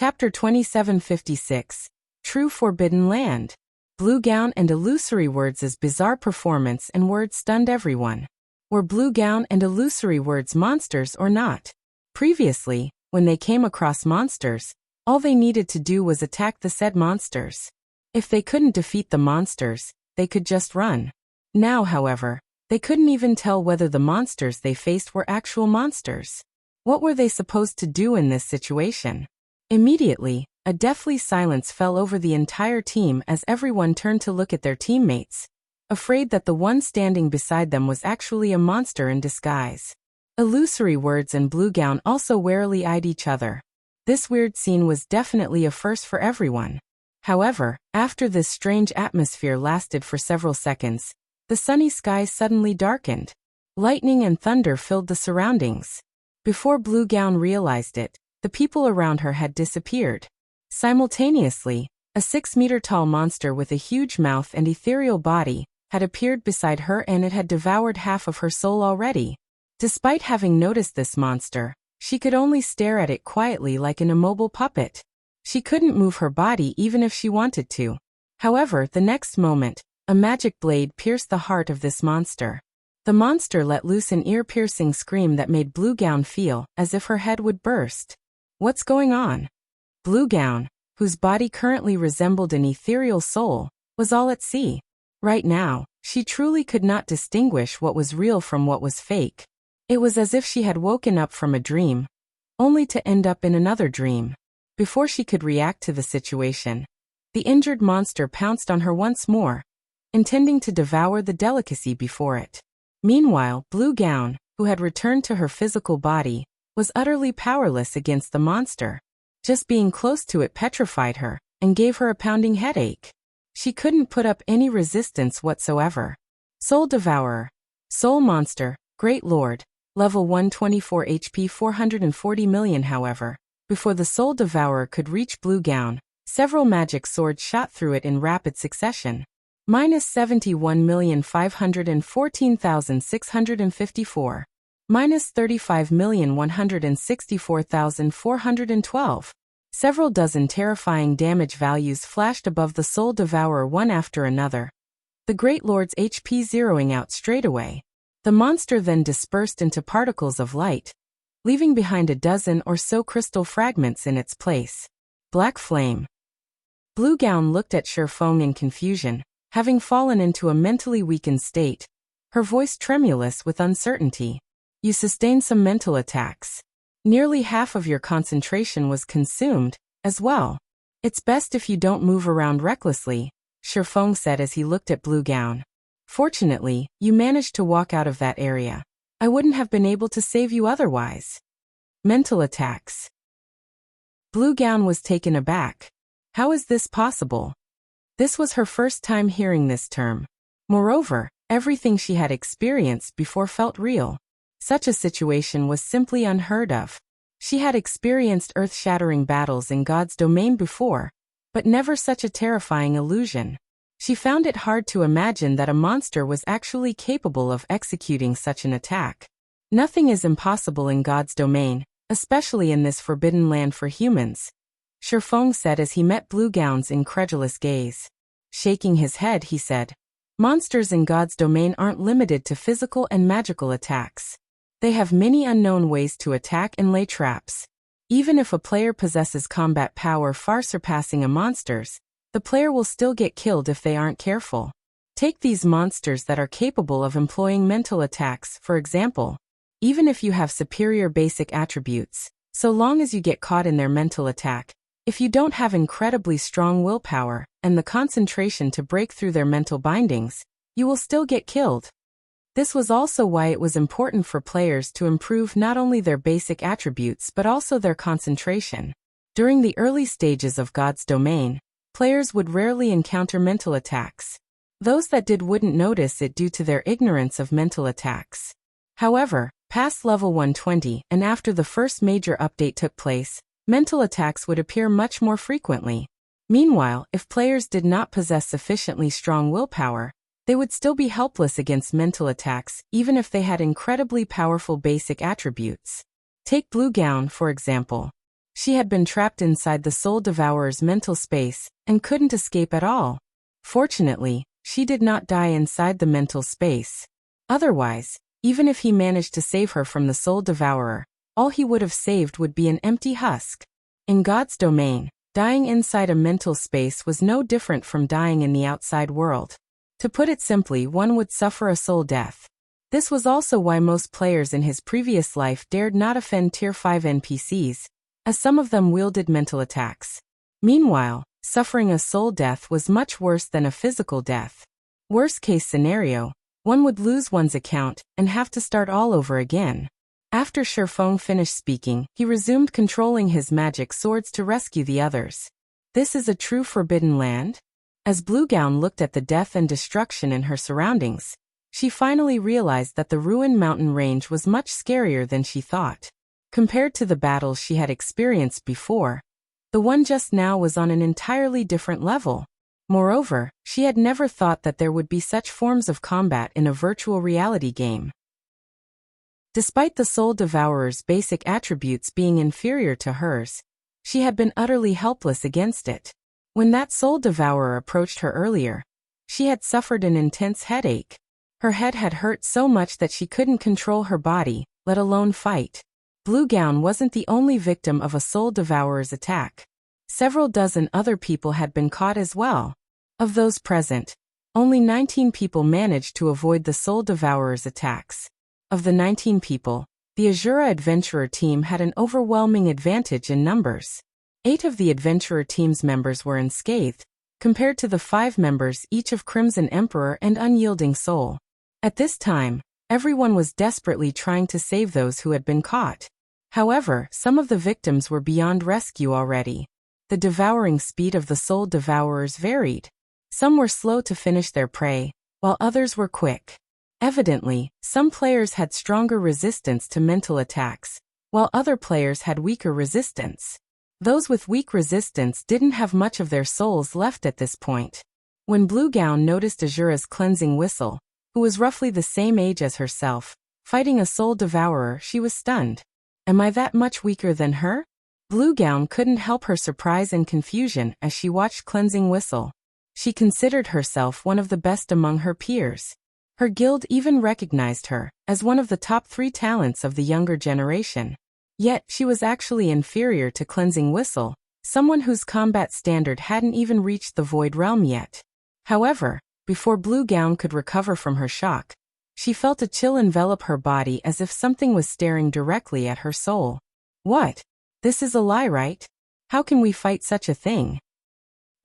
Chapter 2756. True Forbidden Land. Blue Gown and Illusory Words' bizarre performance and words stunned everyone. Were Blue Gown and Illusory Words monsters or not? Previously, when they came across monsters, all they needed to do was attack the said monsters. If they couldn't defeat the monsters, they could just run. Now, however, they couldn't even tell whether the monsters they faced were actual monsters. What were they supposed to do in this situation? Immediately, a deathly silence fell over the entire team as everyone turned to look at their teammates, afraid that the one standing beside them was actually a monster in disguise. Illusory Words and Blue Gown also warily eyed each other. This weird scene was definitely a first for everyone. However, after this strange atmosphere lasted for several seconds, the sunny sky suddenly darkened. Lightning and thunder filled the surroundings. Before Blue Gown realized it, the people around her had disappeared. Simultaneously, a 6-meter-tall monster with a huge mouth and ethereal body had appeared beside her, and it had devoured half of her soul already. Despite having noticed this monster, she could only stare at it quietly like an immobile puppet. She couldn't move her body even if she wanted to. However, the next moment, a magic blade pierced the heart of this monster. The monster let loose an ear-piercing scream that made Blue Gown feel as if her head would burst. What's going on? Blue Gown, whose body currently resembled an ethereal soul, was all at sea. Right now, she truly could not distinguish what was real from what was fake. It was as if she had woken up from a dream, only to end up in another dream. Before she could react to the situation, the injured monster pounced on her once more, intending to devour the delicacy before it. Meanwhile, Blue Gown, who had returned to her physical body, was utterly powerless against the monster. Just being close to it petrified her and gave her a pounding headache. She couldn't put up any resistance whatsoever. Soul Devourer. Soul Monster, Great Lord, level 124 HP 440 million. However, before the Soul Devourer could reach Blue Gown, several magic swords shot through it in rapid succession. Minus 71,514,654. Minus 35,164,412. Several dozen terrifying damage values flashed above the Soul Devourer one after another, the Great Lord's HP zeroing out straight away. The monster then dispersed into particles of light, leaving behind a dozen or so crystal fragments in its place. Black Flame. Blue Gown looked at Sherfong in confusion, having fallen into a mentally weakened state, her voice tremulous with uncertainty. You sustained some mental attacks. Nearly half of your concentration was consumed, as well. It's best if you don't move around recklessly, Sherfong said as he looked at Blue Gown. Fortunately, you managed to walk out of that area. I wouldn't have been able to save you otherwise. Mental attacks. Blue Gown was taken aback. How is this possible? This was her first time hearing this term. Moreover, everything she had experienced before felt real. Such a situation was simply unheard of. She had experienced earth-shattering battles in God's domain before, but never such a terrifying illusion. She found it hard to imagine that a monster was actually capable of executing such an attack. Nothing is impossible in God's domain, especially in this forbidden land for humans, Sherfong said as he met Blue Gown's incredulous gaze. Shaking his head, he said, monsters in God's domain aren't limited to physical and magical attacks. They have many unknown ways to attack and lay traps. Even if a player possesses combat power far surpassing a monster's, the player will still get killed if they aren't careful. Take these monsters that are capable of employing mental attacks, for example. Even if you have superior basic attributes, so long as you get caught in their mental attack, if you don't have incredibly strong willpower and the concentration to break through their mental bindings, you will still get killed. This was also why it was important for players to improve not only their basic attributes but also their concentration. During the early stages of God's domain, players would rarely encounter mental attacks. Those that did wouldn't notice it due to their ignorance of mental attacks. However, past level 120 and after the first major update took place, mental attacks would appear much more frequently. Meanwhile, if players did not possess sufficiently strong willpower, they would still be helpless against mental attacks even if they had incredibly powerful basic attributes. Take Blue Gown, for example. She had been trapped inside the Soul Devourer's mental space and couldn't escape at all. Fortunately, she did not die inside the mental space. Otherwise, even if he managed to save her from the Soul Devourer, all he would have saved would be an empty husk. In God's domain, dying inside a mental space was no different from dying in the outside world. To put it simply, one would suffer a soul death. This was also why most players in his previous life dared not offend Tier 5 NPCs, as some of them wielded mental attacks. Meanwhile, suffering a soul death was much worse than a physical death. Worst case scenario, one would lose one's account and have to start all over again. After Shifeng finished speaking, he resumed controlling his magic swords to rescue the others. This is a true forbidden land? As Bluegown looked at the death and destruction in her surroundings, she finally realized that the Ruined Mountain Range was much scarier than she thought. Compared to the battles she had experienced before, the one just now was on an entirely different level. Moreover, she had never thought that there would be such forms of combat in a virtual reality game. Despite the Soul Devourer's basic attributes being inferior to hers, she had been utterly helpless against it. When that Soul Devourer approached her earlier, she had suffered an intense headache. Her head had hurt so much that she couldn't control her body, let alone fight. Bluegown wasn't the only victim of a Soul Devourer's attack. Several dozen other people had been caught as well. Of those present, only 19 people managed to avoid the Soul Devourer's attacks. Of the 19 people, the Azura Adventurer team had an overwhelming advantage in numbers. 8 of the Adventurer team's members were unscathed, compared to the 5 members each of Crimson Emperor and Unyielding Soul. At this time, everyone was desperately trying to save those who had been caught. However, some of the victims were beyond rescue already. The devouring speed of the Soul Devourers varied. Some were slow to finish their prey, while others were quick. Evidently, some players had stronger resistance to mental attacks, while other players had weaker resistance. Those with weak resistance didn't have much of their souls left at this point. When Bluegown noticed Azura's cleansing whistle, who was roughly the same age as herself, fighting a Soul Devourer, she was stunned. Am I that much weaker than her? Bluegown couldn't help her surprise and confusion as she watched Cleansing Whistle. She considered herself one of the best among her peers. Her guild even recognized her as one of the top 3 talents of the younger generation. Yet, she was actually inferior to Cleansing Whistle, someone whose combat standard hadn't even reached the Void Realm yet. However, before Bluegown could recover from her shock, she felt a chill envelop her body as if something was staring directly at her soul. What? This is a lie, right? How can we fight such a thing?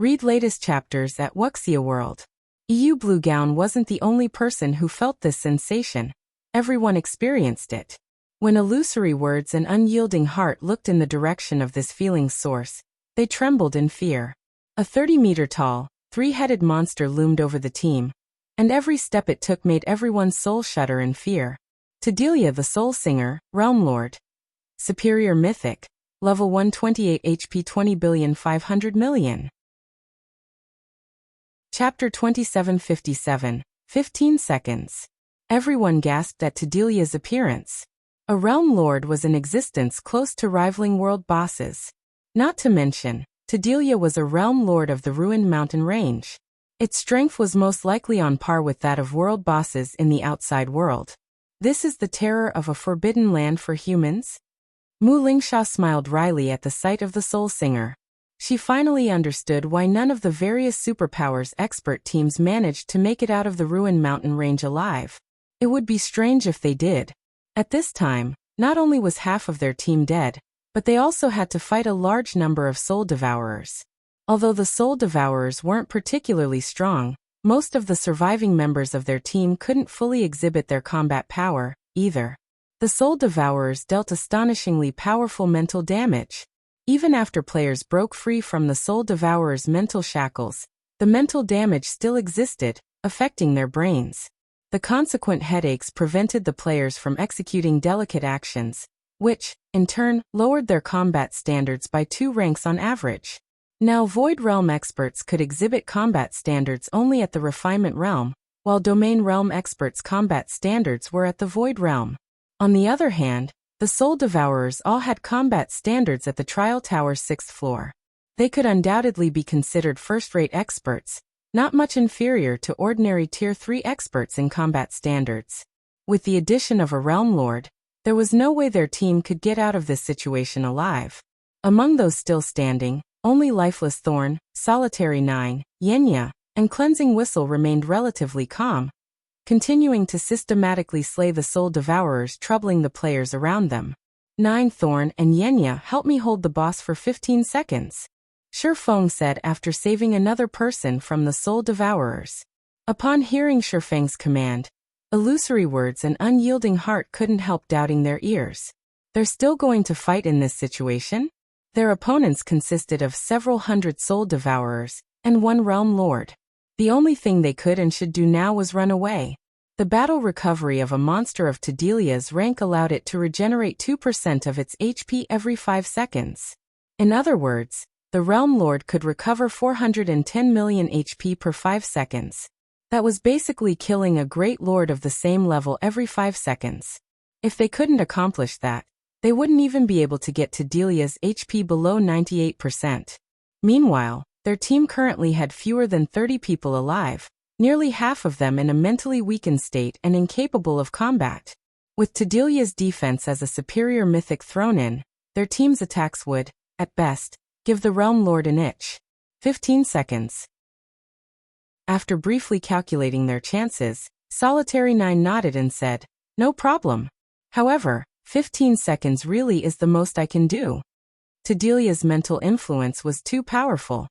Read latest chapters at Wuxia World. Bluegown wasn't the only person who felt this sensation. Everyone experienced it. When Illusory Words and Unyielding Heart looked in the direction of this feeling's source, they trembled in fear. A 30-meter-tall, 3-headed monster loomed over the team, and every step it took made everyone's soul shudder in fear. Tedelia the Soul Singer, Realm Lord. Superior Mythic. Level 128 HP 20,500,000,000. Chapter 2757, 15 seconds. Everyone gasped at Tedelia's appearance. A Realm Lord was in existence close to rivaling world bosses. Not to mention, Tedelia was a Realm Lord of the Ruined Mountain Range. Its strength was most likely on par with that of world bosses in the outside world. This is the terror of a forbidden land for humans? Mu Lingsha smiled wryly at the sight of the Soul Singer. She finally understood why none of the various superpowers expert teams managed to make it out of the Ruined Mountain Range alive. It would be strange if they did. At this time, not only was half of their team dead, but they also had to fight a large number of Soul Devourers. Although the Soul Devourers weren't particularly strong, most of the surviving members of their team couldn't fully exhibit their combat power, either. The Soul Devourers dealt astonishingly powerful mental damage. Even after players broke free from the Soul Devourer's mental shackles, the mental damage still existed, affecting their brains. The consequent headaches prevented the players from executing delicate actions, which, in turn, lowered their combat standards by 2 ranks on average. Now Void Realm experts could exhibit combat standards only at the Refinement Realm, while Domain Realm experts' combat standards were at the Void Realm. On the other hand, The Soul Devourers all had combat standards at the Trial Tower's 6th floor. They could undoubtedly be considered first-rate experts, not much inferior to ordinary Tier 3 experts in combat standards. With the addition of a Realm Lord, there was no way their team could get out of this situation alive. Among those still standing, only Lifeless Thorn, Solitary 9, Yenya, and Cleansing Whistle remained relatively calm, continuing to systematically slay the Soul Devourers, troubling the players around them. 9 Thorn and Yenya, help me hold the boss for 15 seconds. Shifeng said after saving another person from the Soul Devourers. Upon hearing Shifeng's command, Illusory words and unyielding heart couldn't help doubting their ears. They're still going to fight in this situation? Their opponents consisted of several hundred Soul Devourers and 1 Realm Lord. The only thing they could and should do now was run away. The battle recovery of a monster of Tedelia's rank allowed it to regenerate 2% of its HP every 5 seconds. In other words, the Realm Lord could recover 410 million HP per 5 seconds. That was basically killing a Great Lord of the same level every 5 seconds. If they couldn't accomplish that, they wouldn't even be able to get Tedelia's HP below 98%. Meanwhile, their team currently had fewer than 30 people alive, nearly half of them in a mentally weakened state and incapable of combat. With Tedelia's defense as a superior mythic thrown in, their team's attacks would, at best, give the Realm Lord an itch. 15 seconds. After briefly calculating their chances, Solitary 9 nodded and said, "No problem. However, 15 seconds really is the most I can do." Tedelia's mental influence was too powerful.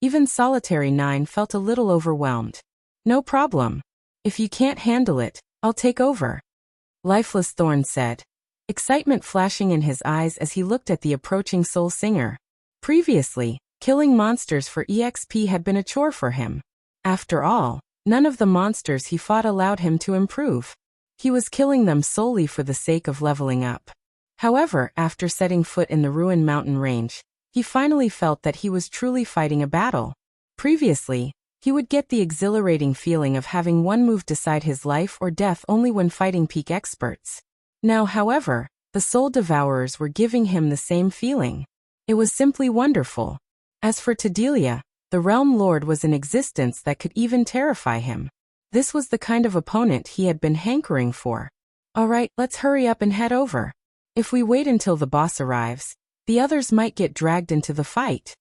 Even Solitary 9 felt a little overwhelmed. "No problem. If you can't handle it, I'll take over," Lifeless Thorn said, excitement flashing in his eyes as he looked at the approaching Soul Singer. Previously, killing monsters for EXP had been a chore for him. After all, none of the monsters he fought allowed him to improve. He was killing them solely for the sake of leveling up. However, after setting foot in the Ruined Mountain range, he finally felt that he was truly fighting a battle. Previously, he would get the exhilarating feeling of having one move decide his life or death only when fighting peak experts. Now, however, the Soul Devourers were giving him the same feeling. It was simply wonderful. As for Tedelia, the Realm Lord was in existence that could even terrify him. This was the kind of opponent he had been hankering for. "Alright, let's hurry up and head over. If we wait until the boss arrives, the others might get dragged into the fight,"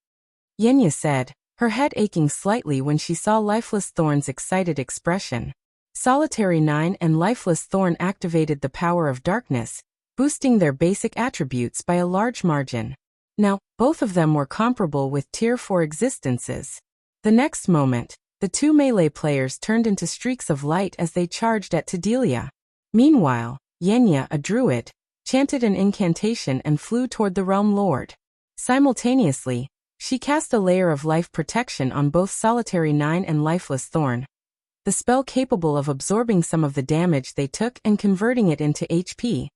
Yenya said, her head aching slightly when she saw Lifeless Thorn's excited expression. Solitary 9 and Lifeless Thorn activated the power of darkness, boosting their basic attributes by a large margin. Now, both of them were comparable with Tier 4 existences. The next moment, the 2 melee players turned into streaks of light as they charged at Tedelia. Meanwhile, Yenya, a druid, chanted an incantation and flew toward the Realm Lord. Simultaneously, she cast a layer of life protection on both Solitary 9 and Lifeless Thorn, the spell capable of absorbing some of the damage they took and converting it into HP.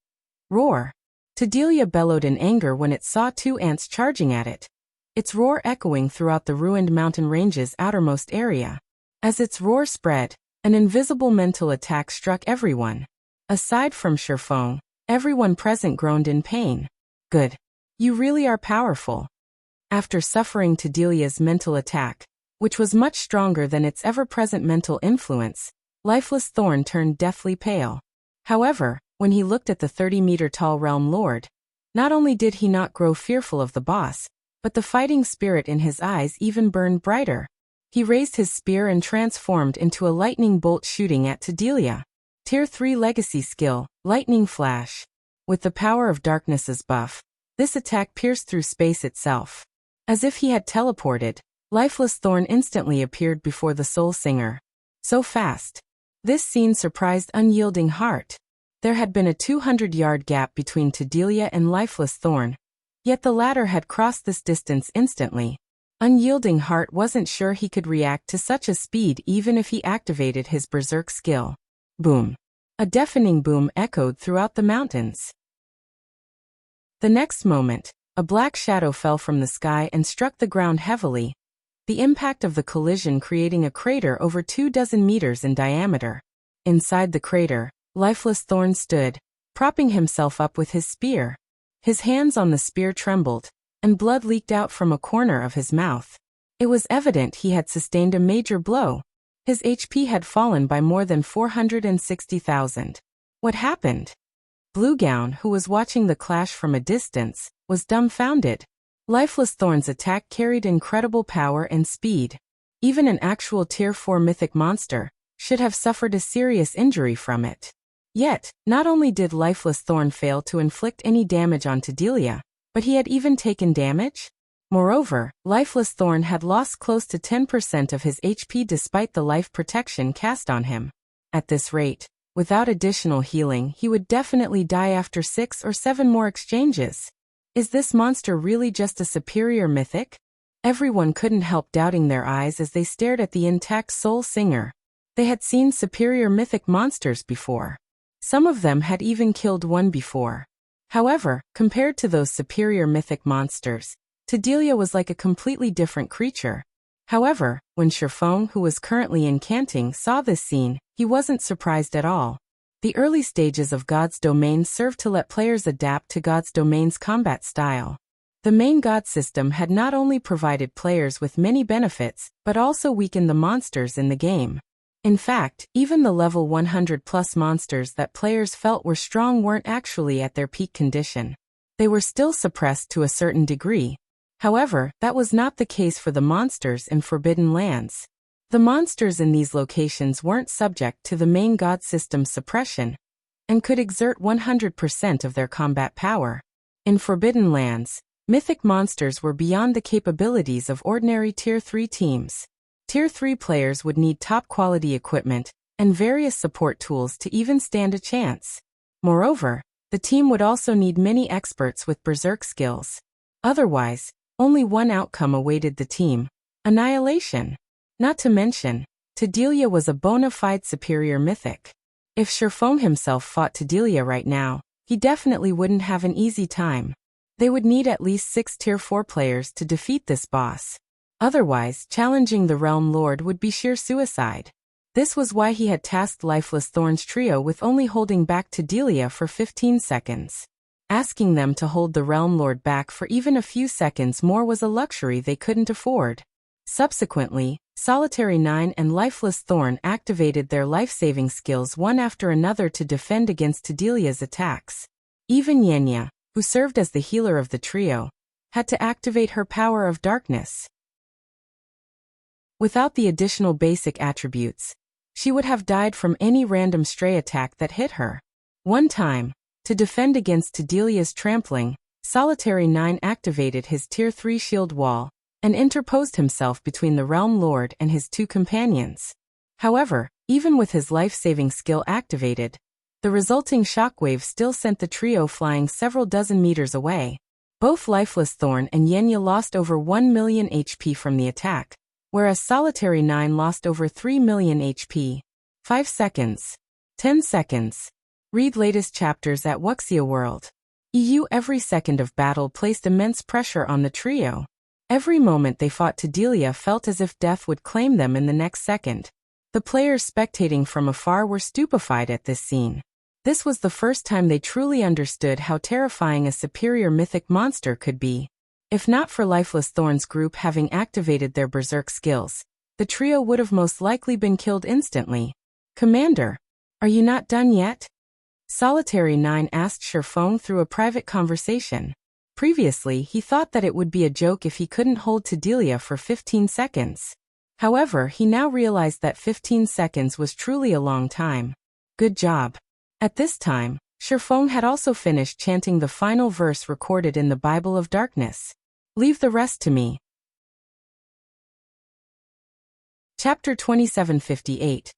Roar! Tedelia bellowed in anger when it saw 2 ants charging at it, its roar echoing throughout the Ruined Mountain Range's outermost area. As its roar spread, an invisible mental attack struck everyone. Aside from Shifeng, everyone present groaned in pain. "Good. You really are powerful." After suffering Tedelia's mental attack, which was much stronger than its ever-present mental influence, Lifeless Thorn turned deathly pale. However, when he looked at the 30-meter-tall Realm Lord, not only did he not grow fearful of the boss, but the fighting spirit in his eyes even burned brighter. He raised his spear and transformed into a lightning bolt shooting at Tedelia. Tier 3 legacy skill, Lightning Flash. With the power of darkness's buff, this attack pierced through space itself. As if he had teleported, Lifeless Thorn instantly appeared before the Soul Singer. So fast. This scene surprised Unyielding Heart. There had been a 200-yard gap between Tedelia and Lifeless Thorn, yet the latter had crossed this distance instantly. Unyielding Heart wasn't sure he could react to such a speed even if he activated his berserk skill. Boom. A deafening boom echoed throughout the mountains. The next moment, a black shadow fell from the sky and struck the ground heavily, the impact of the collision creating a crater over 24 meters in diameter. Inside the crater, Lifeless Thorn stood, propping himself up with his spear. His hands on the spear trembled, and blood leaked out from a corner of his mouth. It was evident he had sustained a major blow. His HP had fallen by more than 460,000. What happened? Bluegown, who was watching the clash from a distance, was dumbfounded. Lifeless Thorn's attack carried incredible power and speed. Even an actual Tier 4 mythic monster should have suffered a serious injury from it. Yet, not only did Lifeless Thorn fail to inflict any damage onto Delia, but he had even taken damage? Moreover, Lifeless Thorn had lost close to 10% of his HP despite the life protection cast on him. At this rate, without additional healing, he would definitely die after 6 or 7 more exchanges. Is this monster really just a superior mythic? Everyone couldn't help doubting their eyes as they stared at the intact Soul Singer. They had seen superior mythic monsters before. Some of them had even killed one before. However, compared to those superior mythic monsters, Delia was like a completely different creature. However, when Shifeng, who was currently incanting, saw this scene, he wasn't surprised at all. The early stages of God's Domain served to let players adapt to God's Domain's combat style. The main God system had not only provided players with many benefits, but also weakened the monsters in the game. In fact, even the level 100+ monsters that players felt were strong weren't actually at their peak condition. They were still suppressed to a certain degree. However, that was not the case for the monsters in Forbidden Lands. The monsters in these locations weren't subject to the main God system suppression, and could exert 100% of their combat power. In Forbidden Lands, mythic monsters were beyond the capabilities of ordinary Tier 3 teams. Tier 3 players would need top-quality equipment and various support tools to even stand a chance. Moreover, the team would also need many experts with berserk skills. Otherwise, only one outcome awaited the team: annihilation. Not to mention, Delia was a bona fide superior mythic. If Shifeng himself fought Delia right now, he definitely wouldn't have an easy time. They would need at least 6 Tier 4 players to defeat this boss. Otherwise, challenging the Realm Lord would be sheer suicide. This was why he had tasked Lifeless Thorn's trio with only holding back Delia for 15 seconds. Asking them to hold the Realm Lord back for even a few seconds more was a luxury they couldn't afford. Subsequently, Solitary 9 and Lifeless Thorn activated their life-saving skills one after another to defend against Delia's attacks. Even Yenya, who served as the healer of the trio, had to activate her power of darkness. Without the additional basic attributes, she would have died from any random stray attack that hit her. One time, to defend against Delia's trampling, Solitary 9 activated his Tier 3 shield wall and interposed himself between the Realm Lord and his 2 companions. However, even with his life-saving skill activated, the resulting shockwave still sent the trio flying several dozen meters away. Both Lifeless Thorn and Yenya lost over 1 million HP from the attack, whereas Solitary 9 lost over 3 million HP. 5 seconds. 10 seconds. Read latest chapters at Wuxia World. Every second of battle placed immense pressure on the trio. Every moment they fought Delia felt as if death would claim them in the next second. The players spectating from afar were stupefied at this scene. This was the first time they truly understood how terrifying a superior mythic monster could be. If not for Lifeless Thorn's group having activated their berserk skills, the trio would have most likely been killed instantly. "Commander, are you not done yet?" Solitary 9 asked Shifeng through a private conversation. Previously, he thought that it would be a joke if he couldn't hold Delia for 15 seconds. However, he now realized that 15 seconds was truly a long time. Good job. At this time, Shifeng had also finished chanting the final verse recorded in the Bible of Darkness. "Leave the rest to me." Chapter 2758.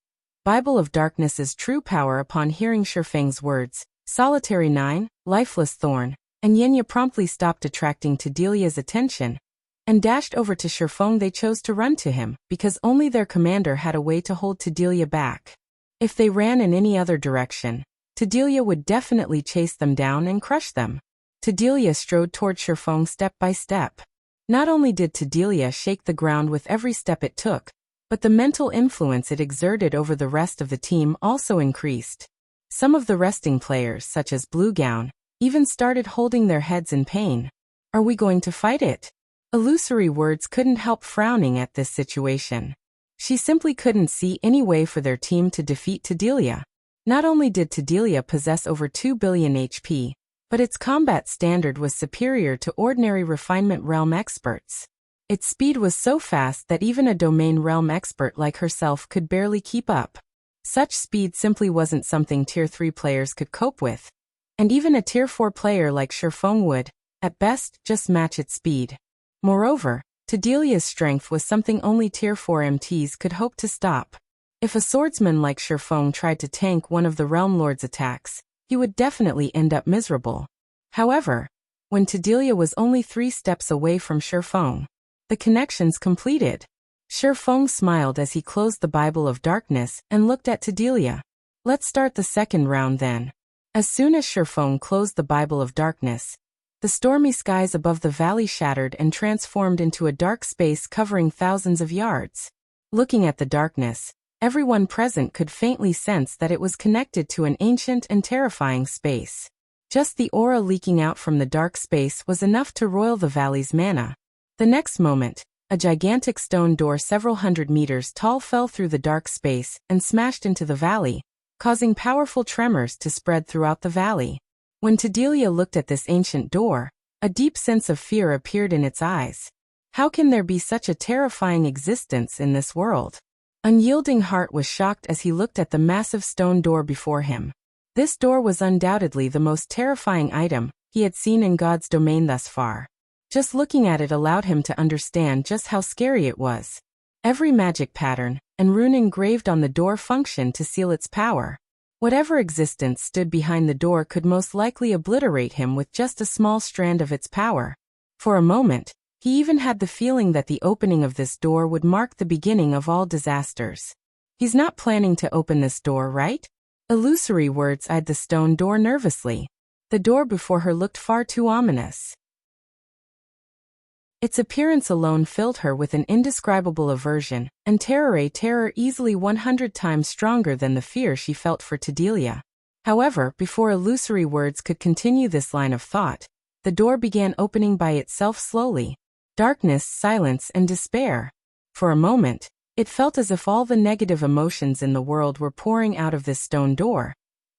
Bible of Darkness's true power. Upon hearing Shifeng's words, Solitary 9, Lifeless Thorn, and Yenya promptly stopped attracting Delia's attention and dashed over to Shifeng. They chose to run to him because only their commander had a way to hold Delia back. If they ran in any other direction, Delia would definitely chase them down and crush them. Delia strode toward Shifeng step by step. Not only did Delia shake the ground with every step it took, but the mental influence it exerted over the rest of the team also increased. Some of the resting players, such as Blue Gown, even started holding their heads in pain. Are we going to fight it? Illusory words couldn't help frowning at this situation. She simply couldn't see any way for their team to defeat Tedelia. Not only did Tedelia possess over 2 billion HP, but its combat standard was superior to ordinary refinement realm experts. Its speed was so fast that even a domain realm expert like herself could barely keep up. Such speed simply wasn't something Tier 3 players could cope with. And even a Tier 4 player like Shifeng would, at best, just match its speed. Moreover, Tedelia's strength was something only Tier 4 MTs could hope to stop. If a swordsman like Shifeng tried to tank one of the Realm Lord's attacks, he would definitely end up miserable. However, when Tedelia was only 3 steps away from Shifeng, the connections completed. Shifeng smiled as he closed the Bible of Darkness and looked at Tedelia. Let's start the second round then. As soon as Shifeng closed the Bible of Darkness, the stormy skies above the valley shattered and transformed into a dark space covering thousands of yards. Looking at the darkness, everyone present could faintly sense that it was connected to an ancient and terrifying space. Just the aura leaking out from the dark space was enough to roil the valley's mana. The next moment, a gigantic stone door several hundred meters tall fell through the dark space and smashed into the valley, causing powerful tremors to spread throughout the valley. When Tedelia looked at this ancient door, a deep sense of fear appeared in its eyes. How can there be such a terrifying existence in this world? Unyielding Heart was shocked as he looked at the massive stone door before him. This door was undoubtedly the most terrifying item he had seen in God's domain thus far. Just looking at it allowed him to understand just how scary it was. Every magic pattern and rune engraved on the door functioned to seal its power. Whatever existence stood behind the door could most likely obliterate him with just a small strand of its power. For a moment, he even had the feeling that the opening of this door would mark the beginning of all disasters. He's not planning to open this door, right? Illusory words eyed the stone door nervously. The door before her looked far too ominous. Its appearance alone filled her with an indescribable aversion, and terror easily 100 times stronger than the fear she felt for Tedelia. However, before Illusory words could continue this line of thought, the door began opening by itself slowly. Darkness, silence, and despair. For a moment, it felt as if all the negative emotions in the world were pouring out of this stone door.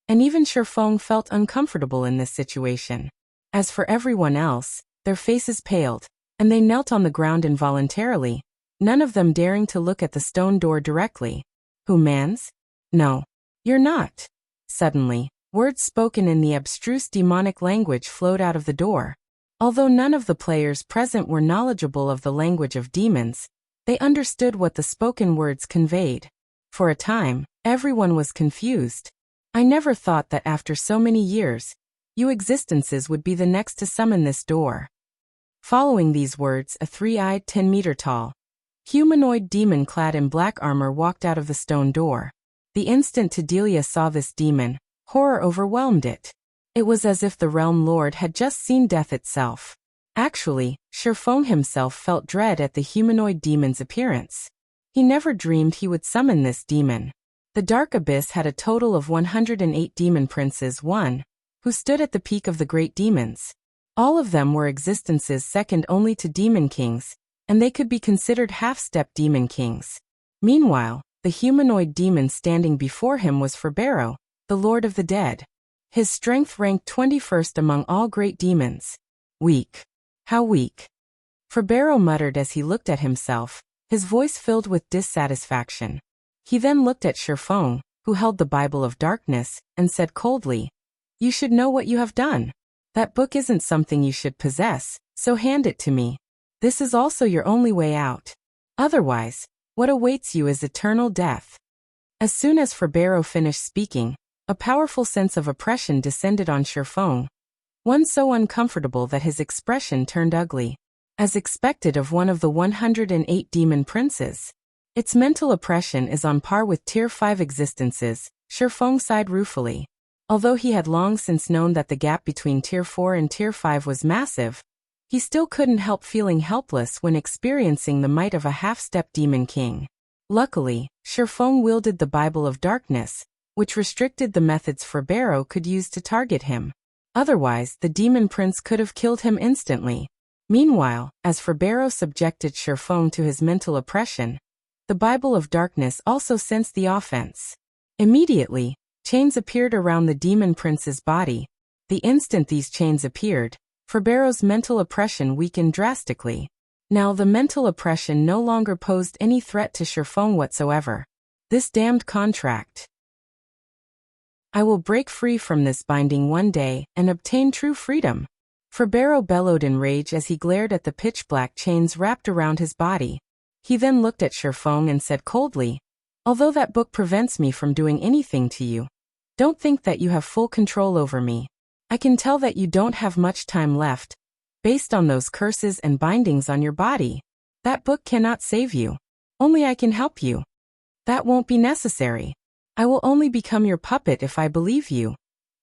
And even Shifeng felt uncomfortable in this situation. As for everyone else, their faces paled, and they knelt on the ground involuntarily, none of them daring to look at the stone door directly. Humans? No. You're not. Suddenly, words spoken in the abstruse demonic language flowed out of the door. Although none of the players present were knowledgeable of the language of demons, they understood what the spoken words conveyed. For a time, everyone was confused. I never thought that after so many years, you existences would be the next to summon this door. Following these words, a 3-eyed 10-meter-tall, humanoid demon clad in black armor walked out of the stone door. The instant Tedelia saw this demon, horror overwhelmed it. It was as if the Realm Lord had just seen death itself. Actually, Shifeng himself felt dread at the humanoid demon's appearance. He never dreamed he would summon this demon. The Dark Abyss had a total of 108 demon princes, who stood at the peak of the great demons. All of them were existences second only to demon kings, and they could be considered half-step demon kings. Meanwhile, the humanoid demon standing before him was Ferbero, the Lord of the Dead. His strength ranked 21st among all great demons. Weak. How weak. Ferbero muttered as he looked at himself, his voice filled with dissatisfaction. He then looked at Shifeng, who held the Bible of Darkness, and said coldly, "You should know what you have done. That book isn't something you should possess, so hand it to me. This is also your only way out. Otherwise, what awaits you is eternal death." As soon as Ferbero finished speaking, a powerful sense of oppression descended on Shifeng, one so uncomfortable that his expression turned ugly. As expected of one of the 108 demon princes. Its mental oppression is on par with Tier 5 existences, Shifeng sighed ruefully. Although he had long since known that the gap between Tier 4 and Tier 5 was massive, he still couldn't help feeling helpless when experiencing the might of a half-step demon king. Luckily, Shifeng wielded the Bible of Darkness, which restricted the methods Ferbero could use to target him. Otherwise, the demon prince could have killed him instantly. Meanwhile, as Ferbero subjected Sherfong to his mental oppression, the Bible of Darkness also sensed the offense. Immediately, chains appeared around the demon prince's body. The instant these chains appeared, Ferbero's mental oppression weakened drastically. Now the mental oppression no longer posed any threat to Sherfong whatsoever. This damned contract. I will break free from this binding one day and obtain true freedom. Ferbero bellowed in rage as he glared at the pitch-black chains wrapped around his body. He then looked at Sherfong and said coldly, "Although that book prevents me from doing anything to you, don't think that you have full control over me. I can tell that you don't have much time left. Based on those curses and bindings on your body, that book cannot save you. Only I can help you. That won't be necessary. I will only become your puppet if I believe you,"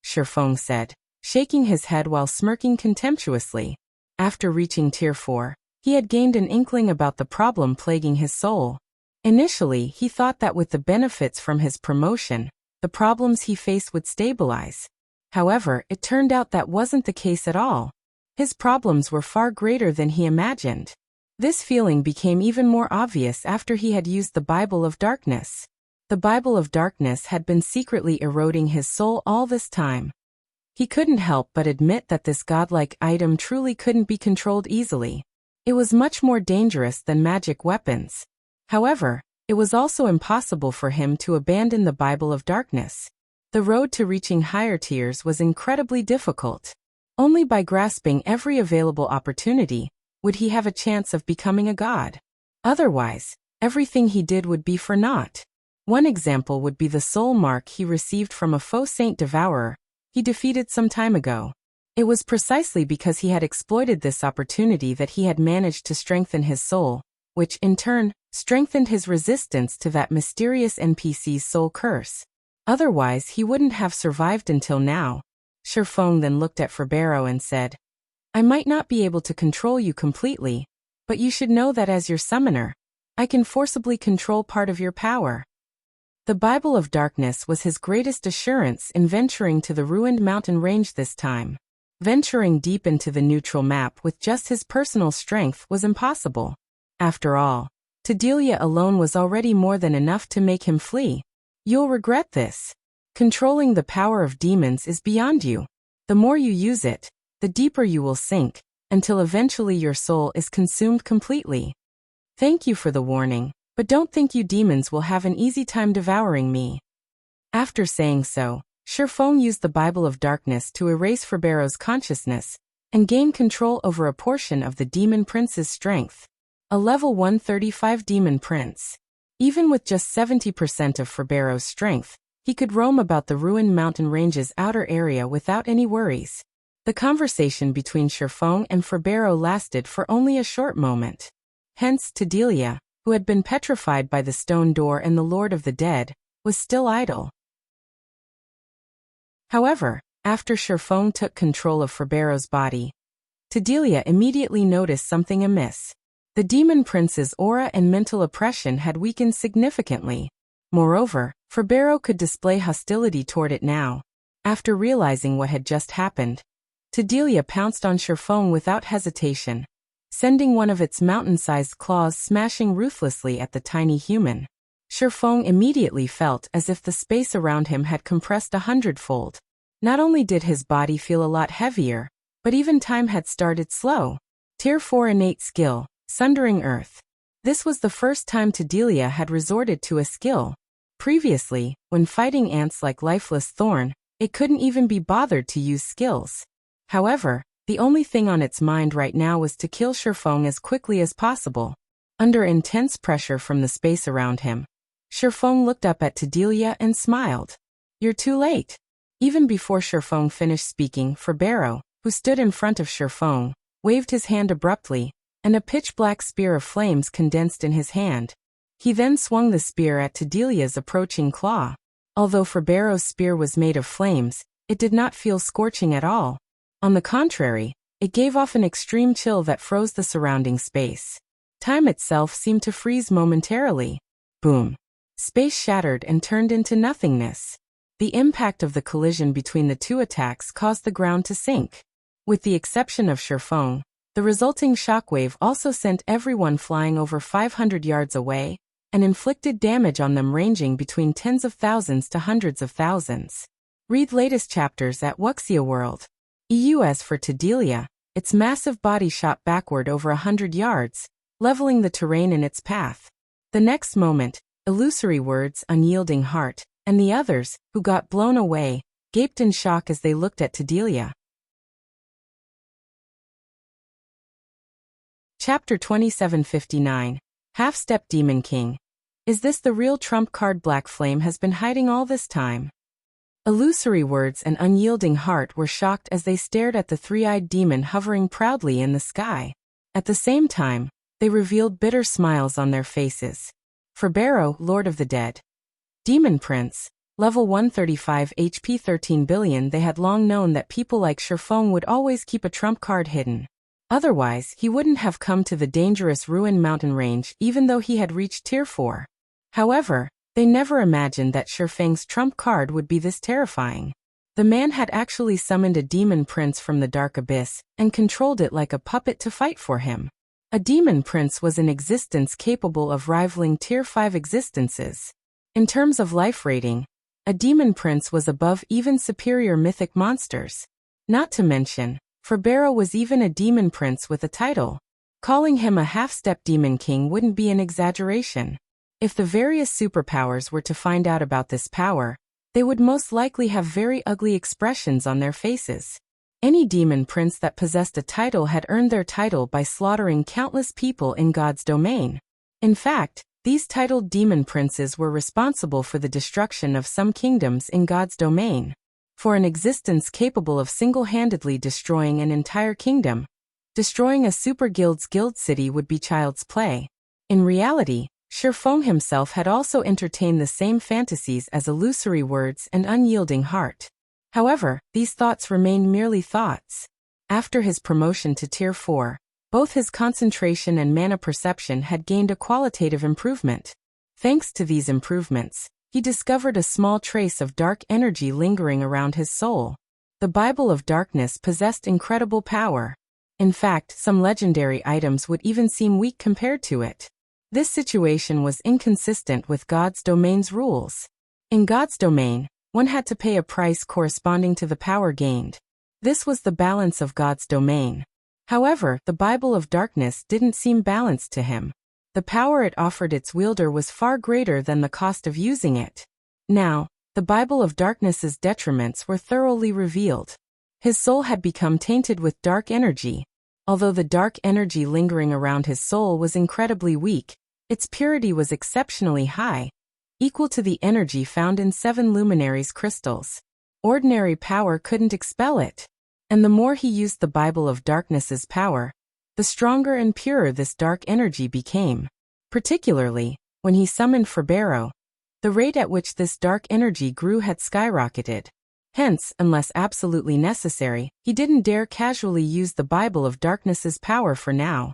Sherfong said, shaking his head while smirking contemptuously. After reaching Tier 4, he had gained an inkling about the problem plaguing his soul. Initially, he thought that with the benefits from his promotion, the problems he faced would stabilize. However, it turned out that wasn't the case at all. His problems were far greater than he imagined. This feeling became even more obvious after he had used the Bible of Darkness. The Bible of Darkness had been secretly eroding his soul all this time. He couldn't help but admit that this godlike item truly couldn't be controlled easily. It was much more dangerous than magic weapons. However, it was also impossible for him to abandon the Bible of Darkness. The road to reaching higher tiers was incredibly difficult. Only by grasping every available opportunity would he have a chance of becoming a god. Otherwise, everything he did would be for naught. One example would be the soul mark he received from a faux saint devourer he defeated some time ago. It was precisely because he had exploited this opportunity that he had managed to strengthen his soul, which in turn strengthened his resistance to that mysterious NPC's soul curse. Otherwise, he wouldn't have survived until now. Sherfong then looked at Ferbero and said, "I might not be able to control you completely, but you should know that as your summoner, I can forcibly control part of your power." The Bible of Darkness was his greatest assurance in venturing to the ruined mountain range this time. Venturing deep into the neutral map with just his personal strength was impossible. After all, Tedelia alone was already more than enough to make him flee. You'll regret this. Controlling the power of demons is beyond you. The more you use it, the deeper you will sink, until eventually your soul is consumed completely. Thank you for the warning, but don't think you demons will have an easy time devouring me. After saying so, Sherfong used the Bible of Darkness to erase Ferbero's consciousness and gain control over a portion of the demon prince's strength. A level 135 demon prince. Even with just 70% of Ferbero's strength, he could roam about the ruined mountain range's outer area without any worries. The conversation between Sherfong and Ferbero lasted for only a short moment. Hence, Tedelia, who had been petrified by the stone door and the Lord of the Dead, was still idle. However, after Sherfong took control of Ferbero's body, Tedelia immediately noticed something amiss. The demon prince's aura and mental oppression had weakened significantly. Moreover, Ferbero could display hostility toward it now. After realizing what had just happened, Tedelia pounced on Sherfong without hesitation, sending one of its mountain-sized claws smashing ruthlessly at the tiny human. Sherfong immediately felt as if the space around him had compressed 100-fold. Not only did his body feel a lot heavier, but even time had started slow. Tier 4 innate skill, Sundering Earth. This was the first time Tedelia had resorted to a skill. Previously, when fighting ants like Lifeless Thorn, it couldn't even be bothered to use skills. However, the only thing on its mind right now was to kill Sherfong as quickly as possible. Under intense pressure from the space around him, Sherfong looked up at Tedelia and smiled. "You're too late." Even before Sherfong finished speaking, Ferbero, who stood in front of Sherfong, waved his hand abruptly, and a pitch-black spear of flames condensed in his hand. He then swung the spear at Tedelia's approaching claw. Although Ferbero's spear was made of flames, it did not feel scorching at all. On the contrary, it gave off an extreme chill that froze the surrounding space. Time itself seemed to freeze momentarily. Boom. Space shattered and turned into nothingness. The impact of the collision between the two attacks caused the ground to sink. With the exception of Shifeng, the resulting shockwave also sent everyone flying over 500 yards away and inflicted damage on them ranging between tens of thousands to hundreds of thousands. Read latest chapters at Wuxia World. As for Tedelia, its massive body shot backward over 100 yards, leveling the terrain in its path. The next moment, Illusory Words, Unyielding Heart, and the others, who got blown away, gaped in shock as they looked at Tedelia. Chapter 2759. Half-Step Demon King. Is this the real trump card Black Flame has been hiding all this time? Illusory Words and Unyielding Heart were shocked as they stared at the three-eyed demon hovering proudly in the sky. At the same time, they revealed bitter smiles on their faces. Ferbero, Lord of the Dead. Demon Prince, level 135 HP 13 billion. They had long known that people like Shifeng would always keep a trump card hidden. Otherwise, he wouldn't have come to the dangerous Ruin Mountain range even though he had reached Tier 4. However, they never imagined that Shifeng's trump card would be this terrifying. The man had actually summoned a demon prince from the dark abyss and controlled it like a puppet to fight for him. A demon prince was an existence capable of rivaling Tier 5 existences. In terms of life rating, a demon prince was above even superior mythic monsters. Not to mention, Ferbero was even a demon prince with a title. Calling him a half-step demon king wouldn't be an exaggeration. If the various superpowers were to find out about this power, they would most likely have very ugly expressions on their faces. Any demon prince that possessed a title had earned their title by slaughtering countless people in God's domain. In fact, these titled demon princes were responsible for the destruction of some kingdoms in God's domain. For an existence capable of single-handedly destroying an entire kingdom, destroying a super guild's guild city would be child's play. In reality, Shifeng himself had also entertained the same fantasies as Illusory Words and Unyielding Heart. However, these thoughts remained merely thoughts. After his promotion to Tier 4, both his concentration and mana perception had gained a qualitative improvement. Thanks to these improvements, he discovered a small trace of dark energy lingering around his soul. The Bible of Darkness possessed incredible power. In fact, some legendary items would even seem weak compared to it. This situation was inconsistent with God's domain's rules. In God's domain, one had to pay a price corresponding to the power gained. This was the balance of God's domain. However, the Bible of Darkness didn't seem balanced to him. The power it offered its wielder was far greater than the cost of using it. Now, the Bible of Darkness's detriments were thoroughly revealed. His soul had become tainted with dark energy. Although the dark energy lingering around his soul was incredibly weak, its purity was exceptionally high, equal to the energy found in 7 luminaries crystals. Ordinary power couldn't expel it. And the more he used the Bible of Darkness's power, the stronger and purer this dark energy became. Particularly, when he summoned Ferbero, the rate at which this dark energy grew had skyrocketed. Hence, unless absolutely necessary, he didn't dare casually use the Bible of Darkness's power for now.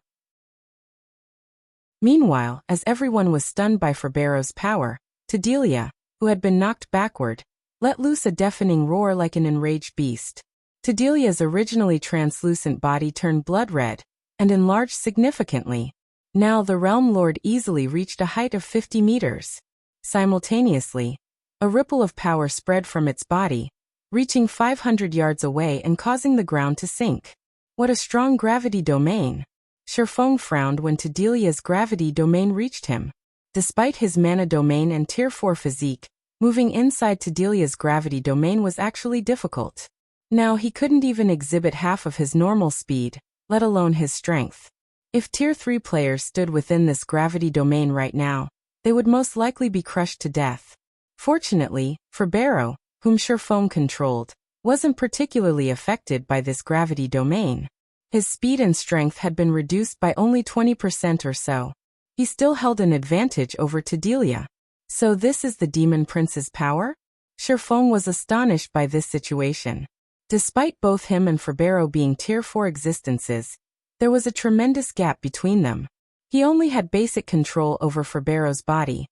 Meanwhile, as everyone was stunned by Ferbero's power, Tedelia, who had been knocked backward, let loose a deafening roar like an enraged beast. Tedelia's originally translucent body turned blood red and enlarged significantly. Now the Realm Lord easily reached a height of 50 meters. Simultaneously, a ripple of power spread from its body, reaching 500 yards away and causing the ground to sink. What a strong gravity domain! Shifeng frowned when Tedelia's gravity domain reached him. Despite his mana domain and Tier 4 physique, moving inside Tedelia's gravity domain was actually difficult. Now he couldn't even exhibit half of his normal speed, let alone his strength. If Tier 3 players stood within this gravity domain right now, they would most likely be crushed to death. Fortunately, Ferbero, whom Shifeng controlled, wasn't particularly affected by this gravity domain. His speed and strength had been reduced by only 20% or so. He still held an advantage over Tedelia. So this is the Demon Prince's power? Shifeng was astonished by this situation. Despite both him and Ferbero being Tier 4 existences, there was a tremendous gap between them. He only had basic control over Ferbero's body.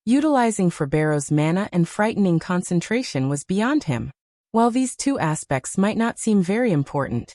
Utilizing Ferbero's mana and frightening concentration was beyond him. While these two aspects might not seem very important,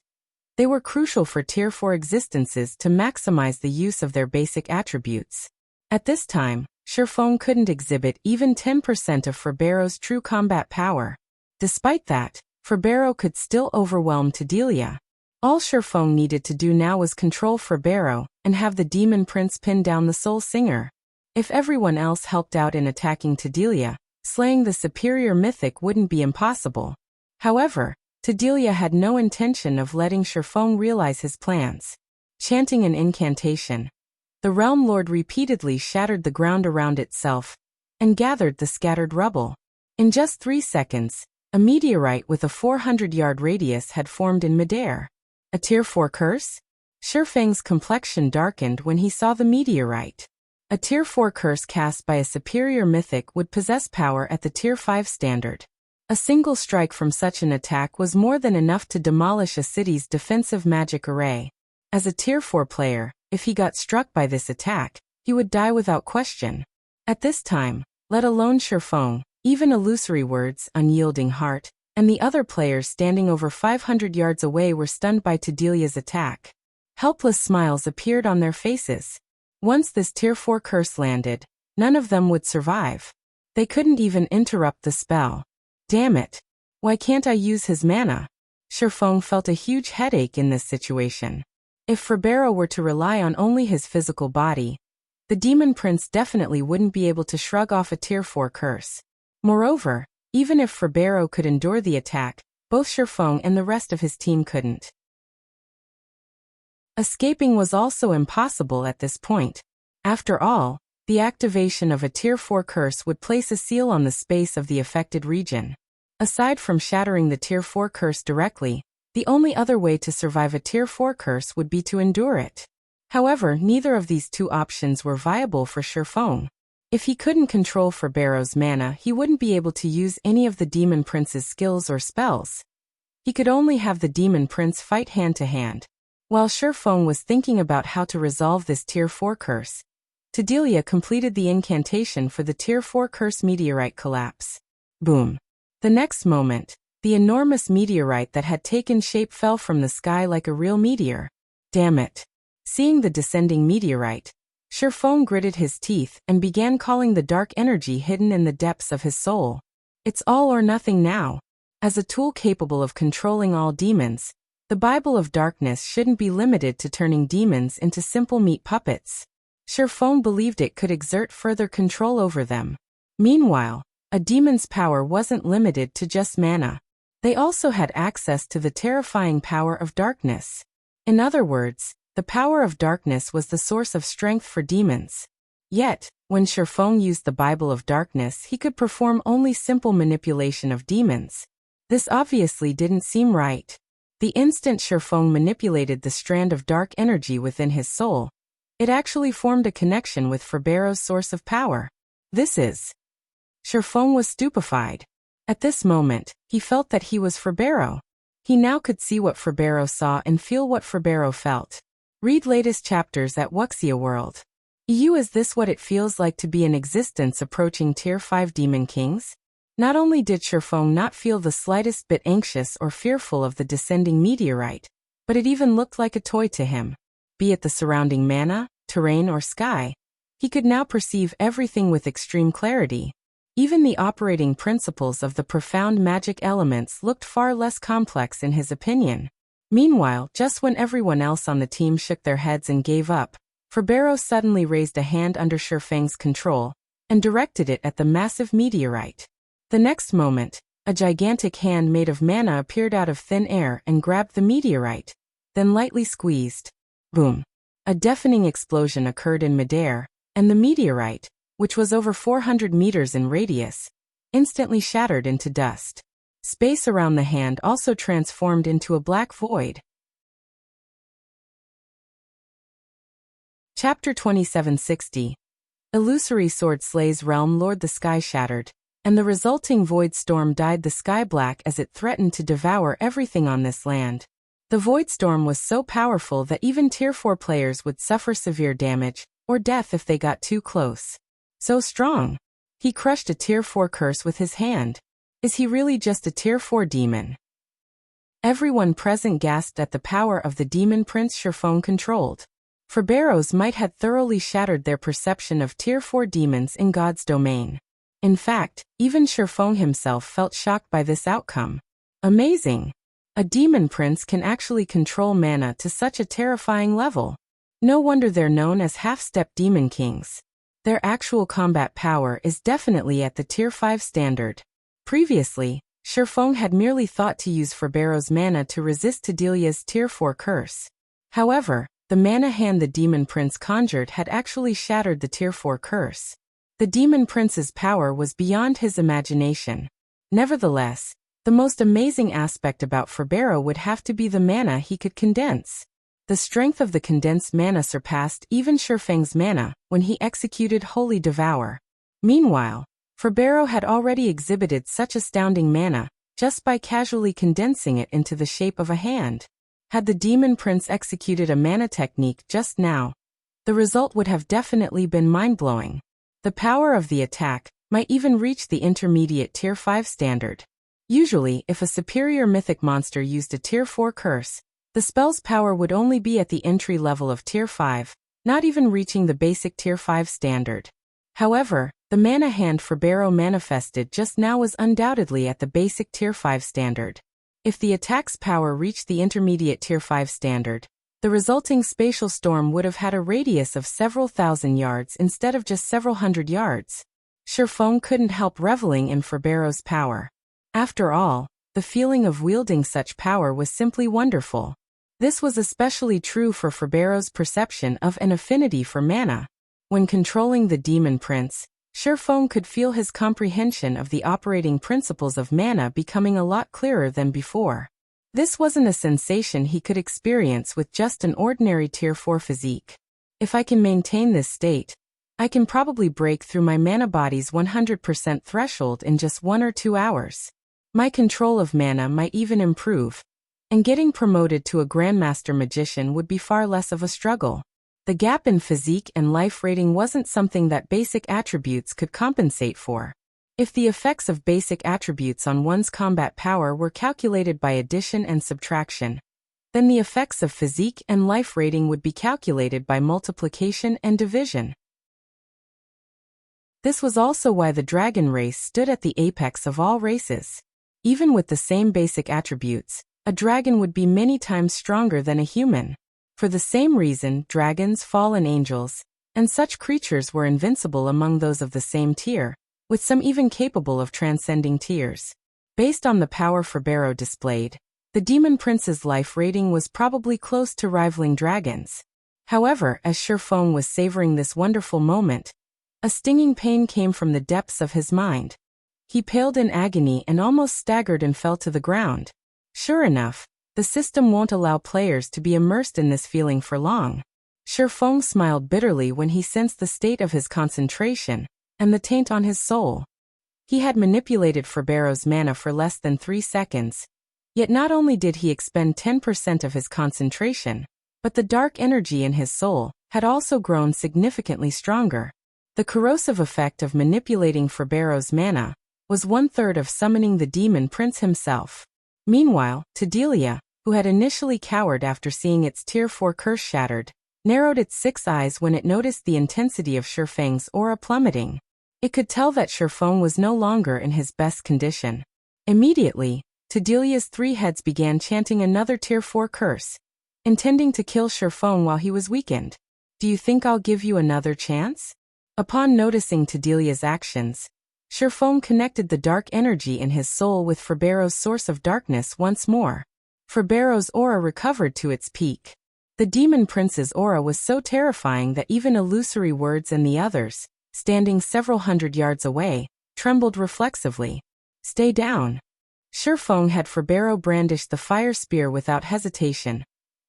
they were crucial for Tier 4 existences to maximize the use of their basic attributes. At this time, Sherfong couldn't exhibit even 10% of Ferbero's true combat power. Despite that, Ferbero could still overwhelm Tedelia. All Sherfong needed to do now was control Ferbero and have the Demon Prince pin down the Soul Singer. If everyone else helped out in attacking Tedelia, slaying the superior Mythic wouldn't be impossible. However, Tedelia had no intention of letting Sherfong realize his plans. Chanting an incantation, the Realm Lord repeatedly shattered the ground around itself and gathered the scattered rubble. In just 3 seconds, a meteorite with a 400-yard radius had formed in midair. A Tier 4 curse? Sherfang's complexion darkened when he saw the meteorite. A Tier 4 curse cast by a superior Mythic would possess power at the Tier 5 standard. A single strike from such an attack was more than enough to demolish a city's defensive magic array. As a Tier 4 player, if he got struck by this attack, he would die without question. At this time, let alone Sherfong, even Illusory Words, Unyielding Heart, and the other players standing over 500 yards away were stunned by Tedelia's attack. Helpless smiles appeared on their faces. Once this Tier 4 curse landed, none of them would survive. They couldn't even interrupt the spell. Damn it! Why can't I use his mana? Sherfong felt a huge headache in this situation. If Ferbero were to rely on only his physical body, the Demon Prince definitely wouldn't be able to shrug off a Tier 4 curse. Moreover, even if Ferbero could endure the attack, both Sherfong and the rest of his team couldn't. Escaping was also impossible at this point. After all, the activation of a Tier 4 curse would place a seal on the space of the affected region. Aside from shattering the Tier 4 curse directly, the only other way to survive a Tier 4 curse would be to endure it. However, neither of these two options were viable for Sherfong. If he couldn't control Ferbero's mana, he wouldn't be able to use any of the Demon Prince's skills or spells. He could only have the Demon Prince fight hand to hand. While Sherfong was thinking about how to resolve this Tier 4 curse, Tedelia completed the incantation for the Tier 4 curse meteorite collapse. Boom. The next moment, the enormous meteorite that had taken shape fell from the sky like a real meteor. Damn it. Seeing the descending meteorite, Sherfong gritted his teeth and began calling the dark energy hidden in the depths of his soul. It's all or nothing now. As a tool capable of controlling all demons, the Bible of Darkness shouldn't be limited to turning demons into simple meat puppets. Sherfong believed it could exert further control over them. Meanwhile, a demon's power wasn't limited to just mana. They also had access to the terrifying power of darkness. In other words, the power of darkness was the source of strength for demons. Yet, when Sherfong used the Bible of Darkness, he could perform only simple manipulation of demons. This obviously didn't seem right. The instant Sherfong manipulated the strand of dark energy within his soul, it actually formed a connection with Ferbero's source of power. Sherfong was stupefied. At this moment, he felt that he was Ferbero. He now could see what Ferbero saw and feel what Ferbero felt. Read latest chapters at Wuxia World. Is this what it feels like to be in existence approaching Tier 5 Demon Kings? Not only did Sherfong not feel the slightest bit anxious or fearful of the descending meteorite, but it even looked like a toy to him. Be it the surrounding mana, terrain or sky, he could now perceive everything with extreme clarity. Even the operating principles of the profound magic elements looked far less complex in his opinion. Meanwhile, just when everyone else on the team shook their heads and gave up, Ferbero suddenly raised a hand under Sherfang's control and directed it at the massive meteorite. The next moment, a gigantic hand made of mana appeared out of thin air and grabbed the meteorite, then lightly squeezed. Boom. A deafening explosion occurred in midair, and the meteorite, which was over 400 meters in radius, instantly shattered into dust. Space around the hand also transformed into a black void. Chapter 2760. Illusory sword slays realm lord. The sky shattered, and the resulting void storm dyed the sky black as it threatened to devour everything on this land. The void storm was so powerful that even Tier 4 players would suffer severe damage or death if they got too close. So strong. He crushed a Tier 4 curse with his hand. Is he really just a Tier 4 demon? Everyone present gasped at the power of the demon prince Sherfong controlled. Ferbero's might had thoroughly shattered their perception of Tier 4 demons in God's domain. In fact, even Sherfong himself felt shocked by this outcome. Amazing! A demon prince can actually control mana to such a terrifying level. No wonder they're known as half-step demon kings. Their actual combat power is definitely at the Tier 5 standard. Previously, Sherfong had merely thought to use Ferbero's mana to resist Tedelia's Tier 4 curse. However, the mana hand the demon prince conjured had actually shattered the Tier 4 curse. The demon prince's power was beyond his imagination. Nevertheless, the most amazing aspect about Ferbero would have to be the mana he could condense. The strength of the condensed mana surpassed even Sherfang's mana when he executed Holy Devour. Meanwhile, Ferbero had already exhibited such astounding mana just by casually condensing it into the shape of a hand. Had the demon prince executed a mana technique just now, the result would have definitely been mind-blowing. The power of the attack might even reach the intermediate Tier 5 standard. Usually, if a superior mythic monster used a Tier 4 curse, the spell's power would only be at the entry level of Tier 5, not even reaching the basic Tier 5 standard. However, the mana hand Ferbero manifested just now was undoubtedly at the basic Tier 5 standard. If the attack's power reached the intermediate Tier 5 standard, the resulting spatial storm would have had a radius of several thousand yards instead of just several hundred yards. Sherfong couldn't help reveling in Ferbero's power. After all, the feeling of wielding such power was simply wonderful. This was especially true for Ferbero's perception of an affinity for mana. When controlling the demon prince, Sherfong could feel his comprehension of the operating principles of mana becoming a lot clearer than before. This wasn't a sensation he could experience with just an ordinary Tier 4 physique. If I can maintain this state, I can probably break through my mana body's 100% threshold in just 1 or 2 hours. My control of mana might even improve, and getting promoted to a Grandmaster Magician would be far less of a struggle. The gap in physique and life rating wasn't something that basic attributes could compensate for. If the effects of basic attributes on one's combat power were calculated by addition and subtraction, then the effects of physique and life rating would be calculated by multiplication and division. This was also why the dragon race stood at the apex of all races. Even with the same basic attributes, a dragon would be many times stronger than a human. For the same reason, dragons, fallen angels, and such creatures were invincible among those of the same tier, with some even capable of transcending tiers. Based on the power Ferbero displayed, the demon prince's life rating was probably close to rivaling dragons. However, as Sherfong was savoring this wonderful moment, a stinging pain came from the depths of his mind. He paled in agony and almost staggered and fell to the ground. Sure enough, the system won't allow players to be immersed in this feeling for long. Sherfong smiled bitterly when he sensed the state of his concentration and the taint on his soul. He had manipulated Ferbero's mana for less than 3 seconds, yet not only did he expend 10% of his concentration, but the dark energy in his soul had also grown significantly stronger. The corrosive effect of manipulating Ferbero's mana was 1/3 of summoning the demon prince himself. Meanwhile, Tedelia, who had initially cowered after seeing its Tier 4 curse shattered, narrowed its 6 eyes when it noticed the intensity of Sherfang's aura plummeting. It could tell that Sherfong was no longer in his best condition. Immediately, Tedelia's 3 heads began chanting another Tier 4 curse, intending to kill Sherfong while he was weakened. Do you think I'll give you another chance? Upon noticing Tedelia's actions, Sherfong connected the dark energy in his soul with Ferbero's source of darkness once more. Ferbero's aura recovered to its peak. The demon prince's aura was so terrifying that even Illusory words and the others, standing several hundred yards away, trembled reflexively. Stay down. Sherfong had Ferbero brandish the fire spear without hesitation,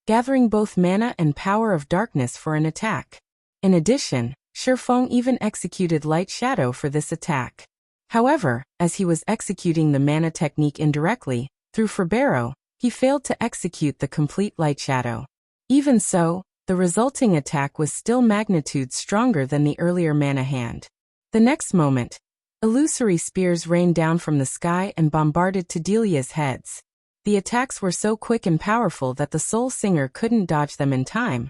gathering both mana and power of darkness for an attack. In addition, Sherfong even executed Light Shadow for this attack. However, as he was executing the mana technique indirectly, through Ferbero, he failed to execute the complete Light Shadow. Even so, the resulting attack was still magnitudes stronger than the earlier mana hand. The next moment, Illusory spears rained down from the sky and bombarded Tedelia's heads. The attacks were so quick and powerful that the soul singer couldn't dodge them in time,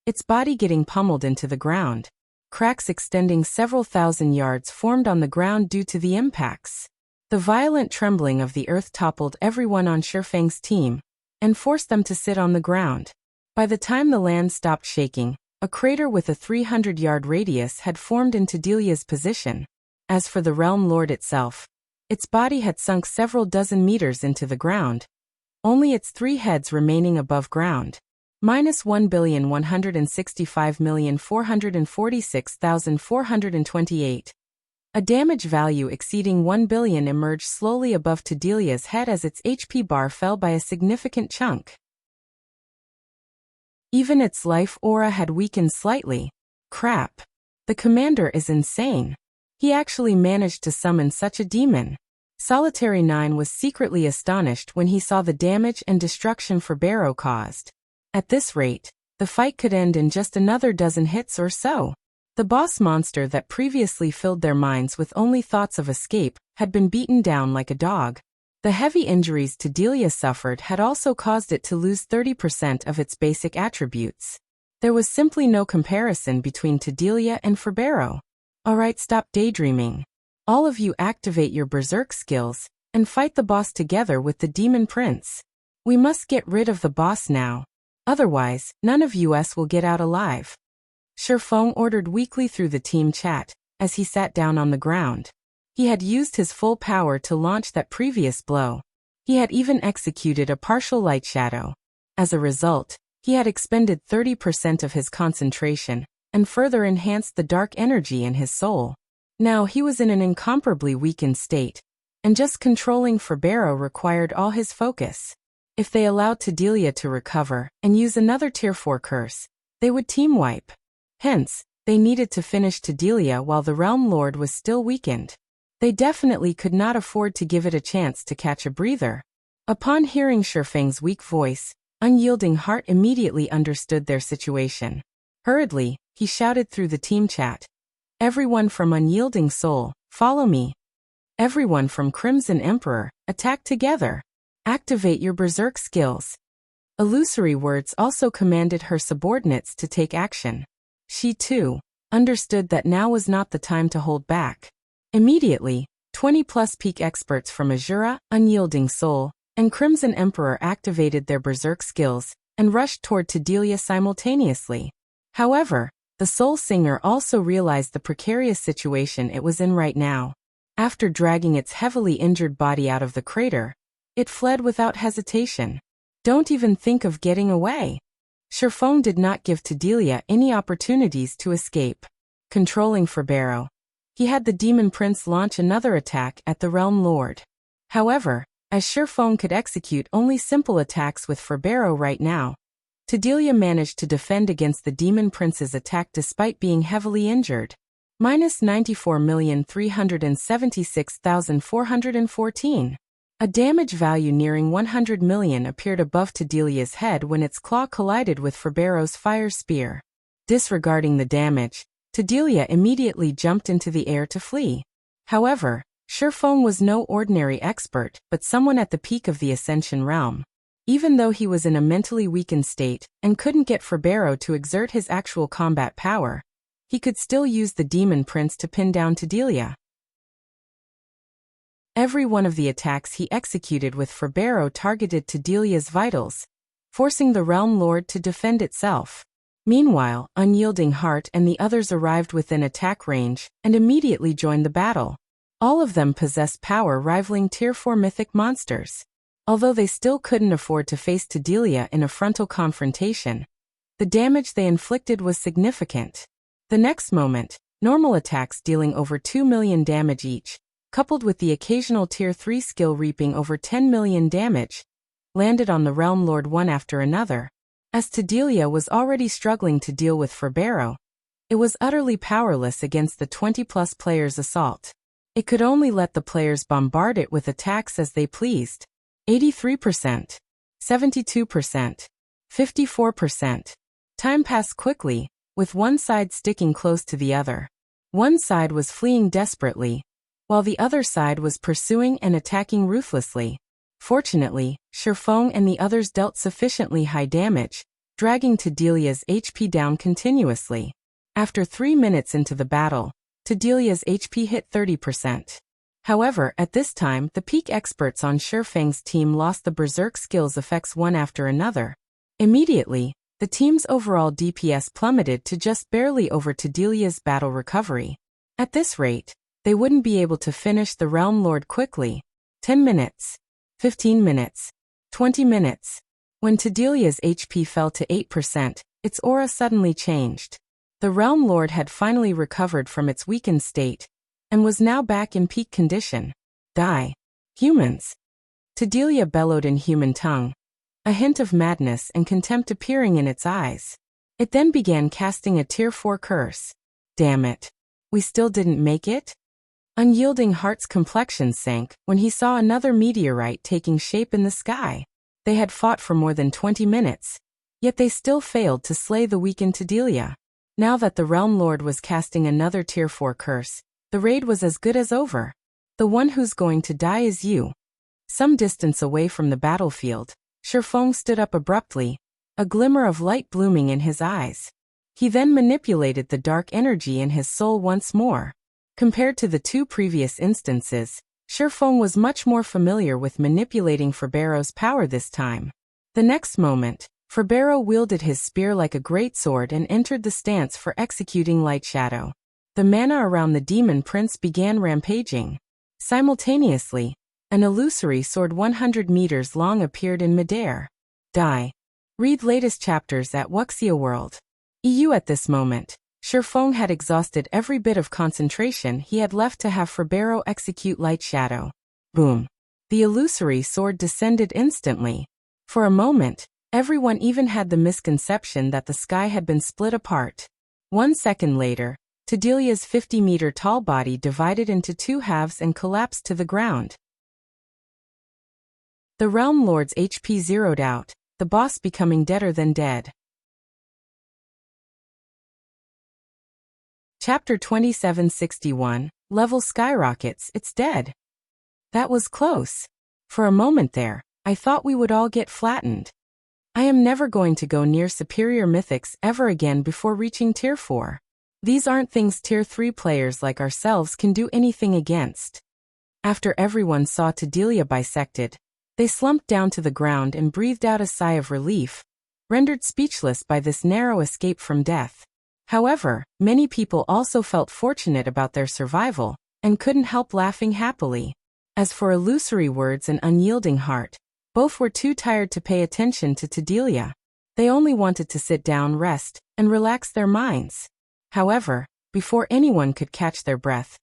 its body getting pummeled into the ground. Cracks extending several thousand yards formed on the ground due to the impacts. The violent trembling of the earth toppled everyone on Shifeng's team and forced them to sit on the ground. By the time the land stopped shaking, a crater with a 300-yard radius had formed in Tedelia's position. As for the Realm Lord itself, its body had sunk several dozen meters into the ground, only its 3 heads remaining above ground. -1,165,446,428. A damage value exceeding 1 billion emerged slowly above Tedelia's head as its HP bar fell by a significant chunk. Even its life aura had weakened slightly. Crap. The commander is insane. He actually managed to summon such a demon. Solitary 9 was secretly astonished when he saw the damage and destruction Ferbero caused. At this rate, the fight could end in just another dozen hits or so. The boss monster that previously filled their minds with only thoughts of escape had been beaten down like a dog. The heavy injuries Tedelia suffered had also caused it to lose 30% of its basic attributes. There was simply no comparison between Tedelia and Ferbero. Alright, stop daydreaming. All of you activate your berserk skills and fight the boss together with the Demon Prince. We must get rid of the boss now. Otherwise, none of us will get out alive. Shifeng ordered weakly through the team chat as he sat down on the ground. He had used his full power to launch that previous blow. He had even executed a partial light shadow. As a result, he had expended 30% of his concentration and further enhanced the dark energy in his soul. Now he was in an incomparably weakened state, and just controlling Ferbero required all his focus. If they allowed Tedelia to recover and use another Tier 4 curse, they would team wipe. Hence, they needed to finish Tedelia while the Realm Lord was still weakened. They definitely could not afford to give it a chance to catch a breather. Upon hearing Shifeng's weak voice, Unyielding Heart immediately understood their situation. Hurriedly, he shouted through the team chat. Everyone from Unyielding Soul, follow me. Everyone from Crimson Emperor, attack together. Activate your berserk skills. Illusory Words also commanded her subordinates to take action. She, too, understood that now was not the time to hold back. Immediately, 20+ peak experts from Azura, Unyielding Soul, and Crimson Emperor activated their berserk skills and rushed toward Tedelia simultaneously. However, the Soul Singer also realized the precarious situation it was in right now. After dragging its heavily injured body out of the crater, it fled without hesitation. Don't even think of getting away. Shifeng did not give Tedelia any opportunities to escape. Controlling Ferbero, he had the Demon Prince launch another attack at the Realm Lord. However, as Shifeng could execute only simple attacks with Ferbero right now, Tedelia managed to defend against the Demon Prince's attack despite being heavily injured. -94,376,414. A damage value nearing 100 million appeared above Tedelia's head when its claw collided with Ferbero's fire spear. Disregarding the damage, Tedelia immediately jumped into the air to flee. However, Shifeng was no ordinary expert, but someone at the peak of the Ascension realm. Even though he was in a mentally weakened state and couldn't get Ferbero to exert his actual combat power, he could still use the Demon Prince to pin down Tedelia. Every one of the attacks he executed with Ferbero targeted Tedelia's vitals, forcing the Realm Lord to defend itself. Meanwhile, Unyielding Heart and the others arrived within attack range and immediately joined the battle. All of them possessed power rivaling Tier 4 mythic monsters. Although they still couldn't afford to face Tedelia in a frontal confrontation, the damage they inflicted was significant. The next moment, normal attacks dealing over 2 million damage each, coupled with the occasional Tier 3 skill reaping over 10 million damage, landed on the Realm Lord one after another. As Tedelia was already struggling to deal with Ferbero, it was utterly powerless against the 20+ players' assault. It could only let the players bombard it with attacks as they pleased. 83%, 72%, 54%. Time passed quickly, with one side sticking close to the other. One side was fleeing desperately, while the other side was pursuing and attacking ruthlessly. Fortunately, Shifeng and the others dealt sufficiently high damage, dragging Tedelia's HP down continuously. After 3 minutes into the battle, Tedelia's HP hit 30%. However, at this time, the peak experts on Shifeng's team lost the berserk skills effects one after another. Immediately, the team's overall DPS plummeted to just barely over Tedelia's battle recovery. At this rate, they wouldn't be able to finish the Realm Lord quickly. 10 minutes. 15 minutes. 20 minutes. When Tedelia's HP fell to 8%, its aura suddenly changed. The Realm Lord had finally recovered from its weakened state, and was now back in peak condition. Die. Humans. Tedelia bellowed in human tongue, a hint of madness and contempt appearing in its eyes. It then began casting a Tier 4 curse. Damn it. We still didn't make it? Unyielding Heart's complexion sank when he saw another meteorite taking shape in the sky. They had fought for more than 20 minutes, yet they still failed to slay the weakened Tedelia. Now that the Realm Lord was casting another Tier 4 curse, the raid was as good as over. The one who's going to die is you. Some distance away from the battlefield, Shifeng stood up abruptly, a glimmer of light blooming in his eyes. He then manipulated the dark energy in his soul once more. Compared to the two previous instances, Shifeng was much more familiar with manipulating Ferbero's power this time. The next moment, Ferbero wielded his spear like a great sword and entered the stance for executing Light Shadow. The mana around the demon prince began rampaging. Simultaneously, an illusory sword 100 meters long appeared in midair. Die. Read latest chapters at Wuxia World. EU. At this moment, Shifeng had exhausted every bit of concentration he had left to have Ferbero execute Light Shadow. Boom. The illusory sword descended instantly. For a moment, everyone even had the misconception that the sky had been split apart. 1 second later, Tedelia's 50-meter-tall body divided into 2 halves and collapsed to the ground. The Realm Lord's HP zeroed out, the boss becoming deader than dead. Chapter 2761, Level Skyrockets, it's dead. That was close. For a moment there, I thought we would all get flattened. I am never going to go near superior mythics ever again before reaching Tier 4. These aren't things Tier 3 players like ourselves can do anything against. After everyone saw Tedelia bisected, they slumped down to the ground and breathed out a sigh of relief, rendered speechless by this narrow escape from death. However, many people also felt fortunate about their survival, and couldn't help laughing happily. As for Illusory Words and Unyielding Heart, both were too tired to pay attention to Tedelia. They only wanted to sit down, rest, and relax their minds. However, before anyone could catch their breath,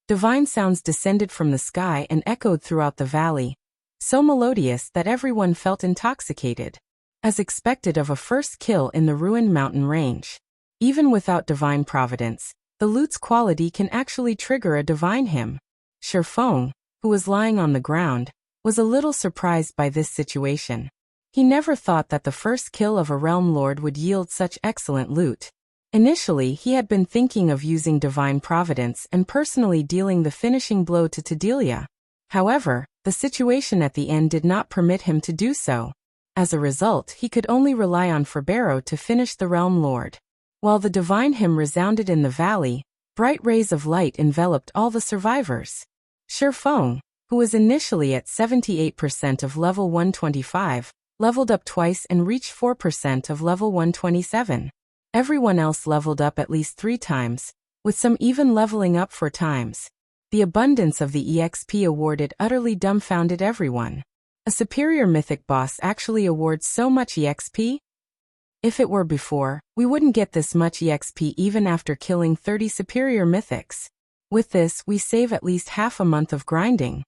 divine sounds descended from the sky and echoed throughout the valley, so melodious that everyone felt intoxicated. As expected of a first kill in the ruined mountain range. Even without divine providence, the loot's quality can actually trigger a divine hymn. Shifeng, who was lying on the ground, was a little surprised by this situation. He never thought that the first kill of a Realm Lord would yield such excellent loot. Initially, he had been thinking of using divine providence and personally dealing the finishing blow to Tedelia. However, the situation at the end did not permit him to do so. As a result, he could only rely on Ferbero to finish the Realm Lord. While the divine hymn resounded in the valley, bright rays of light enveloped all the survivors. Shifeng, who was initially at 78% of level 125, leveled up twice and reached 4% of level 127. Everyone else leveled up at least 3 times, with some even leveling up 4 times. The abundance of the EXP awarded utterly dumbfounded everyone. A superior mythic boss actually awards so much EXP? If it were before, we wouldn't get this much EXP even after killing 30 superior mythics. With this, we save at least half a month of grinding.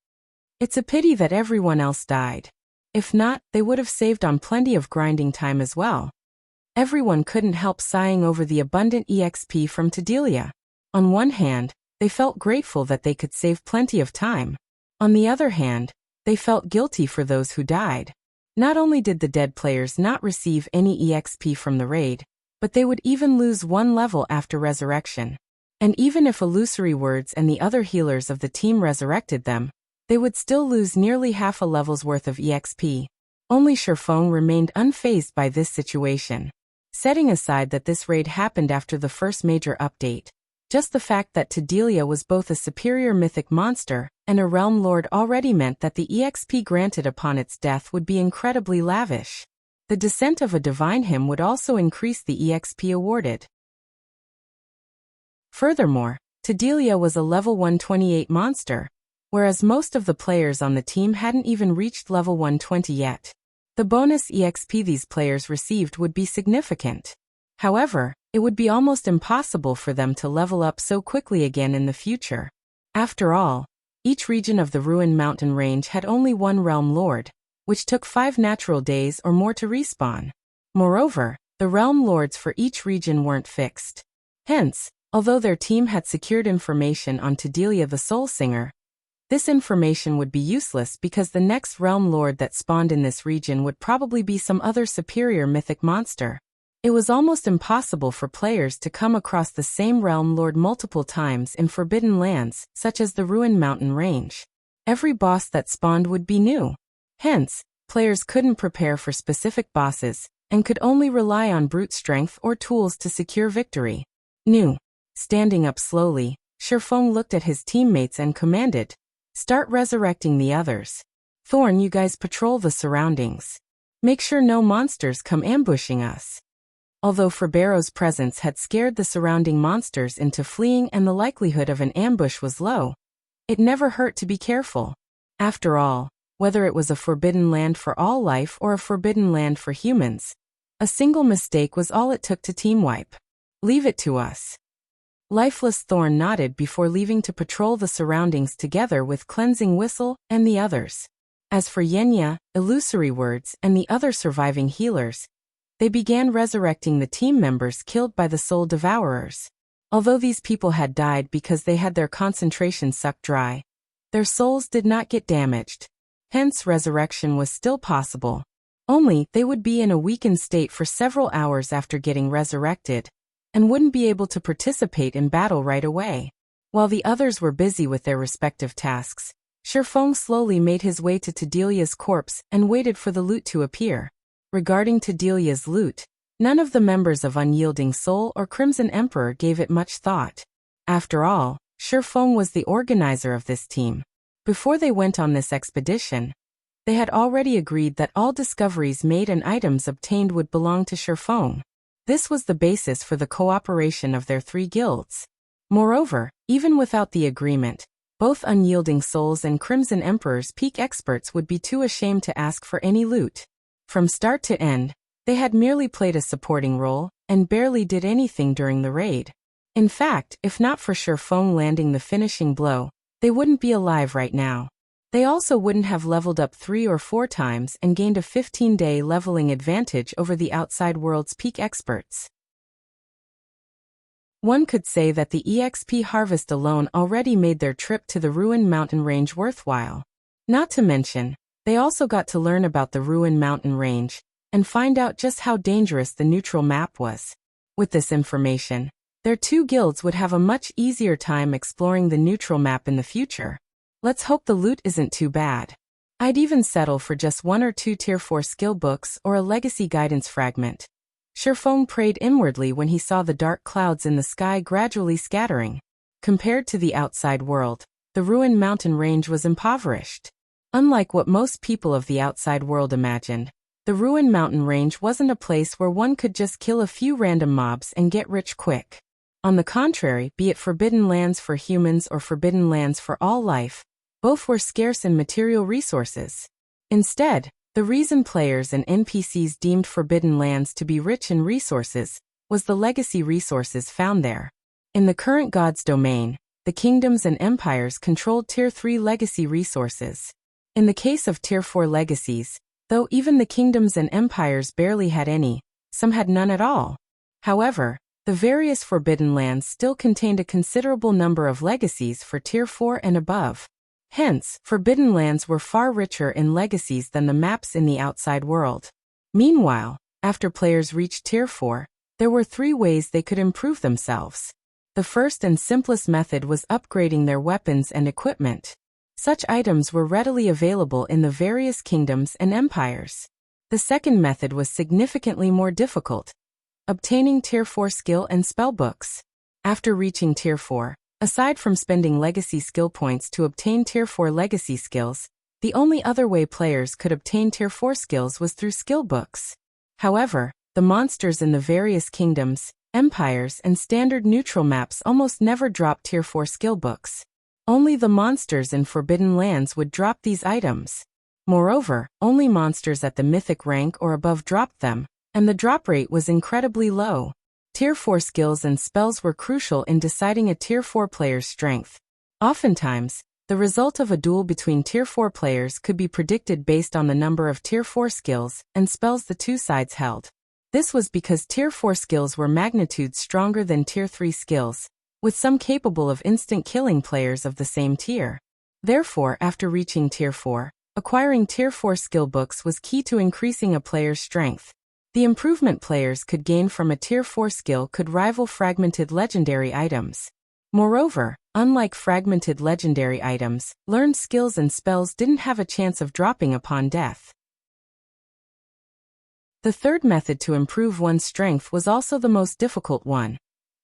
It's a pity that everyone else died. If not, they would have saved on plenty of grinding time as well. Everyone couldn't help sighing over the abundant EXP from Tedelia. On one hand, they felt grateful that they could save plenty of time. On the other hand, they felt guilty for those who died. Not only did the dead players not receive any EXP from the raid, but they would even lose 1 level after resurrection. And even if Illusory Words and the other healers of the team resurrected them, they would still lose nearly half a level's worth of EXP. Only Sherfong remained unfazed by this situation. Setting aside that this raid happened after the first major update, just the fact that Tedelia was both a superior mythic monster and a realm lord already meant that the EXP granted upon its death would be incredibly lavish. The descent of a divine hymn would also increase the EXP awarded. Furthermore, Tedelia was a level 128 monster, whereas most of the players on the team hadn't even reached level 120 yet. The bonus EXP these players received would be significant. However, it would be almost impossible for them to level up so quickly again in the future. After all, each region of the Ruined Mountain Range had only one realm lord, which took 5 natural days or more to respawn. Moreover, the realm lords for each region weren't fixed. Hence, although their team had secured information on Tedelia the Soul Singer, this information would be useless because the next realm lord that spawned in this region would probably be some other superior mythic monster. It was almost impossible for players to come across the same realm lord multiple times in forbidden lands, such as the Ruined Mountain Range. Every boss that spawned would be new. Hence, players couldn't prepare for specific bosses, and could only rely on brute strength or tools to secure victory. Standing up slowly, Sherfong looked at his teammates and commanded, "Start resurrecting the others. Thorn, you guys patrol the surroundings. Make sure no monsters come ambushing us." Although Ferbero's presence had scared the surrounding monsters into fleeing and the likelihood of an ambush was low, it never hurt to be careful. After all, whether it was a forbidden land for all life or a forbidden land for humans, a single mistake was all it took to team wipe. "Leave it to us." Lifeless Thorn nodded before leaving to patrol the surroundings together with Cleansing Whistle and the others. As for Yenya, Illusory Words, and the other surviving healers, they began resurrecting the team members killed by the Soul Devourers. Although these people had died because they had their concentration sucked dry, their souls did not get damaged. Hence resurrection was still possible. Only, they would be in a weakened state for several hours after getting resurrected, and wouldn't be able to participate in battle right away. While the others were busy with their respective tasks, Sherfong slowly made his way to Tedelia's corpse and waited for the loot to appear. Regarding Tedelia's loot, none of the members of Unyielding Soul or Crimson Emperor gave it much thought. After all, Sherfong was the organizer of this team. Before they went on this expedition, they had already agreed that all discoveries made and items obtained would belong to Sherfong. This was the basis for the cooperation of their 3 guilds. Moreover, even without the agreement, both Unyielding Souls and Crimson Emperor's peak experts would be too ashamed to ask for any loot. From start to end, they had merely played a supporting role, and barely did anything during the raid. In fact, if not for Sherfong landing the finishing blow, they wouldn't be alive right now. They also wouldn't have leveled up 3 or 4 times and gained a 15-day leveling advantage over the outside world's peak experts. One could say that the EXP harvest alone already made their trip to the Ruined Mountain Range worthwhile. Not to mention, they also got to learn about the Ruined Mountain Range, and find out just how dangerous the neutral map was. With this information, their 2 guilds would have a much easier time exploring the neutral map in the future. Let's hope the loot isn't too bad. I'd even settle for just 1 or 2 Tier 4 skill books or a legacy guidance fragment. Sherfong prayed inwardly when he saw the dark clouds in the sky gradually scattering. Compared to the outside world, the Ruined Mountain Range was impoverished. Unlike what most people of the outside world imagined, the Ruined Mountain Range wasn't a place where one could just kill a few random mobs and get rich quick. On the contrary, be it forbidden lands for humans or forbidden lands for all life, both were scarce in material resources. Instead, the reason players and NPCs deemed forbidden lands to be rich in resources was the legacy resources found there. In the current God's domain, the kingdoms and empires controlled Tier 3 legacy resources. In the case of Tier 4 legacies, though even the kingdoms and empires barely had any, some had none at all. However, the various forbidden lands still contained a considerable number of legacies for Tier 4 and above. Hence, forbidden lands were far richer in legacies than the maps in the outside world. Meanwhile, after players reached Tier 4, there were 3 ways they could improve themselves. The first and simplest method was upgrading their weapons and equipment. Such items were readily available in the various kingdoms and empires. The second method was significantly more difficult: obtaining Tier 4 skill and spellbooks. After reaching Tier 4, aside from spending legacy skill points to obtain Tier 4 legacy skills, the only other way players could obtain Tier 4 skills was through skill books. However, the monsters in the various kingdoms, empires, and standard neutral maps almost never dropped Tier 4 skill books. Only the monsters in Forbidden Lands would drop these items. Moreover, only monsters at the Mythic rank or above dropped them, and the drop rate was incredibly low. Tier 4 skills and spells were crucial in deciding a Tier 4 player's strength. Oftentimes, the result of a duel between Tier 4 players could be predicted based on the number of Tier 4 skills and spells the two sides held. This was because Tier 4 skills were magnitudes stronger than Tier 3 skills, with some capable of instant killing players of the same tier. Therefore, after reaching Tier 4, acquiring Tier 4 skill books was key to increasing a player's strength. The improvement players could gain from a Tier 4 skill could rival fragmented legendary items. Moreover, unlike fragmented legendary items, learned skills and spells didn't have a chance of dropping upon death. The third method to improve one's strength was also the most difficult one: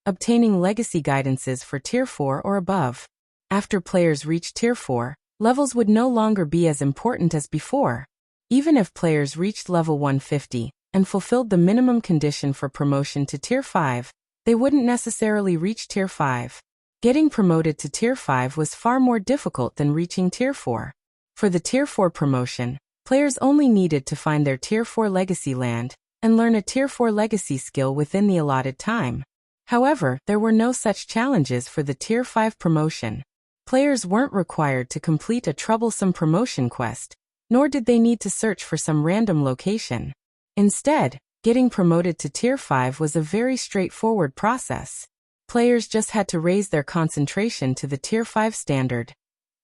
obtaining legacy guidances for Tier 4 or above. After players reached Tier 4, levels would no longer be as important as before. Even if players reached level 150 and fulfilled the minimum condition for promotion to Tier 5, they wouldn't necessarily reach Tier 5. Getting promoted to Tier 5 was far more difficult than reaching Tier 4. For the Tier 4 promotion, players only needed to find their Tier 4 legacy land and learn a Tier 4 legacy skill within the allotted time. However, there were no such challenges for the Tier 5 promotion. Players weren't required to complete a troublesome promotion quest, nor did they need to search for some random location. Instead, getting promoted to Tier 5 was a very straightforward process. Players just had to raise their concentration to the Tier 5 standard,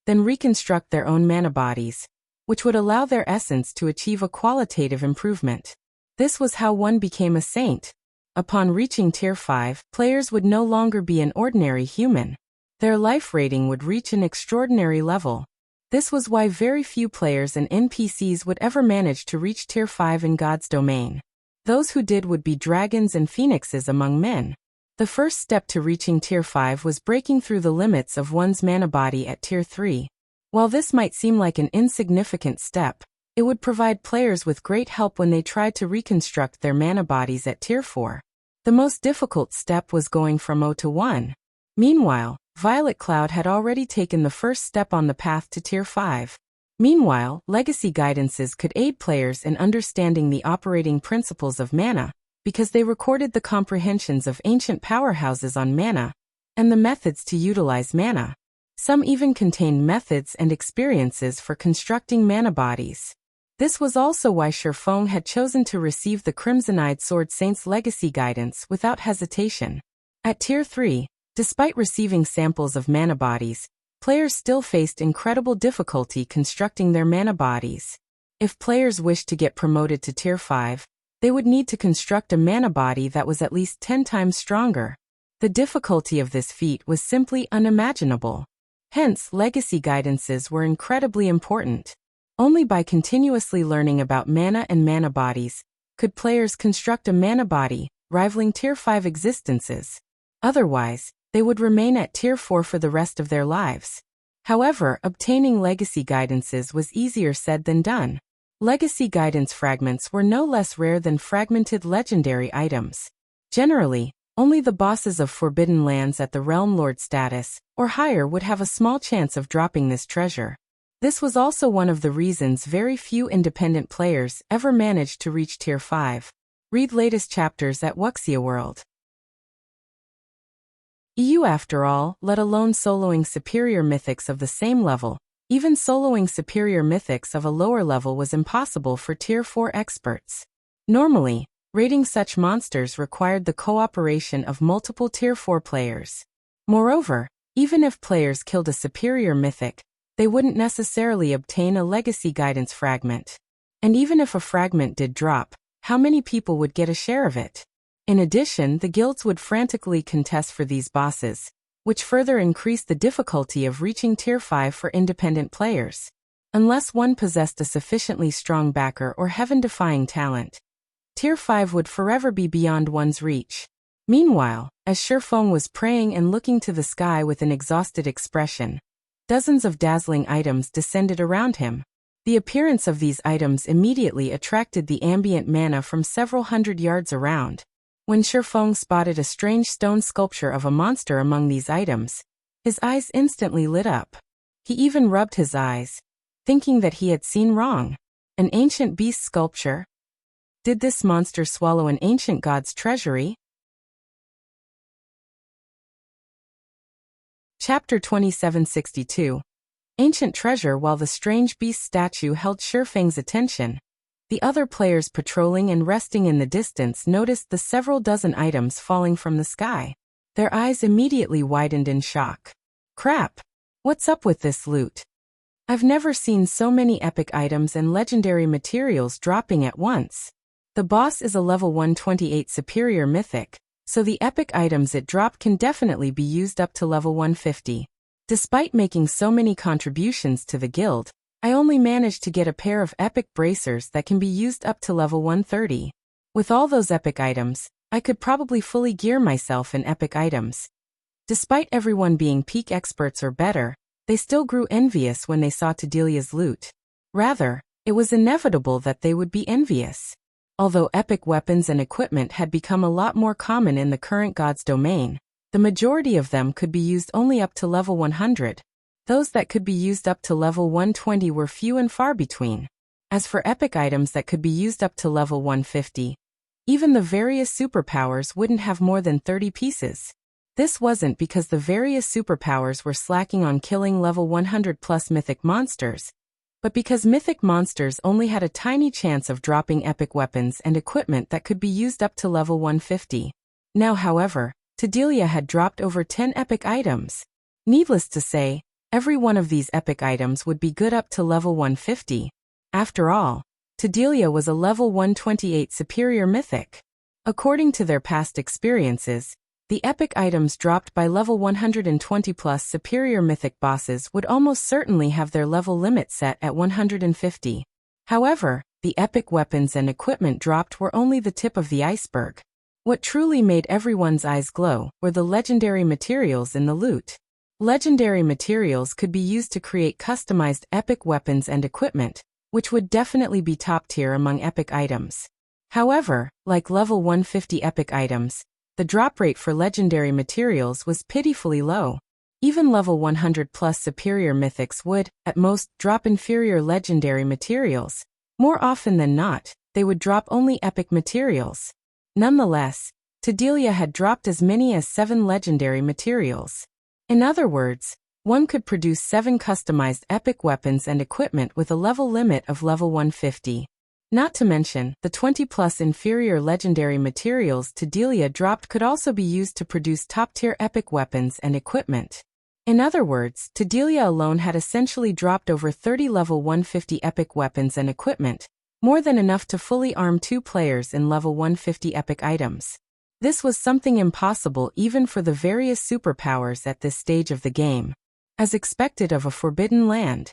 then reconstruct their own mana bodies, which would allow their essence to achieve a qualitative improvement. This was how one became a saint. Upon reaching Tier 5, players would no longer be an ordinary human. Their life rating would reach an extraordinary level. This was why very few players and NPCs would ever manage to reach Tier 5 in God's domain. Those who did would be dragons and phoenixes among men. The first step to reaching Tier 5 was breaking through the limits of one's mana body at Tier 3. While this might seem like an insignificant step, it would provide players with great help when they tried to reconstruct their mana bodies at Tier 4. The most difficult step was going from 0 to 1. Meanwhile, Violet Cloud had already taken the first step on the path to Tier 5. Meanwhile, legacy guidances could aid players in understanding the operating principles of mana, because they recorded the comprehensions of ancient powerhouses on mana, and the methods to utilize mana. Some even contained methods and experiences for constructing mana bodies. This was also why Sherfong had chosen to receive the Crimson-Eyed Sword Saint's legacy guidance without hesitation. At Tier 3, despite receiving samples of mana bodies, players still faced incredible difficulty constructing their mana bodies. If players wished to get promoted to Tier 5, they would need to construct a mana body that was at least 10 times stronger. The difficulty of this feat was simply unimaginable. Hence, legacy guidances were incredibly important. Only by continuously learning about mana and mana bodies could players construct a mana body, rivaling Tier 5 existences. Otherwise, they would remain at Tier 4 for the rest of their lives. However, obtaining legacy guidances was easier said than done. Legacy guidance fragments were no less rare than fragmented legendary items. Generally, only the bosses of Forbidden Lands at the Realm Lord status, or higher, would have a small chance of dropping this treasure. This was also one of the reasons very few independent players ever managed to reach Tier 5. Read latest chapters at Wuxia World. After all, let alone soloing superior mythics of the same level, even soloing superior mythics of a lower level was impossible for Tier 4 experts. Normally, raiding such monsters required the cooperation of multiple Tier 4 players. Moreover, even if players killed a superior mythic, they wouldn't necessarily obtain a legacy guidance fragment. And even if a fragment did drop, how many people would get a share of it? In addition, the guilds would frantically contest for these bosses, which further increased the difficulty of reaching Tier 5 for independent players. Unless one possessed a sufficiently strong backer or heaven-defying talent, Tier 5 would forever be beyond one's reach. Meanwhile, as Shifeng was praying and looking to the sky with an exhausted expression, dozens of dazzling items descended around him. The appearance of these items immediately attracted the ambient mana from several hundred yards around. When Shifeng spotted a strange stone sculpture of a monster among these items, his eyes instantly lit up. He even rubbed his eyes, thinking that he had seen wrong. An ancient beast sculpture? Did this monster swallow an ancient god's treasury? Chapter 2762. Ancient treasure. While the strange beast statue held Shifeng's attention, the other players patrolling and resting in the distance noticed the several dozen items falling from the sky. Their eyes immediately widened in shock. Crap! What's up with this loot? I've never seen so many epic items and legendary materials dropping at once. The boss is a level 128 superior mythic, so the epic items it dropped can definitely be used up to level 150. Despite making so many contributions to the guild, I only managed to get a pair of epic bracers that can be used up to level 130. With all those epic items, I could probably fully gear myself in epic items. Despite everyone being peak experts or better, they still grew envious when they saw Tedelia's loot. Rather, it was inevitable that they would be envious. Although epic weapons and equipment had become a lot more common in the current god's domain, the majority of them could be used only up to level 100. Those that could be used up to level 120 were few and far between. As for epic items that could be used up to level 150, even the various superpowers wouldn't have more than 30 pieces. This wasn't because the various superpowers were slacking on killing level 100 plus mythic monsters, but because mythic monsters only had a tiny chance of dropping epic weapons and equipment that could be used up to level 150. Now, however, Tedelia had dropped over 10 epic items. Needless to say, every one of these epic items would be good up to level 150. After all, Tedelia was a level 128 superior mythic. According to their past experiences, the epic items dropped by level 120 plus superior mythic bosses would almost certainly have their level limit set at 150. However, the epic weapons and equipment dropped were only the tip of the iceberg. What truly made everyone's eyes glow were the legendary materials in the loot. Legendary materials could be used to create customized epic weapons and equipment, which would definitely be top tier among epic items. However, like level 150 epic items, the drop rate for legendary materials was pitifully low. Even level 100 plus superior mythics would, at most, drop inferior legendary materials. More often than not, they would drop only epic materials. Nonetheless, Tedelia had dropped as many as 7 legendary materials. In other words, one could produce 7 customized epic weapons and equipment with a level limit of level 150. Not to mention, the 20+ inferior legendary materials Tedelia dropped could also be used to produce top-tier epic weapons and equipment. In other words, Tedelia alone had essentially dropped over 30 level 150 epic weapons and equipment, more than enough to fully arm 2 players in level 150 epic items. This was something impossible even for the various superpowers at this stage of the game, as expected of a forbidden land.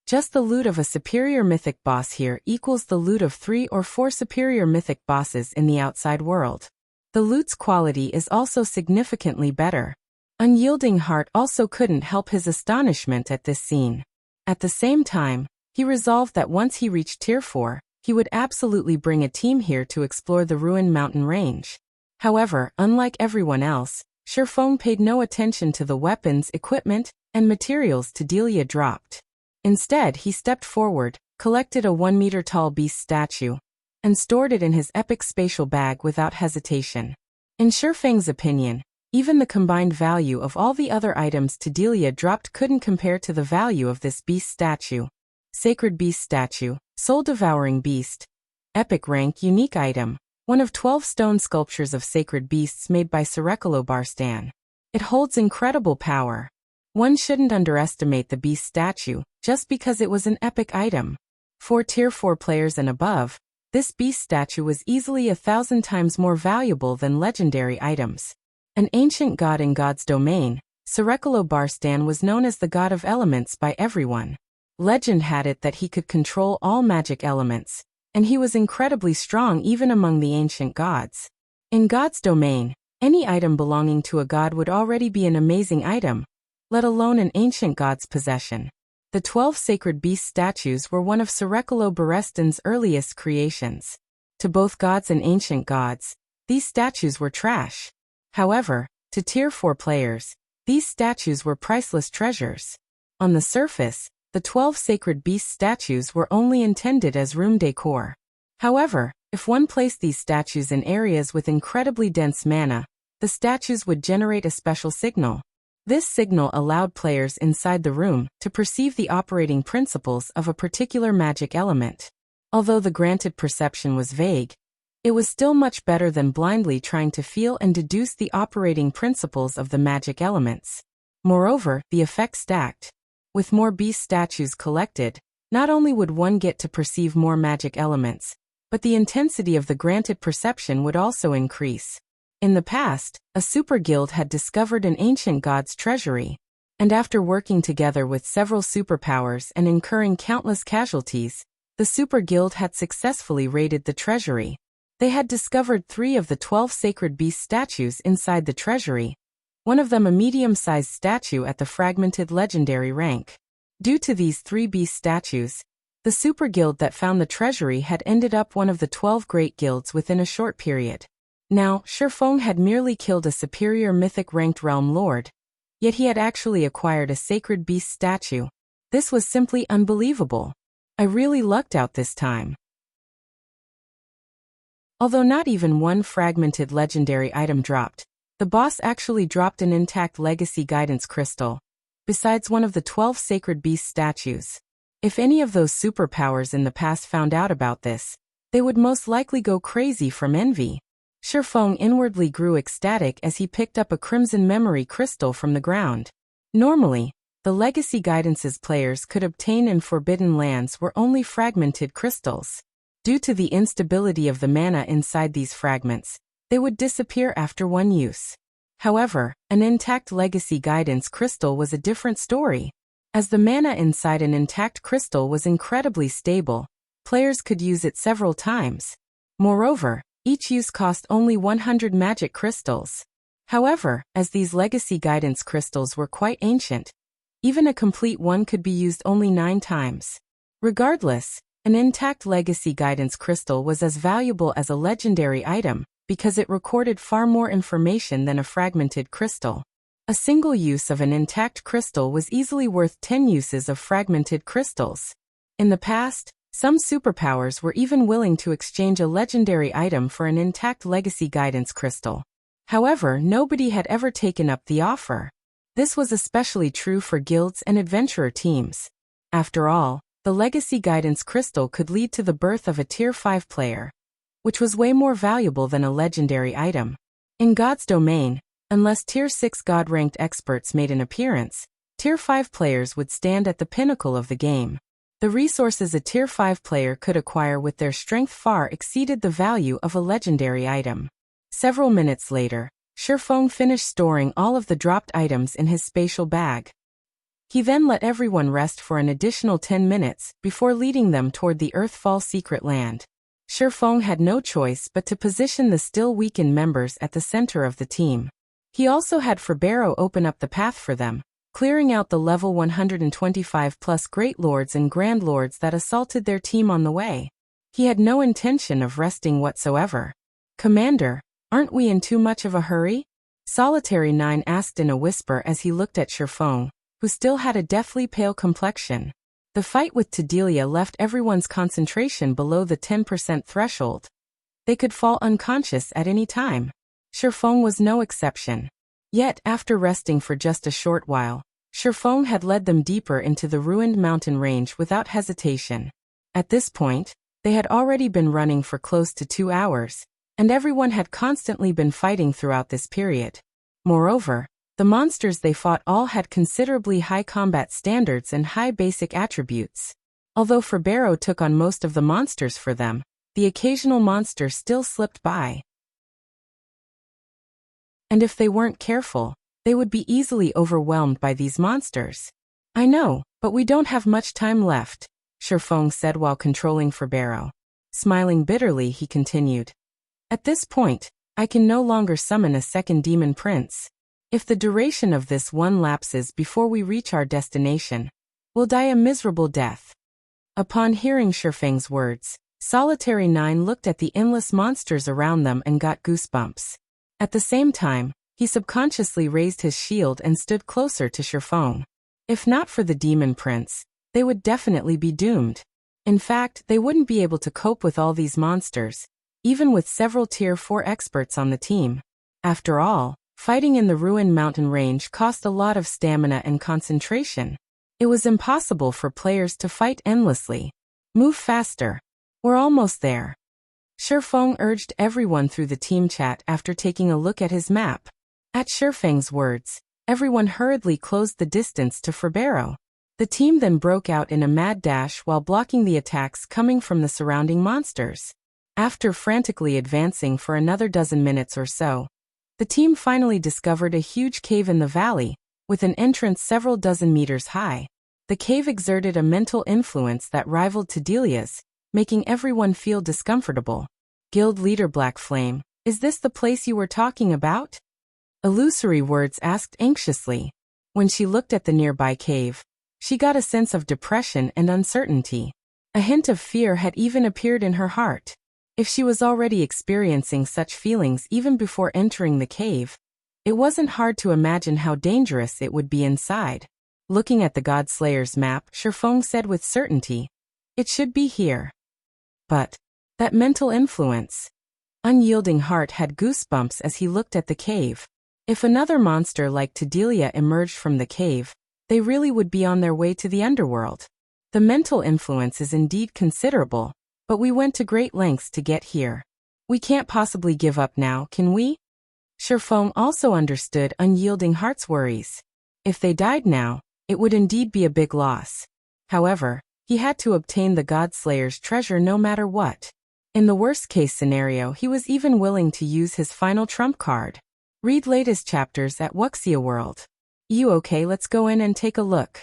Just the loot of a superior mythic boss here equals the loot of 3 or 4 superior mythic bosses in the outside world. The loot's quality is also significantly better. Unyielding Heart also couldn't help his astonishment at this scene. At the same time, he resolved that once he reached Tier 4, he would absolutely bring a team here to explore the ruined mountain range. However, unlike everyone else, Shifeng paid no attention to the weapons, equipment, and materials Tedelia dropped. Instead, he stepped forward, collected a 1-meter-tall beast statue, and stored it in his epic spatial bag without hesitation. In Shifeng's opinion, even the combined value of all the other items Tedelia dropped couldn't compare to the value of this beast statue. Sacred Beast Statue, Soul-Devouring Beast. Epic rank unique item. One of 12 stone sculptures of sacred beasts made by Barstan. It holds incredible power. One shouldn't underestimate the beast statue, just because it was an epic item. For Tier 4 players and above, This beast statue was easily 1,000 times more valuable than legendary items. An ancient god in God's domain, Sirikalo Barstan was known as the god of elements by everyone. Legend had it that he could control all magic elements, and he was incredibly strong even among the ancient gods. In God's domain, any item belonging to a god would already be an amazing item, let alone an ancient god's possession. The 12 sacred beast statues were one of Sirikalo Barstan's earliest creations. To both gods and ancient gods, these statues were trash. However, to Tier 4 players, these statues were priceless treasures. On the surface, the 12 sacred beast statues were only intended as room decor. However, if one placed these statues in areas with incredibly dense mana, the statues would generate a special signal. This signal allowed players inside the room to perceive the operating principles of a particular magic element. Although the granted perception was vague, it was still much better than blindly trying to feel and deduce the operating principles of the magic elements. Moreover, the effect stacked. With more beast statues collected, not only would one get to perceive more magic elements, but the intensity of the granted perception would also increase. In the past, a super guild had discovered an ancient god's treasury, and after working together with several superpowers and incurring countless casualties, the super guild had successfully raided the treasury. They had discovered 3 of the 12 sacred beast statues inside the treasury, one of them a medium-sized statue at the fragmented legendary rank. Due to these 3 beast statues, the super guild that found the treasury had ended up one of the 12 great guilds within a short period. Now, Shifeng had merely killed a superior mythic-ranked realm lord, yet he had actually acquired a sacred beast statue. This was simply unbelievable. I really lucked out this time. Although not even one fragmented legendary item dropped, the boss actually dropped an intact legacy guidance crystal, besides one of the 12 sacred beast statues. If any of those superpowers in the past found out about this, they would most likely go crazy from envy. Shifeng inwardly grew ecstatic as he picked up a crimson memory crystal from the ground. Normally, the legacy guidances players could obtain in Forbidden Lands were only fragmented crystals. Due to the instability of the mana inside these fragments, they would disappear after one use. However, an intact legacy guidance crystal was a different story. As the mana inside an intact crystal was incredibly stable, players could use it several times. Moreover, each use cost only 100 magic crystals. However, as these legacy guidance crystals were quite ancient, even a complete one could be used only 9 times. Regardless, an intact legacy guidance crystal was as valuable as a legendary item because it recorded far more information than a fragmented crystal. A single use of an intact crystal was easily worth 10 uses of fragmented crystals. In the past, some superpowers were even willing to exchange a legendary item for an intact legacy guidance crystal. However, nobody had ever taken up the offer. This was especially true for guilds and adventurer teams. After all, the legacy guidance crystal could lead to the birth of a Tier 5 player, which was way more valuable than a legendary item. In God's domain, unless Tier 6 god-ranked experts made an appearance, Tier 5 players would stand at the pinnacle of the game. The resources a Tier 5 player could acquire with their strength far exceeded the value of a legendary item. Several minutes later, Shifeng finished storing all of the dropped items in his spatial bag. He then let everyone rest for an additional 10 minutes before leading them toward the Earthfall secret land. Shifeng had no choice but to position the still weakened members at the center of the team. He also had Ferbero open up the path for them, clearing out the level 125 plus Great Lords and Grand Lords that assaulted their team on the way. He had no intention of resting whatsoever. "Commander, aren't we in too much of a hurry?" Solitary 9 asked in a whisper as he looked at Shifeng, who still had a deathly pale complexion. The fight with Tadelia left everyone's concentration below the 10% threshold. They could fall unconscious at any time. Shifeng was no exception. Yet, after resting for just a short while, Shifeng had led them deeper into the ruined mountain range without hesitation. At this point, they had already been running for close to 2 hours, and everyone had constantly been fighting throughout this period. Moreover, the monsters they fought all had considerably high combat standards and high basic attributes. Although Ferbero took on most of the monsters for them, the occasional monster still slipped by. And if they weren't careful, they would be easily overwhelmed by these monsters. I know, but we don't have much time left, Sherfeng said while controlling Ferbero. Smiling bitterly, he continued. At this point, I can no longer summon a second demon prince. If the duration of this one lapses before we reach our destination, we'll die a miserable death. Upon hearing Sherfeng's words, Solitary 9 looked at the endless monsters around them and got goosebumps. At the same time, he subconsciously raised his shield and stood closer to Sherfeng. If not for the demon prince, they would definitely be doomed. In fact, they wouldn't be able to cope with all these monsters, even with several Tier 4 experts on the team. After all, fighting in the Ruined Mountain range cost a lot of stamina and concentration. It was impossible for players to fight endlessly. Move faster. We're almost there. Sherfeng urged everyone through the team chat after taking a look at his map. At Sherfeng's words, everyone hurriedly closed the distance to Ferbero. The team then broke out in a mad dash while blocking the attacks coming from the surrounding monsters. After frantically advancing for another dozen minutes or so, the team finally discovered a huge cave in the valley, with an entrance several dozen meters high. The cave exerted a mental influence that rivaled Tedelia's, making everyone feel discomfortable. Guild leader Black Flame, is this the place you were talking about? Illusory Words asked anxiously. When she looked at the nearby cave, she got a sense of depression and uncertainty. A hint of fear had even appeared in her heart. If she was already experiencing such feelings even before entering the cave, it wasn't hard to imagine how dangerous it would be inside. Looking at the Godslayer's map, Sherfeng said with certainty, "It should be here." But that mental influence. Unyielding Heart had goosebumps as he looked at the cave. If another monster like Tedelia emerged from the cave, they really would be on their way to the underworld. The mental influence is indeed considerable, but we went to great lengths to get here. We can't possibly give up now, can we? Sherfeng also understood Unyielding Heart's worries. If they died now, it would indeed be a big loss. However, he had to obtain the Godslayer's treasure no matter what. In the worst-case scenario, he was even willing to use his final trump card. Read latest chapters at Wuxia World. You okay? Let's go in and take a look.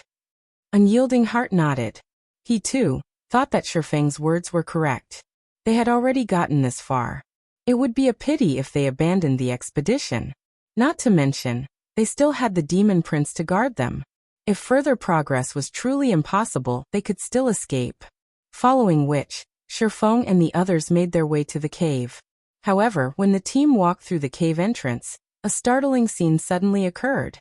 Unyielding Heart nodded. He too thought that Sherfeng's words were correct. They had already gotten this far. It would be a pity if they abandoned the expedition. Not to mention, they still had the Demon Prince to guard them. If further progress was truly impossible, they could still escape. Following which, Sherfeng and the others made their way to the cave. However, when the team walked through the cave entrance, a startling scene suddenly occurred.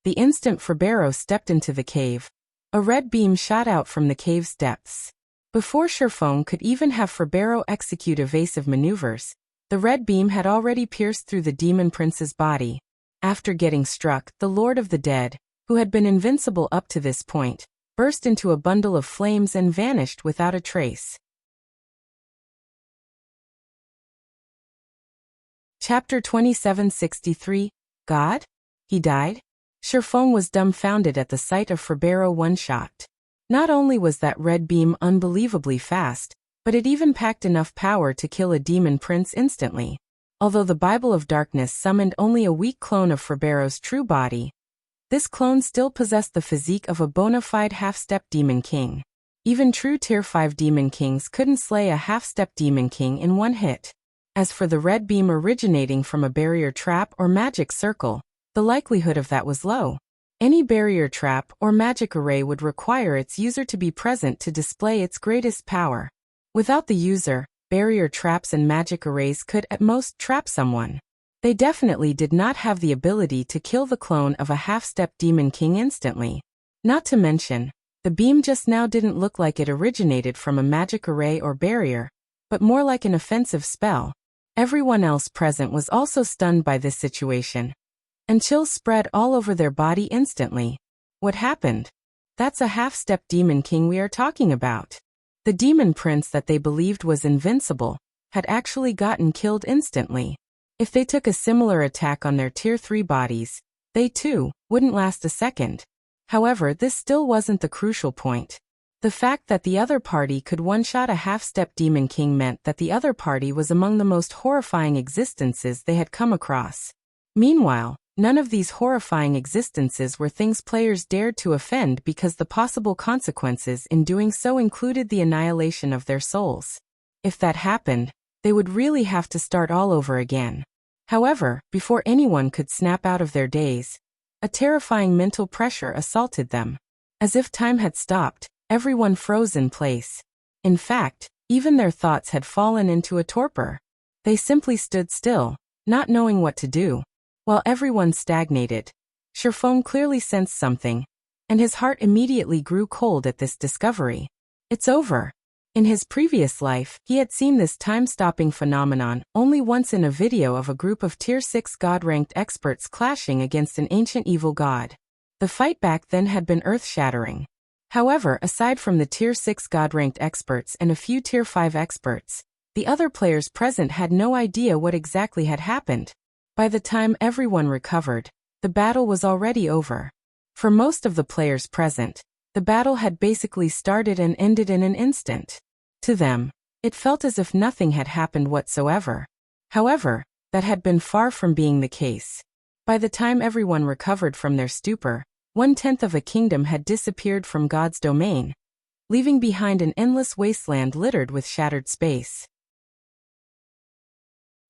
The instant Ferbero stepped into the cave, a red beam shot out from the cave's depths. Before Sherfeng could even have Ferbero execute evasive maneuvers, the red beam had already pierced through the Demon Prince's body. After getting struck, the Lord of the Dead, who had been invincible up to this point, burst into a bundle of flames and vanished without a trace. Chapter 2763, God? He died? Sherfeng was dumbfounded at the sight of Ferbero one-shot. Not only was that red beam unbelievably fast, but it even packed enough power to kill a demon prince instantly. Although the Bible of Darkness summoned only a weak clone of Ferbero's true body, this clone still possessed the physique of a bona fide half-step demon king. Even true Tier 5 demon kings couldn't slay a half-step demon king in one hit. As for the red beam originating from a barrier trap or magic circle, the likelihood of that was low. Any barrier trap or magic array would require its user to be present to display its greatest power. Without the user, barrier traps and magic arrays could at most trap someone. They definitely did not have the ability to kill the clone of a half-step demon king instantly. Not to mention, the beam just now didn't look like it originated from a magic array or barrier, but more like an offensive spell. Everyone else present was also stunned by this situation, and chills spread all over their body instantly. What happened? That's a half-step demon king we are talking about. The demon prince that they believed was invincible had actually gotten killed instantly. If they took a similar attack on their Tier 3 bodies, they too wouldn't last a second. However, this still wasn't the crucial point. The fact that the other party could one-shot a half-step Demon King meant that the other party was among the most horrifying existences they had come across. Meanwhile, none of these horrifying existences were things players dared to offend because the possible consequences in doing so included the annihilation of their souls. If that happened, they would really have to start all over again. However, before anyone could snap out of their daze, a terrifying mental pressure assaulted them. As if time had stopped, everyone froze in place. In fact, even their thoughts had fallen into a torpor. They simply stood still, not knowing what to do. While everyone stagnated, Sherfong clearly sensed something, and his heart immediately grew cold at this discovery. It's over. In his previous life, he had seen this time-stopping phenomenon only once in a video of a group of Tier 6 God-ranked experts clashing against an ancient evil god. The fight back then had been earth-shattering. However, aside from the Tier 6 God-ranked experts and a few Tier 5 experts, the other players present had no idea what exactly had happened. By the time everyone recovered, the battle was already over. For most of the players present, the battle had basically started and ended in an instant. To them, it felt as if nothing had happened whatsoever. However, that had been far from being the case. By the time everyone recovered from their stupor, 1/10 of a kingdom had disappeared from God's domain, leaving behind an endless wasteland littered with shattered space.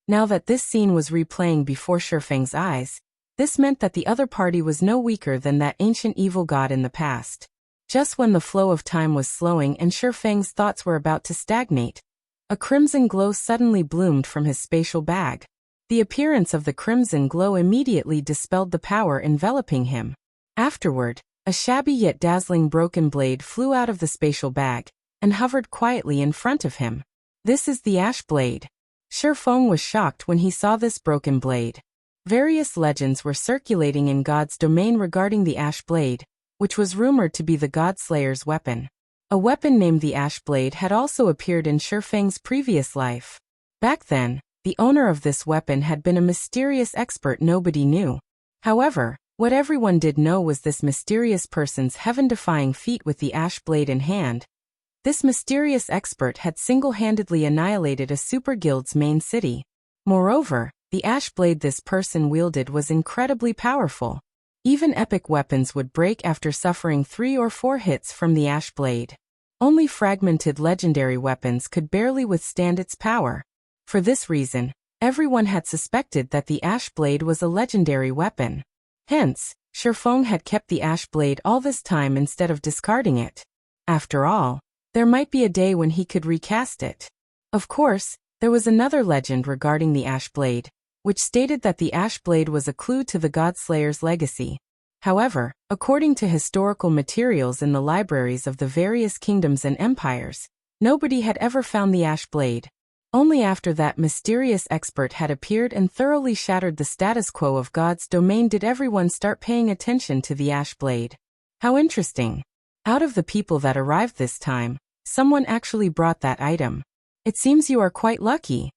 Now that this scene was replaying before Sherfang's eyes, this meant that the other party was no weaker than that ancient evil god in the past. Just when the flow of time was slowing and Sherfang's thoughts were about to stagnate, a crimson glow suddenly bloomed from his spatial bag. The appearance of the crimson glow immediately dispelled the power enveloping him. Afterward, a shabby yet dazzling broken blade flew out of the spatial bag and hovered quietly in front of him. This is the Ash Blade. Sherfong was shocked when he saw this broken blade. Various legends were circulating in God's domain regarding the Ash Blade, which was rumored to be the God-Slayer's weapon. A weapon named the Ash Blade had also appeared in Sherfang's previous life. Back then, the owner of this weapon had been a mysterious expert nobody knew. However, what everyone did know was this mysterious person's heaven-defying feat with the Ash Blade in hand. This mysterious expert had single-handedly annihilated a super guild's main city. Moreover, the Ash Blade this person wielded was incredibly powerful. Even epic weapons would break after suffering 3 or 4 hits from the Ash Blade. Only fragmented legendary weapons could barely withstand its power. For this reason, everyone had suspected that the Ash Blade was a legendary weapon. Hence, Sherfong had kept the Ash Blade all this time instead of discarding it. After all, there might be a day when he could recast it. Of course, there was another legend regarding the Ash Blade, which stated that the Ash Blade was a clue to the God-Slayer's legacy. However, according to historical materials in the libraries of the various kingdoms and empires, nobody had ever found the Ash Blade. Only after that mysterious expert had appeared and thoroughly shattered the status quo of God's domain did everyone start paying attention to the Ash Blade. How interesting. Out of the people that arrived this time, someone actually brought that item. It seems you are quite lucky.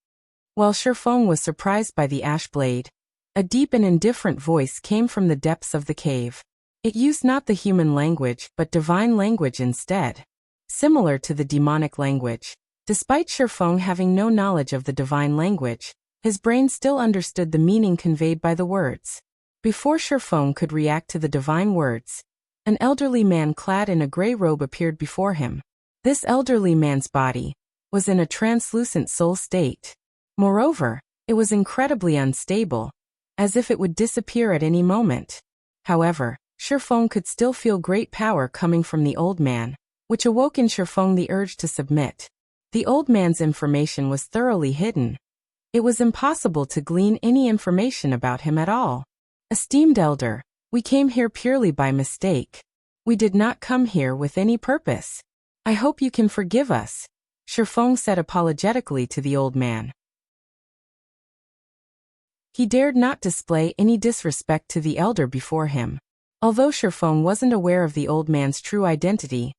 While Sherfong was surprised by the Ash Blade, a deep and indifferent voice came from the depths of the cave. It used not the human language but divine language instead. Similar to the demonic language, despite Sherfong having no knowledge of the divine language, his brain still understood the meaning conveyed by the words. Before Sherfong could react to the divine words, an elderly man clad in a gray robe appeared before him. This elderly man's body was in a translucent soul state. Moreover, it was incredibly unstable, as if it would disappear at any moment. However, Sherfong could still feel great power coming from the old man, which awoke in Sherfong the urge to submit. The old man's information was thoroughly hidden. It was impossible to glean any information about him at all. Esteemed elder, we came here purely by mistake. We did not come here with any purpose. I hope you can forgive us, Sherfong said apologetically to the old man. He dared not display any disrespect to the elder before him. Although Sherfong wasn't aware of the old man's true identity,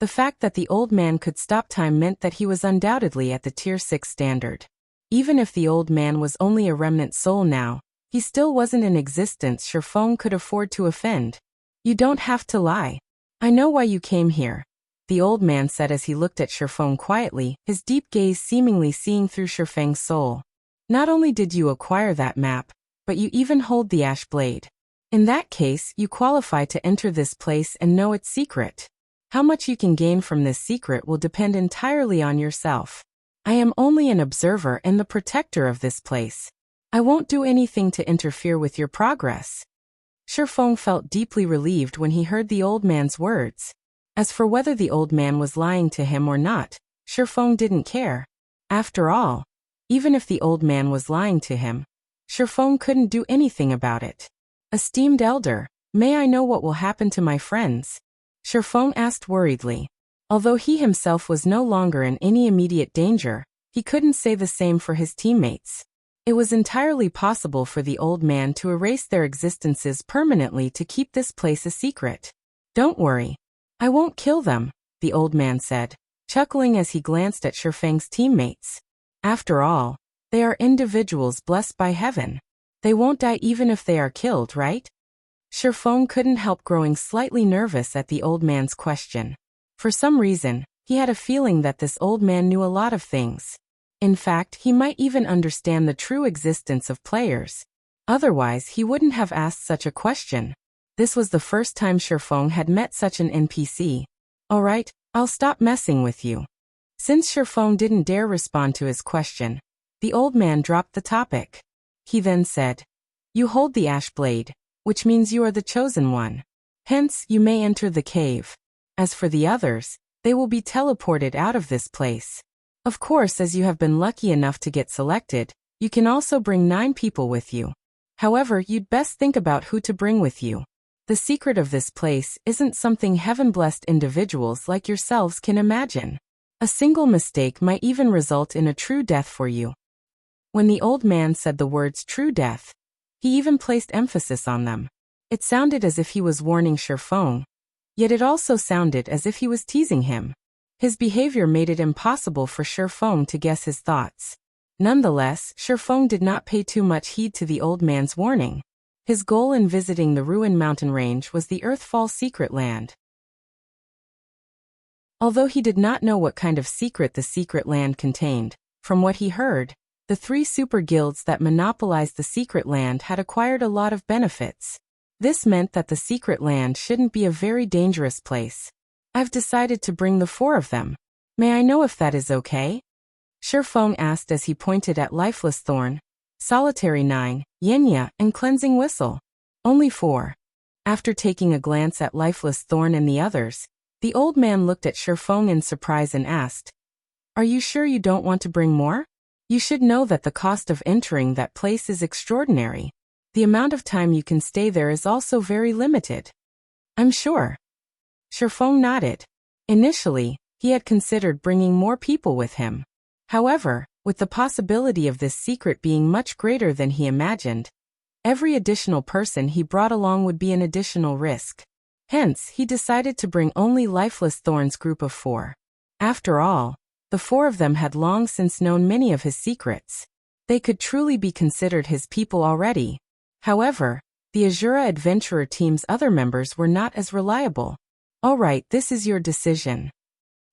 the fact that the old man could stop time meant that he was undoubtedly at the Tier 6 standard. Even if the old man was only a remnant soul now, he still wasn't in existence Sherfong could afford to offend. You don't have to lie. I know why you came here. the old man said as he looked at Shifeng quietly, his deep gaze seemingly seeing through Shifeng's soul. Not only did you acquire that map, but you even hold the ash blade. In that case, you qualify to enter this place and know its secret. How much you can gain from this secret will depend entirely on yourself. I am only an observer and the protector of this place. I won't do anything to interfere with your progress. Shifeng felt deeply relieved when he heard the old man's words. As for whether the old man was lying to him or not, Shifeng didn't care. After all, even if the old man was lying to him, Shifeng couldn't do anything about it. Esteemed elder, may I know what will happen to my friends? Shifeng asked worriedly. Although he himself was no longer in any immediate danger, he couldn't say the same for his teammates. It was entirely possible for the old man to erase their existences permanently to keep this place a secret. Don't worry. I won't kill them, the old man said, chuckling as he glanced at Shifeng's teammates. After all, they are individuals blessed by heaven. They won't die even if they are killed, right? Shifeng couldn't help growing slightly nervous at the old man's question. For some reason, he had a feeling that this old man knew a lot of things. In fact, he might even understand the true existence of players. Otherwise, he wouldn't have asked such a question. This was the first time Shifeng had met such an NPC. Alright, I'll stop messing with you. Since Shifeng didn't dare respond to his question, the old man dropped the topic. He then said, You hold the ash blade, which means you are the chosen one. Hence, you may enter the cave. As for the others, they will be teleported out of this place. Of course, as you have been lucky enough to get selected, you can also bring 9 people with you. However, you'd best think about who to bring with you. The secret of this place isn't something heaven-blessed individuals like yourselves can imagine. A single mistake might even result in a true death for you. When the old man said the words true death, he even placed emphasis on them. It sounded as if he was warning Shifeng, yet it also sounded as if he was teasing him. His behavior made it impossible for Shifeng to guess his thoughts. Nonetheless, Shifeng did not pay too much heed to the old man's warning. His goal in visiting the ruined mountain range was the Earthfall secret land. Although he did not know what kind of secret the secret land contained, from what he heard, the 3 super guilds that monopolized the secret land had acquired a lot of benefits. This meant that the secret land shouldn't be a very dangerous place. I've decided to bring the 4 of them. May I know if that is okay? Shifeng asked as he pointed at Lifeless Thorn, Solitary 9, Yenya, and Cleansing Whistle. Only 4. After taking a glance at Lifeless Thorn and the others, the old man looked at Shifeng in surprise and asked, Are you sure you don't want to bring more? You should know that the cost of entering that place is extraordinary. The amount of time you can stay there is also very limited. I'm sure. Shifeng nodded. Initially, he had considered bringing more people with him. However, with the possibility of this secret being much greater than he imagined, every additional person he brought along would be an additional risk. Hence, he decided to bring only Lifeless Thorn's group of 4. After all, the 4 of them had long since known many of his secrets. They could truly be considered his people already. However, the Azura Adventurer team's other members were not as reliable. Alright, this is your decision.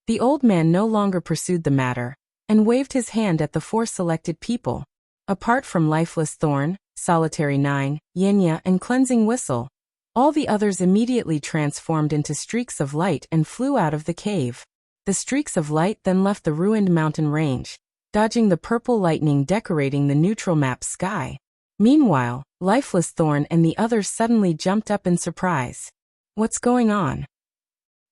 The old man no longer pursued the matter, and waved his hand at the 4 selected people. Apart from Lifeless Thorn, Solitary 9, Yenya, and Cleansing Whistle, all the others immediately transformed into streaks of light and flew out of the cave. The streaks of light then left the ruined mountain range, dodging the purple lightning decorating the neutral map sky. Meanwhile, Lifeless Thorn and the others suddenly jumped up in surprise. What's going on?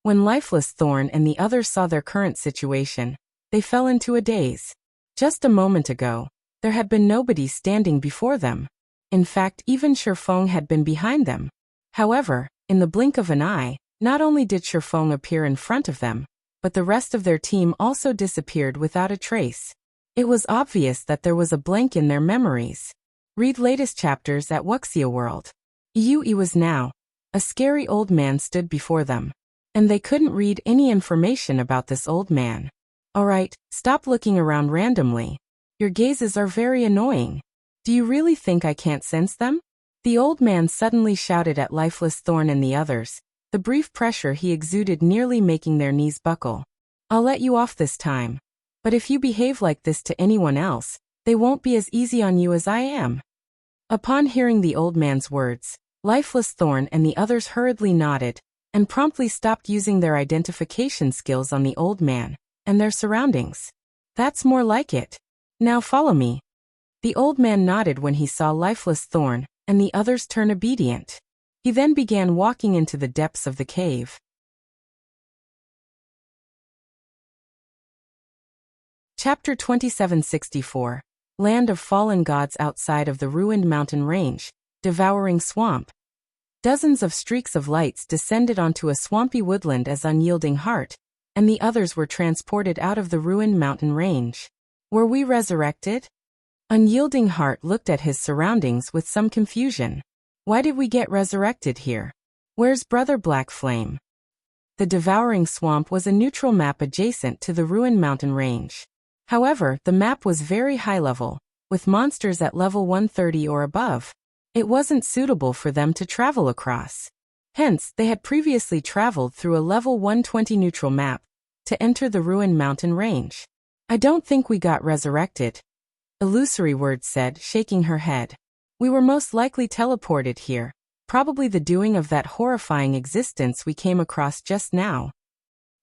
When Lifeless Thorn and the others saw their current situation, they fell into a daze. Just a moment ago, there had been nobody standing before them. In fact, even Shifeng had been behind them. However, in the blink of an eye, not only did Shifeng appear in front of them, but the rest of their team also disappeared without a trace. It was obvious that there was a blank in their memories. Read latest chapters at Wuxia World. Yui was now. A scary old man stood before them. And they couldn't read any information about this old man. Alright, stop looking around randomly. Your gazes are very annoying. Do you really think I can't sense them? The old man suddenly shouted at Lifeless Thorn and the others, the brief pressure he exuded nearly making their knees buckle. "I'll let you off this time. But if you behave like this to anyone else, they won't be as easy on you as I am." Upon hearing the old man's words, Lifeless Thorn and the others hurriedly nodded, and promptly stopped using their identification skills on the old man and their surroundings. "That's more like it. Now follow me." The old man nodded when he saw Lifeless Thorn, and the others turn obedient. He then began walking into the depths of the cave. Chapter 2764. Land of Fallen Gods. Outside of the ruined mountain range, devouring swamp. Dozens of streaks of lights descended onto a swampy woodland as Unyielding Heart and the others were transported out of the ruined mountain range. Were we resurrected? Unyielding Heart looked at his surroundings with some confusion. Why did we get resurrected here? Where's Brother Black Flame? The Devouring Swamp was a neutral map adjacent to the ruined mountain range. However, the map was very high level, with monsters at level 130 or above. It wasn't suitable for them to travel across. Hence, they had previously traveled through a level 120 neutral map to enter the ruined mountain range. "I don't think we got resurrected," Illusory Words said, shaking her head. "We were most likely teleported here, probably the doing of that horrifying existence we came across just now."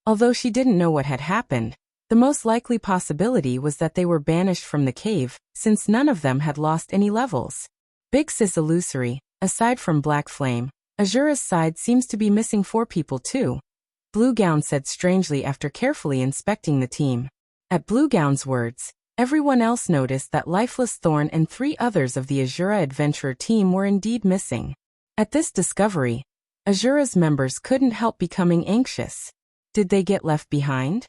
Although she didn't know what had happened, the most likely possibility was that they were banished from the cave, since none of them had lost any levels. Big Sis Illusory, aside from Black Flame, Azura's side seems to be missing 4 people too, Blue Gown said strangely after carefully inspecting the team. At Blue Gown's words, everyone else noticed that Lifeless Thorn and 3 others of the Azura Adventurer team were indeed missing. At this discovery, Azura's members couldn't help becoming anxious. Did they get left behind?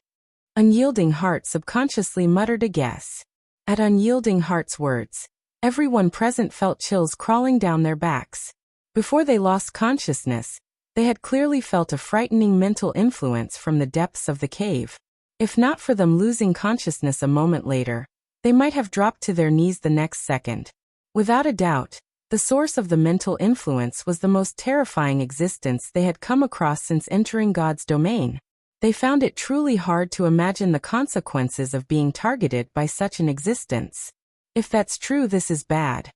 Unyielding Heart subconsciously muttered a guess. At Unyielding Heart's words, everyone present felt chills crawling down their backs. Before they lost consciousness, they had clearly felt a frightening mental influence from the depths of the cave. If not for them losing consciousness a moment later, they might have dropped to their knees the next second. Without a doubt, the source of the mental influence was the most terrifying existence they had come across since entering God's domain. They found it truly hard to imagine the consequences of being targeted by such an existence. If that's true, this is bad.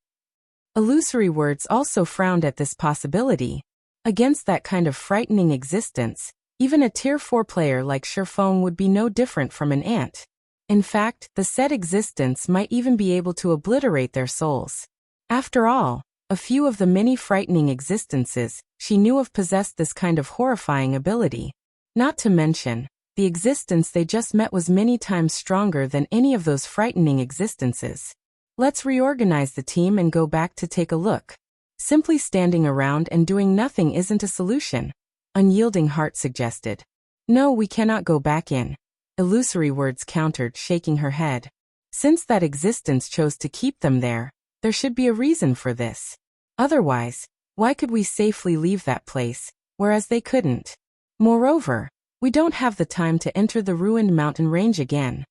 Illusory Words also frowned at this possibility. Against that kind of frightening existence, even a Tier 4 player like Sherfong would be no different from an ant. In fact, the said existence might even be able to obliterate their souls. After all, a few of the many frightening existences she knew of possessed this kind of horrifying ability. Not to mention, the existence they just met was many times stronger than any of those frightening existences. Let's reorganize the team and go back to take a look. Simply standing around and doing nothing isn't a solution, Unyielding Heart suggested. No, we cannot go back in, Illusory Words countered, shaking her head. Since that existence chose to keep them there should be a reason for this. Otherwise, why could we safely leave that place, whereas they couldn't? Moreover, we don't have the time to enter the ruined mountain range again.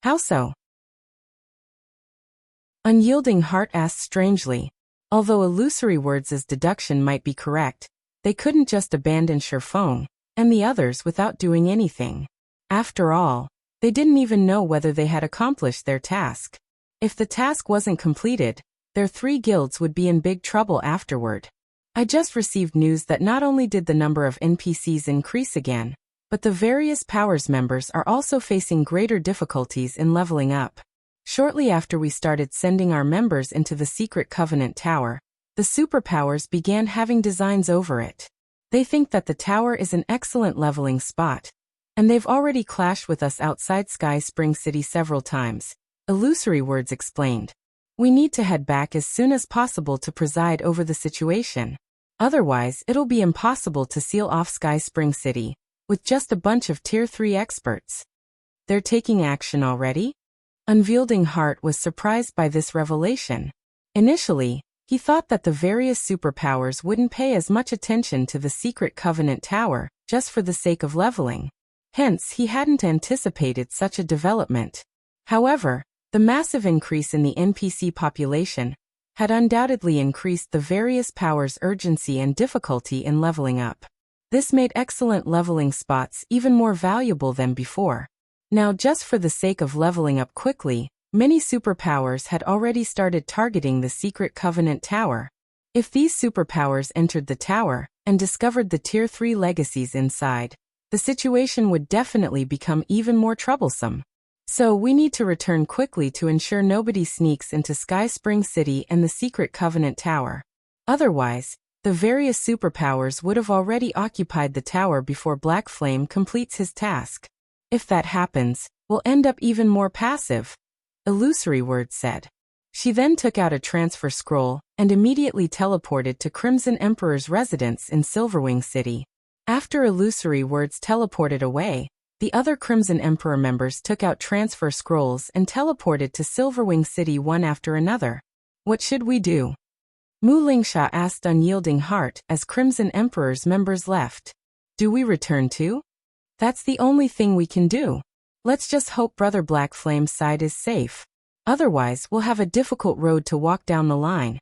How so? Unyielding Heart asked strangely. Although Illusory Words' deduction might be correct, they couldn't just abandon Sherfong and the others without doing anything. After all, they didn't even know whether they had accomplished their task. If the task wasn't completed, their 3 guilds would be in big trouble afterward. I just received news that not only did the number of NPCs increase again, but the various powers members are also facing greater difficulties in leveling up. Shortly after we started sending our members into the secret Covenant Tower, the superpowers began having designs over it. They think that the tower is an excellent leveling spot, and they've already clashed with us outside Sky Spring City several times, Illusory Words explained. We need to head back as soon as possible to preside over the situation. Otherwise, it'll be impossible to seal off Sky Spring City with just a bunch of Tier 3 experts. They're taking action already? Unyielding Heart was surprised by this revelation. Initially, he thought that the various superpowers wouldn't pay as much attention to the secret Covenant Tower just for the sake of leveling. Hence, he hadn't anticipated such a development. However, the massive increase in the NPC population had undoubtedly increased the various powers' urgency and difficulty in leveling up. This made excellent leveling spots even more valuable than before. Now, just for the sake of leveling up quickly, many superpowers had already started targeting the secret Covenant Tower. If these superpowers entered the tower and discovered the Tier 3 legacies inside, the situation would definitely become even more troublesome. So we need to return quickly to ensure nobody sneaks into Sky Spring City and the secret Covenant Tower. Otherwise, the various superpowers would have already occupied the tower before Black Flame completes his task. If that happens, we'll end up even more passive, Illusory Words said. She then took out a transfer scroll and immediately teleported to Crimson Emperor's residence in Silverwing City. After Illusory Words teleported away, the other Crimson Emperor members took out transfer scrolls and teleported to Silverwing City one after another. What should we do? Mu Lingsha asked Unyielding Heart as Crimson Emperor's members left. Do we return too? That's the only thing we can do. Let's just hope Brother Black Flame's side is safe. Otherwise, we'll have a difficult road to walk down the line,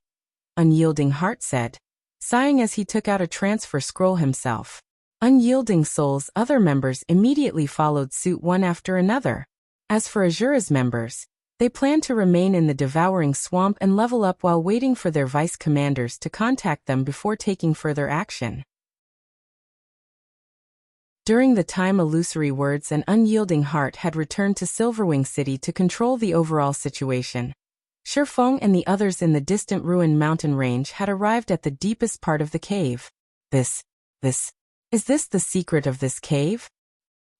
Unyielding Heart said, sighing as he took out a transfer scroll himself. Unyielding Soul's other members immediately followed suit one after another. As for Azura's members, they planned to remain in the Devouring Swamp and level up while waiting for their vice commanders to contact them before taking further action. During the time Illusory Words and Unyielding Heart had returned to Silverwing City to control the overall situation, Shifeng and the others in the distant Ruined Mountain Range had arrived at the deepest part of the cave. Is this the secret of this cave?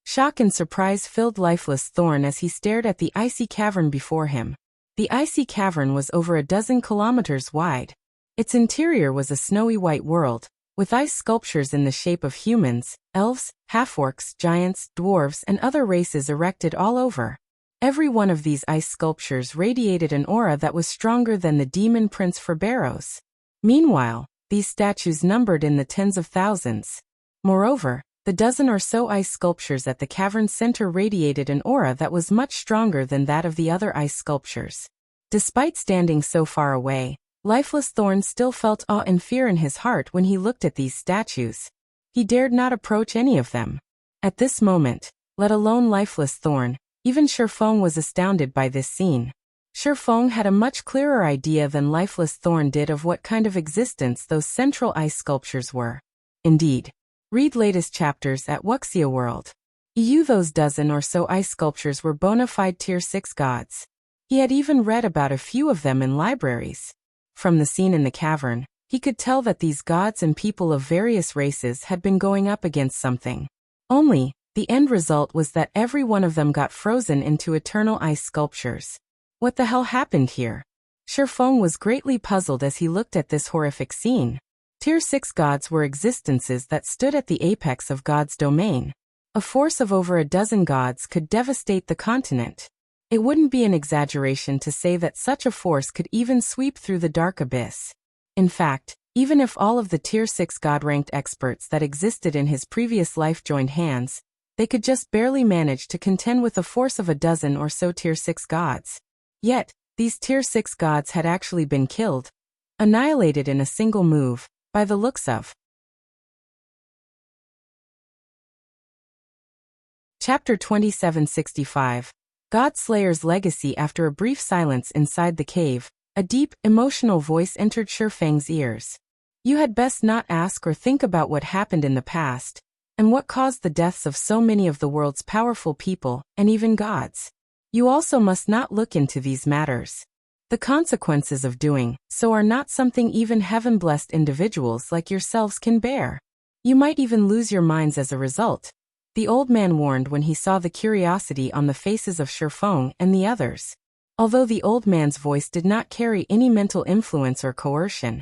Shock and surprise filled Lifeless Thorn as he stared at the icy cavern before him. The icy cavern was over a dozen kilometers wide. Its interior was a snowy white world, with ice sculptures in the shape of humans, elves, half-orcs, giants, dwarves, and other races erected all over. Every one of these ice sculptures radiated an aura that was stronger than the demon Prince Ferberos. Meanwhile, these statues numbered in the tens of thousands. Moreover, the dozen or so ice sculptures at the cavern's center radiated an aura that was much stronger than that of the other ice sculptures. Despite standing so far away, Lifeless Thorn still felt awe and fear in his heart when he looked at these statues. He dared not approach any of them. At this moment, let alone Lifeless Thorn, even Shifeng was astounded by this scene. Shifeng had a much clearer idea than Lifeless Thorn did of what kind of existence those central ice sculptures were. Indeed, read latest chapters at Wuxia World. Those dozen or so ice sculptures were bona fide Tier 6 gods. He had even read about a few of them in libraries. From the scene in the cavern, he could tell that these gods and people of various races had been going up against something. Only, the end result was that every one of them got frozen into eternal ice sculptures. What the hell happened here? Shifeng was greatly puzzled as he looked at this horrific scene. Tier 6 gods were existences that stood at the apex of God's domain. A force of over a dozen gods could devastate the continent. It wouldn't be an exaggeration to say that such a force could even sweep through the dark abyss. In fact, even if all of the Tier 6 god-ranked experts that existed in his previous life joined hands, they could just barely manage to contend with the force of a dozen or so Tier 6 gods. Yet, these Tier 6 gods had actually been killed, annihilated in a single move, by the looks of. Chapter 2765. Godslayer's Legacy. After a brief silence inside the cave, a deep, emotional voice entered Shifeng's ears. You had best not ask or think about what happened in the past, and what caused the deaths of so many of the world's powerful people, and even gods. You also must not look into these matters. The consequences of doing so are not something even heaven-blessed individuals like yourselves can bear. You might even lose your minds as a result, the old man warned when he saw the curiosity on the faces of Shifeng and the others. Although the old man's voice did not carry any mental influence or coercion,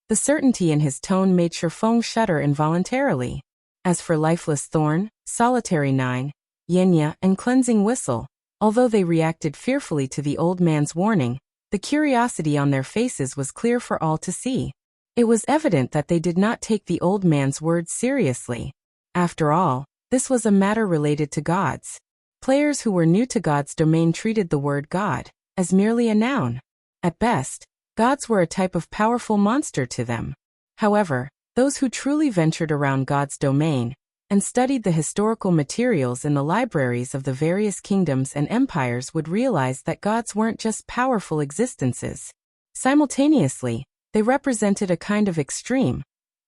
the certainty in his tone made Shifeng shudder involuntarily. As for Lifeless Thorn, Solitary 9, Yenya, and Cleansing Whistle, although they reacted fearfully to the old man's warning, the curiosity on their faces was clear for all to see. It was evident that they did not take the old man's words seriously. After all, this was a matter related to gods. Players who were new to God's domain treated the word God as merely a noun. At best, gods were a type of powerful monster to them. However, Those who truly ventured around God's domain and studied the historical materials in the libraries of the various kingdoms and empires would realize that gods weren't just powerful existences. Simultaneously, they represented a kind of extreme,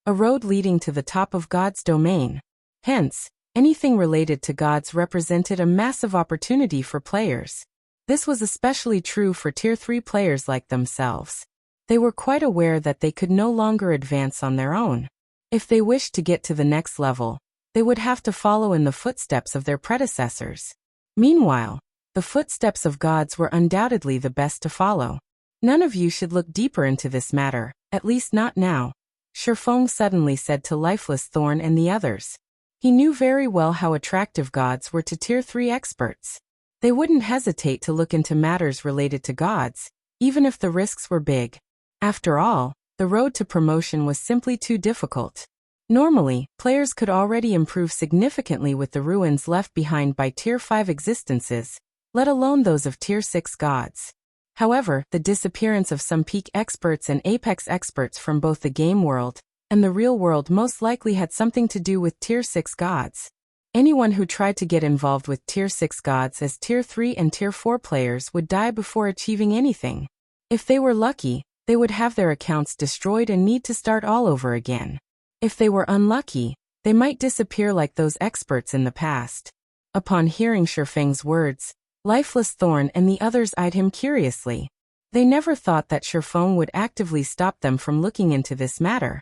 a road leading to the top of God's domain. Hence, anything related to gods represented a massive opportunity for players. This was especially true for Tier 3 players like themselves. They were quite aware that they could no longer advance on their own. If they wished to get to the next level, they would have to follow in the footsteps of their predecessors. Meanwhile, the footsteps of gods were undoubtedly the best to follow. None of you should look deeper into this matter, at least not now, Shifeng suddenly said to Lifeless Thorn and the others. He knew very well how attractive gods were to Tier 3 experts. They wouldn't hesitate to look into matters related to gods, even if the risks were big. After all, the road to promotion was simply too difficult. Normally, players could already improve significantly with the ruins left behind by Tier 5 existences, let alone those of Tier 6 gods. However, the disappearance of some peak experts and apex experts from both the game world and the real world most likely had something to do with Tier 6 gods. Anyone who tried to get involved with Tier 6 gods as Tier 3 and Tier 4 players would die before achieving anything. If they were lucky, they would have their accounts destroyed and need to start all over again. If they were unlucky, they might disappear like those experts in the past. Upon hearing Shifeng's words, Lifeless Thorn and the others eyed him curiously. They never thought that Shifeng would actively stop them from looking into this matter.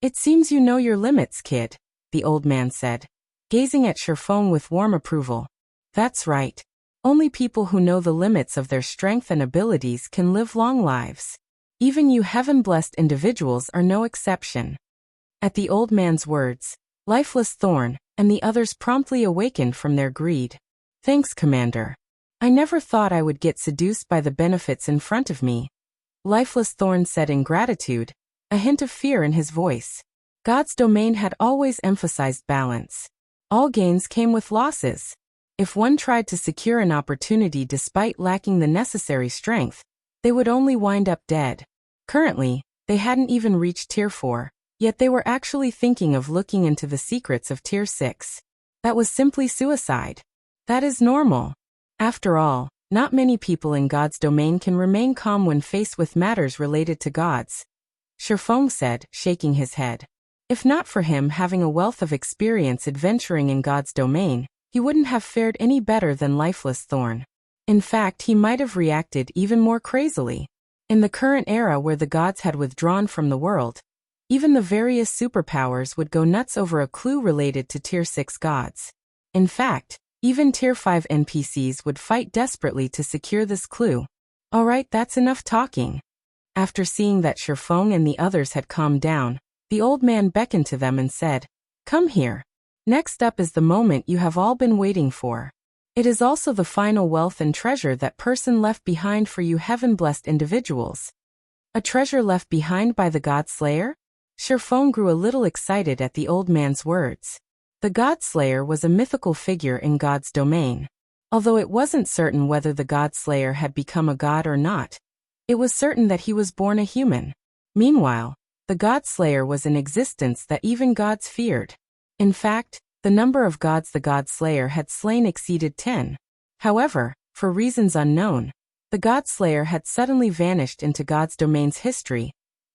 It seems you know your limits, kid, the old man said, gazing at Shifeng with warm approval. That's right. Only people who know the limits of their strength and abilities can live long lives. Even you heaven-blessed individuals are no exception. At the old man's words, Lifeless Thorn and the others promptly awakened from their greed. Thanks, Commander. I never thought I would get seduced by the benefits in front of me. Lifeless Thorn said in gratitude, a hint of fear in his voice. God's domain had always emphasized balance. All gains came with losses. If one tried to secure an opportunity despite lacking the necessary strength, they would only wind up dead. Currently, they hadn't even reached Tier 4, yet they were actually thinking of looking into the secrets of Tier 6. That was simply suicide. That is normal. After all, not many people in God's domain can remain calm when faced with matters related to gods. Shifeng said, shaking his head. If not for him having a wealth of experience adventuring in God's domain, he wouldn't have fared any better than Lifeless Thorn. In fact, he might have reacted even more crazily. In the current era where the gods had withdrawn from the world, even the various superpowers would go nuts over a clue related to Tier 6 gods. In fact, even Tier 5 NPCs would fight desperately to secure this clue. Alright, that's enough talking. After seeing that Shifeng and the others had calmed down, the old man beckoned to them and said, Come here. Next up is the moment you have all been waiting for. It is also the final wealth and treasure that person left behind for you heaven-blessed individuals. A treasure left behind by the God Slayer? Shifeng grew a little excited at the old man's words. The God Slayer was a mythical figure in God's domain. Although it wasn't certain whether the God Slayer had become a god or not, it was certain that he was born a human. Meanwhile, the God Slayer was an existence that even gods feared. In fact, the number of gods the God Slayer had slain exceeded 10. However, for reasons unknown, the God Slayer had suddenly vanished into God's domain's history,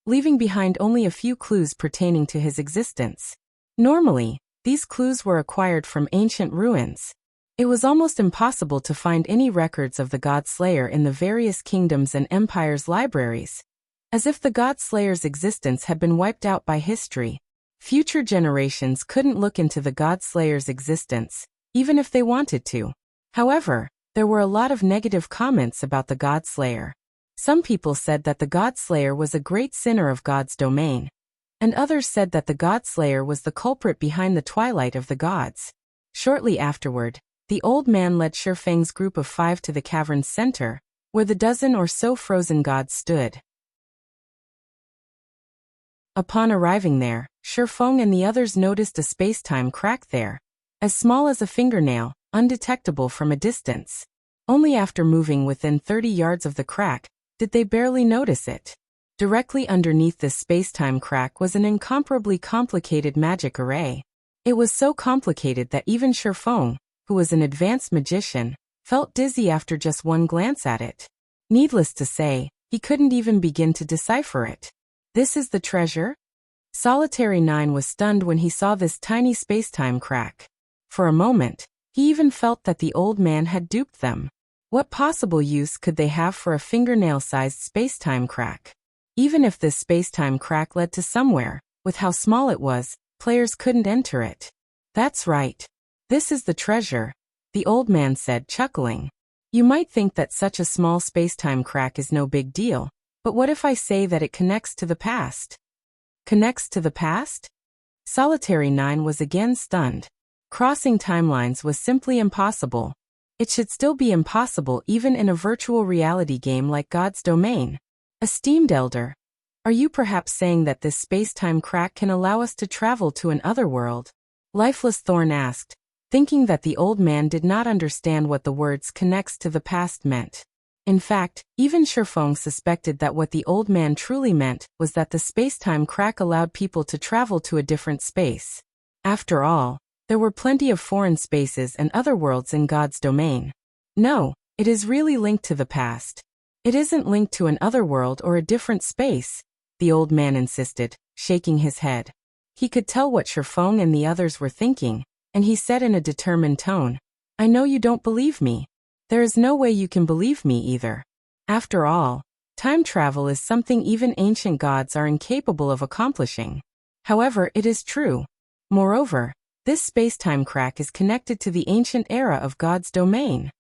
leaving behind only a few clues pertaining to his existence. Normally, these clues were acquired from ancient ruins. It was almost impossible to find any records of the God Slayer in the various kingdoms and empires' libraries, as if the God Slayer's existence had been wiped out by history. Future generations couldn't look into the God Slayer's existence, even if they wanted to. However, there were a lot of negative comments about the God Slayer. Some people said that the God Slayer was a great sinner of God's domain, and others said that the God Slayer was the culprit behind the twilight of the gods. Shortly afterward, the old man led Shifeng's group of 5 to the cavern's center, where the dozen or so frozen gods stood. Upon arriving there, Shifeng and the others noticed a space-time crack there, as small as a fingernail, undetectable from a distance. Only after moving within 30 yards of the crack did they barely notice it. Directly underneath this space-time crack was an incomparably complicated magic array. It was so complicated that even Sherfong, who was an advanced magician, felt dizzy after just one glance at it. Needless to say, he couldn't even begin to decipher it. This is the treasure? Solitary 9 was stunned when he saw this tiny space-time crack. For a moment, he even felt that the old man had duped them. What possible use could they have for a fingernail-sized space-time crack? Even if this space-time crack led to somewhere, with how small it was, players couldn't enter it. That's right. This is the treasure, the old man said, chuckling. You might think that such a small space-time crack is no big deal, but what if I say that it connects to the past? Connects to the past? Solitary 9 was again stunned. Crossing timelines was simply impossible. It should still be impossible even in a virtual reality game like God's Domain. Esteemed Elder, are you perhaps saying that this space-time crack can allow us to travel to an other world? Lifeless Thorn asked, thinking that the old man did not understand what the words connects to the past meant. In fact, even Sherfong suspected that what the old man truly meant was that the space-time crack allowed people to travel to a different space. After all, there were plenty of foreign spaces and other worlds in God's domain. No, it is really linked to the past. It isn't linked to an other world or a different space, the old man insisted, shaking his head. He could tell what Sherfong and the others were thinking, and he said in a determined tone, I know you don't believe me. There is no way you can believe me either. After all, time travel is something even ancient gods are incapable of accomplishing. However, it is true. Moreover, this space-time crack is connected to the ancient era of God's domain.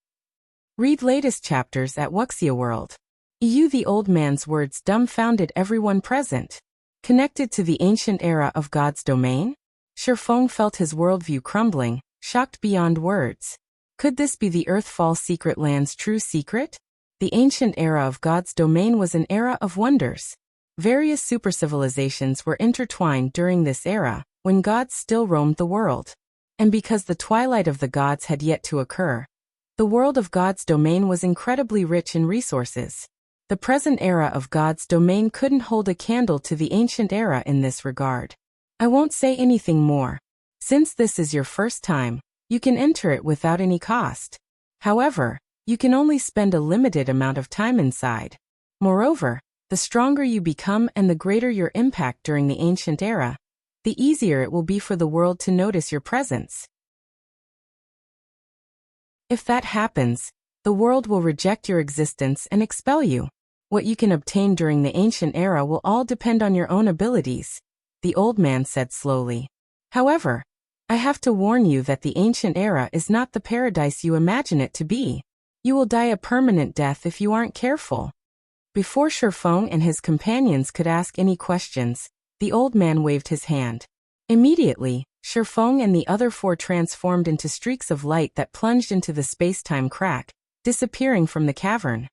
Read latest chapters at Wuxia World. The old man's words dumbfounded everyone present. Connected to the ancient era of God's domain? Sherfong felt his worldview crumbling, shocked beyond words. Could this be the Earthfall Secret Land's true secret? The ancient era of God's domain was an era of wonders. Various supercivilizations were intertwined during this era, when gods still roamed the world. And because the twilight of the gods had yet to occur, the world of God's domain was incredibly rich in resources. The present era of God's domain couldn't hold a candle to the ancient era in this regard. I won't say anything more. Since this is your first time, you can enter it without any cost. However, you can only spend a limited amount of time inside. Moreover, the stronger you become and the greater your impact during the ancient era, the easier it will be for the world to notice your presence. If that happens, the world will reject your existence and expel you. What you can obtain during the ancient era will all depend on your own abilities, the old man said slowly. However, I have to warn you that the ancient era is not the paradise you imagine it to be. You will die a permanent death if you aren't careful. Before Sherfong and his companions could ask any questions, the old man waved his hand. Immediately, Sherfong and the other four transformed into streaks of light that plunged into the space-time crack, disappearing from the cavern.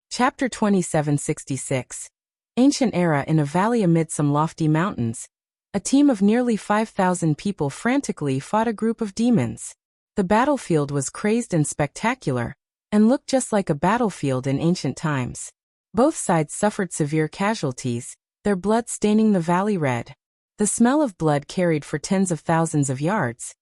Chapter 2766. Ancient Era. In a valley amid some lofty mountains, a team of nearly 5,000 people frantically fought a group of demons. The battlefield was crazed and spectacular, and looked just like a battlefield in ancient times. Both sides suffered severe casualties, their blood staining the valley red. The smell of blood carried for tens of thousands of yards.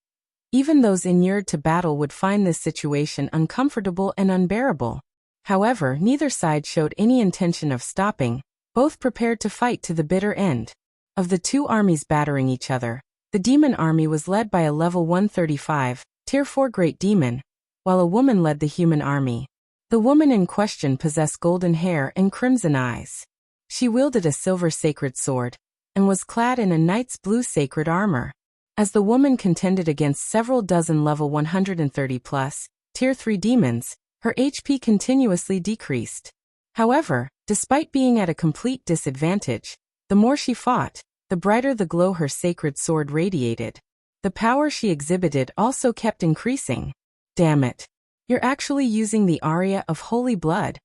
Even those inured to battle would find this situation uncomfortable and unbearable. However, neither side showed any intention of stopping, both prepared to fight to the bitter end. Of the two armies battering each other, the demon army was led by a level 135, Tier 4 Great Demon, while a woman led the human army. The woman in question possessed golden hair and crimson eyes. She wielded a silver sacred sword, and was clad in a knight's blue sacred armor. As the woman contended against several dozen level 130+, Tier 3 demons, her HP continuously decreased. However, despite being at a complete disadvantage, the more she fought, the brighter the glow her sacred sword radiated. The power she exhibited also kept increasing. Damn it. You're actually using the aria of holy blood.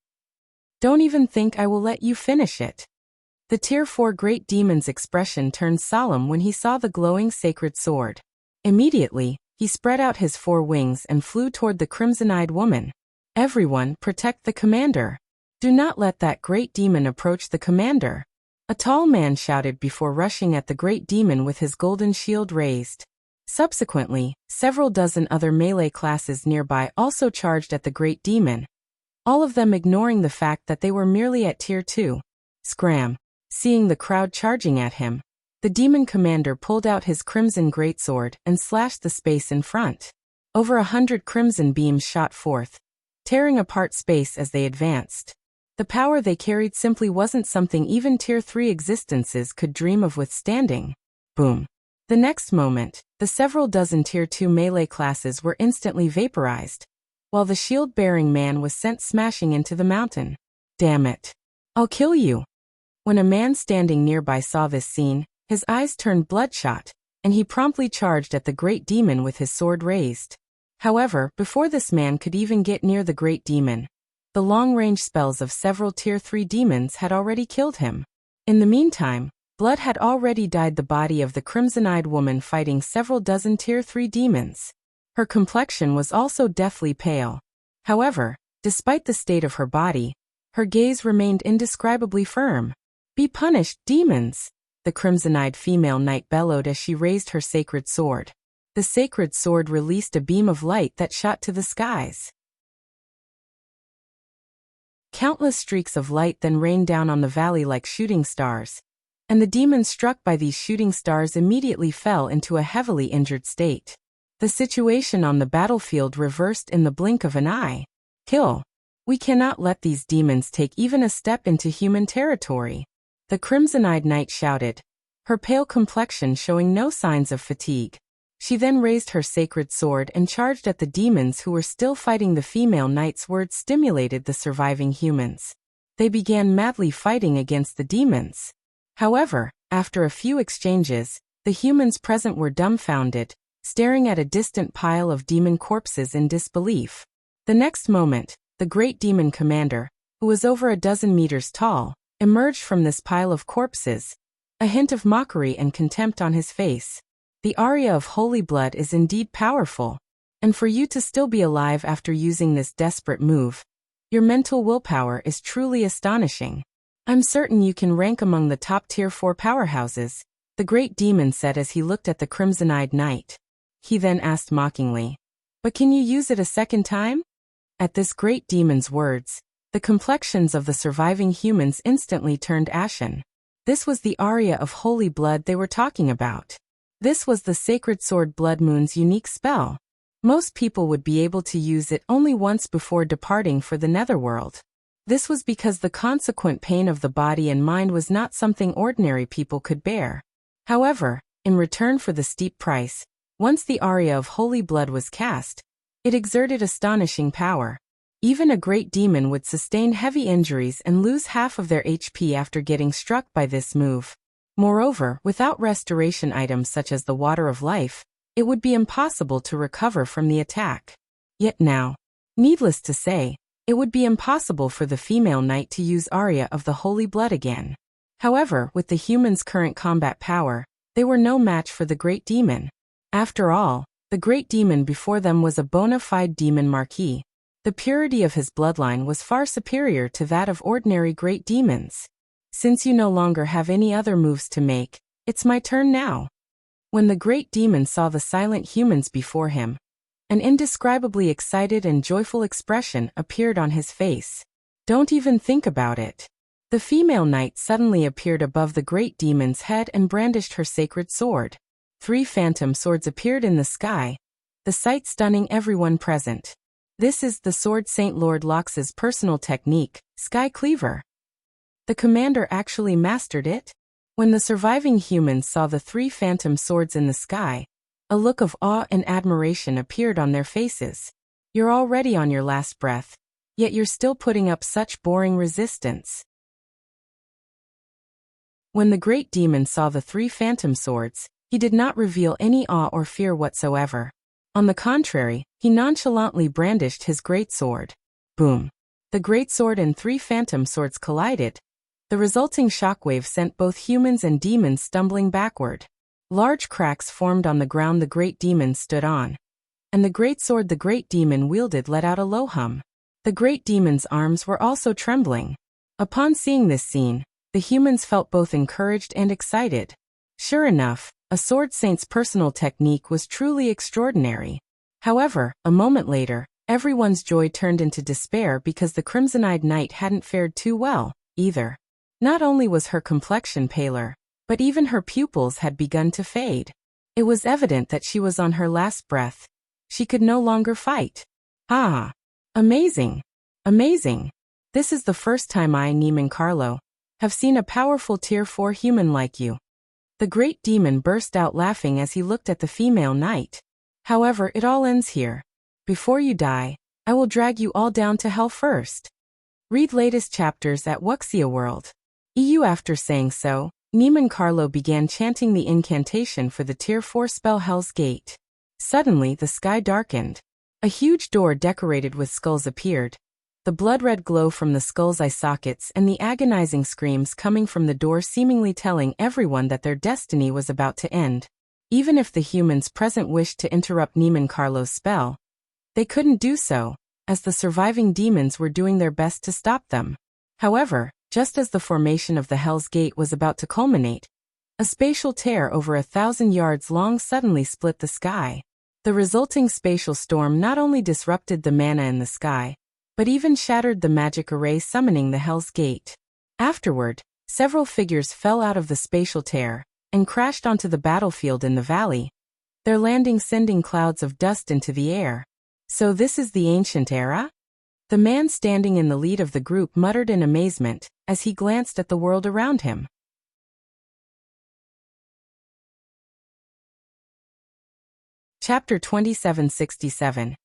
Don't even think I will let you finish it. The Tier 4 Great Demon's expression turned solemn when he saw the glowing sacred sword. Immediately, he spread out his 4 wings and flew toward the crimson-eyed woman. Everyone, protect the commander. Do not let that great demon approach the commander. A tall man shouted before rushing at the great demon with his golden shield raised. Subsequently, several dozen other melee classes nearby also charged at the great demon, all of them ignoring the fact that they were merely at tier 2. Scram. Seeing the crowd charging at him, the demon commander pulled out his crimson greatsword and slashed the space in front. Over 100 crimson beams shot forth, tearing apart space as they advanced. The power they carried simply wasn't something even tier 3 existences could dream of withstanding. Boom. The next moment, the several dozen tier 2 melee classes were instantly vaporized, while the shield-bearing man was sent smashing into the mountain. Damn it. I'll kill you. When a man standing nearby saw this scene, his eyes turned bloodshot, and he promptly charged at the great demon with his sword raised. However, before this man could even get near the great demon, the long-range spells of several tier 3 demons had already killed him. In the meantime, blood had already dyed the body of the crimson-eyed woman fighting several dozen tier 3 demons. Her complexion was also deathly pale. However, despite the state of her body, her gaze remained indescribably firm. Be punished, demons! The crimson-eyed female knight bellowed as she raised her sacred sword. The sacred sword released a beam of light that shot to the skies. Countless streaks of light then rained down on the valley like shooting stars, and the demons struck by these shooting stars immediately fell into a heavily injured state. The situation on the battlefield reversed in the blink of an eye. Kill. We cannot let these demons take even a step into human territory. The crimson-eyed knight shouted, her pale complexion showing no signs of fatigue. She then raised her sacred sword and charged at the demons who were still fighting. The female knight's words stimulated the surviving humans. They began madly fighting against the demons. However, after a few exchanges, the humans present were dumbfounded, staring at a distant pile of demon corpses in disbelief. The next moment, the great demon commander, who was over a dozen meters tall, emerged from this pile of corpses, a hint of mockery and contempt on his face. The aria of holy blood is indeed powerful, and for you to still be alive after using this desperate move, your mental willpower is truly astonishing. I'm certain you can rank among the top tier 4 powerhouses, the great demon said as he looked at the crimson-eyed knight. He then asked mockingly, but can you use it a second time? At this great demon's words, the complexions of the surviving humans instantly turned ashen. This was the aria of holy blood they were talking about. This was the sacred sword Blood Moon's unique spell. Most people would be able to use it only once before departing for the netherworld. This was because the consequent pain of the body and mind was not something ordinary people could bear. However, in return for the steep price, once the aria of holy blood was cast, it exerted astonishing power. Even a great demon would sustain heavy injuries and lose half of their HP after getting struck by this move. Moreover, without restoration items such as the Water of Life, it would be impossible to recover from the attack. Yet now, needless to say, it would be impossible for the female knight to use aria of the holy blood again. However, with the humans' current combat power, they were no match for the great demon. After all, the great demon before them was a bona fide demon marquis. The purity of his bloodline was far superior to that of ordinary great demons. Since you no longer have any other moves to make, it's my turn now. When the great demon saw the silent humans before him, an indescribably excited and joyful expression appeared on his face. Don't even think about it. The female knight suddenly appeared above the great demon's head and brandished her sacred sword. 3 phantom swords appeared in the sky, the sight stunning everyone present. This is the sword Saint Lord Lox's personal technique, Sky Cleaver. The commander actually mastered it. When the surviving humans saw the 3 phantom swords in the sky, a look of awe and admiration appeared on their faces. You're already on your last breath, yet you're still putting up such boring resistance. When the great demon saw the 3 phantom swords, he did not reveal any awe or fear whatsoever. On the contrary, he nonchalantly brandished his greatsword. Boom! The greatsword and 3 phantom swords collided. The resulting shockwave sent both humans and demons stumbling backward. Large cracks formed on the ground the great demon stood on, and the greatsword the great demon wielded let out a low hum. The great demon's arms were also trembling. Upon seeing this scene, the humans felt both encouraged and excited. Sure enough, a sword saint's personal technique was truly extraordinary. However, a moment later, everyone's joy turned into despair because the crimson-eyed knight hadn't fared too well, either. Not only was her complexion paler, but even her pupils had begun to fade. It was evident that she was on her last breath. She could no longer fight. Ah! Amazing! Amazing! This is the first time I, Neiman Carlo, have seen a powerful Tier 4 human like you. The great demon burst out laughing as he looked at the female knight. However, it all ends here. Before you die, I will drag you all down to hell first. Read latest chapters at Wuxia World. EU. After saying so, Neiman Carlo began chanting the incantation for the Tier 4 spell Hell's Gate. Suddenly the sky darkened. A huge door decorated with skulls appeared. The blood-red glow from the skull's eye sockets and the agonizing screams coming from the door seemingly telling everyone that their destiny was about to end. Even if the humans present wished to interrupt Neiman Carlo's spell, they couldn't do so, as the surviving demons were doing their best to stop them. However, just as the formation of the Hell's Gate was about to culminate, a spatial tear over 1,000 yards long suddenly split the sky. The resulting spatial storm not only disrupted the mana in the sky, but even shattered the magic array summoning the Hell's Gate. Afterward, several figures fell out of the spatial tear and crashed onto the battlefield in the valley, their landing sending clouds of dust into the air. So this is the ancient era? The man standing in the lead of the group muttered in amazement as he glanced at the world around him. Chapter 2767.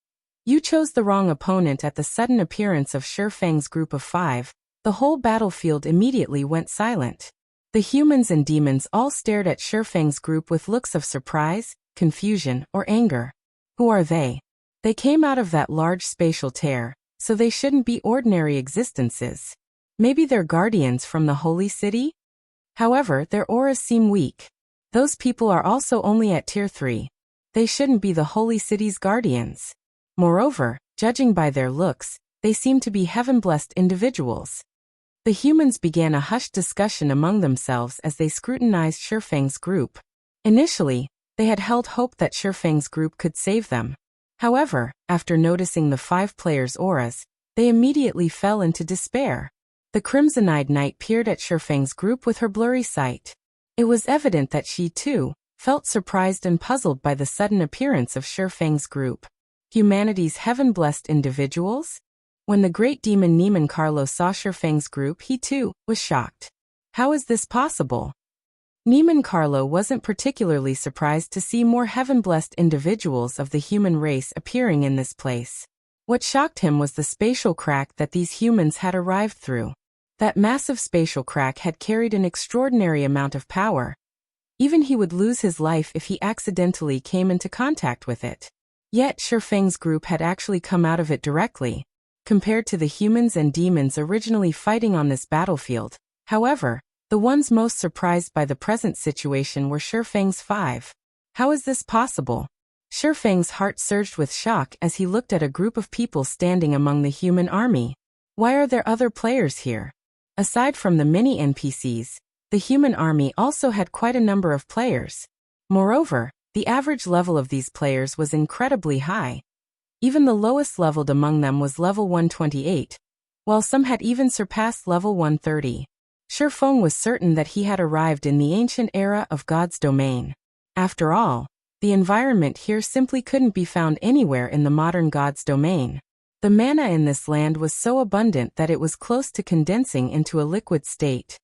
You chose the wrong opponent. At the sudden appearance of Shifang's group of 5, the whole battlefield immediately went silent. The humans and demons all stared at Shifang's group with looks of surprise, confusion, or anger. Who are they? They came out of that large spatial tear, so they shouldn't be ordinary existences. Maybe they're guardians from the holy city? However, their auras seem weak. Those people are also only at Tier 3. They shouldn't be the holy city's guardians. Moreover, judging by their looks, they seem to be heaven-blessed individuals. The humans began a hushed discussion among themselves as they scrutinized Shifang's group. Initially, they had held hope that Shifang's group could save them. However, after noticing the 5 players' auras, they immediately fell into despair. The crimson-eyed knight peered at Shifang's group with her blurry sight. It was evident that she, too, felt surprised and puzzled by the sudden appearance of Shifang's group. Humanity's heaven-blessed individuals? When the great demon Neiman Carlo saw Shifang's group, he too was shocked. How is this possible? Neiman Carlo wasn't particularly surprised to see more heaven-blessed individuals of the human race appearing in this place. What shocked him was the spatial crack that these humans had arrived through. That massive spatial crack had carried an extraordinary amount of power. Even he would lose his life if he accidentally came into contact with it. Yet Shifang's group had actually come out of it directly, compared to the humans and demons originally fighting on this battlefield. However, the ones most surprised by the present situation were Shifang's 5. How is this possible? Shifang's heart surged with shock as he looked at a group of people standing among the human army. Why are there other players here? Aside from the many NPCs, the human army also had quite a number of players. Moreover, the average level of these players was incredibly high. Even the lowest leveled among them was level 128, while some had even surpassed level 130. Shifang was certain that he had arrived in the ancient era of God's domain. After all, the environment here simply couldn't be found anywhere in the modern God's domain. The mana in this land was so abundant that it was close to condensing into a liquid state.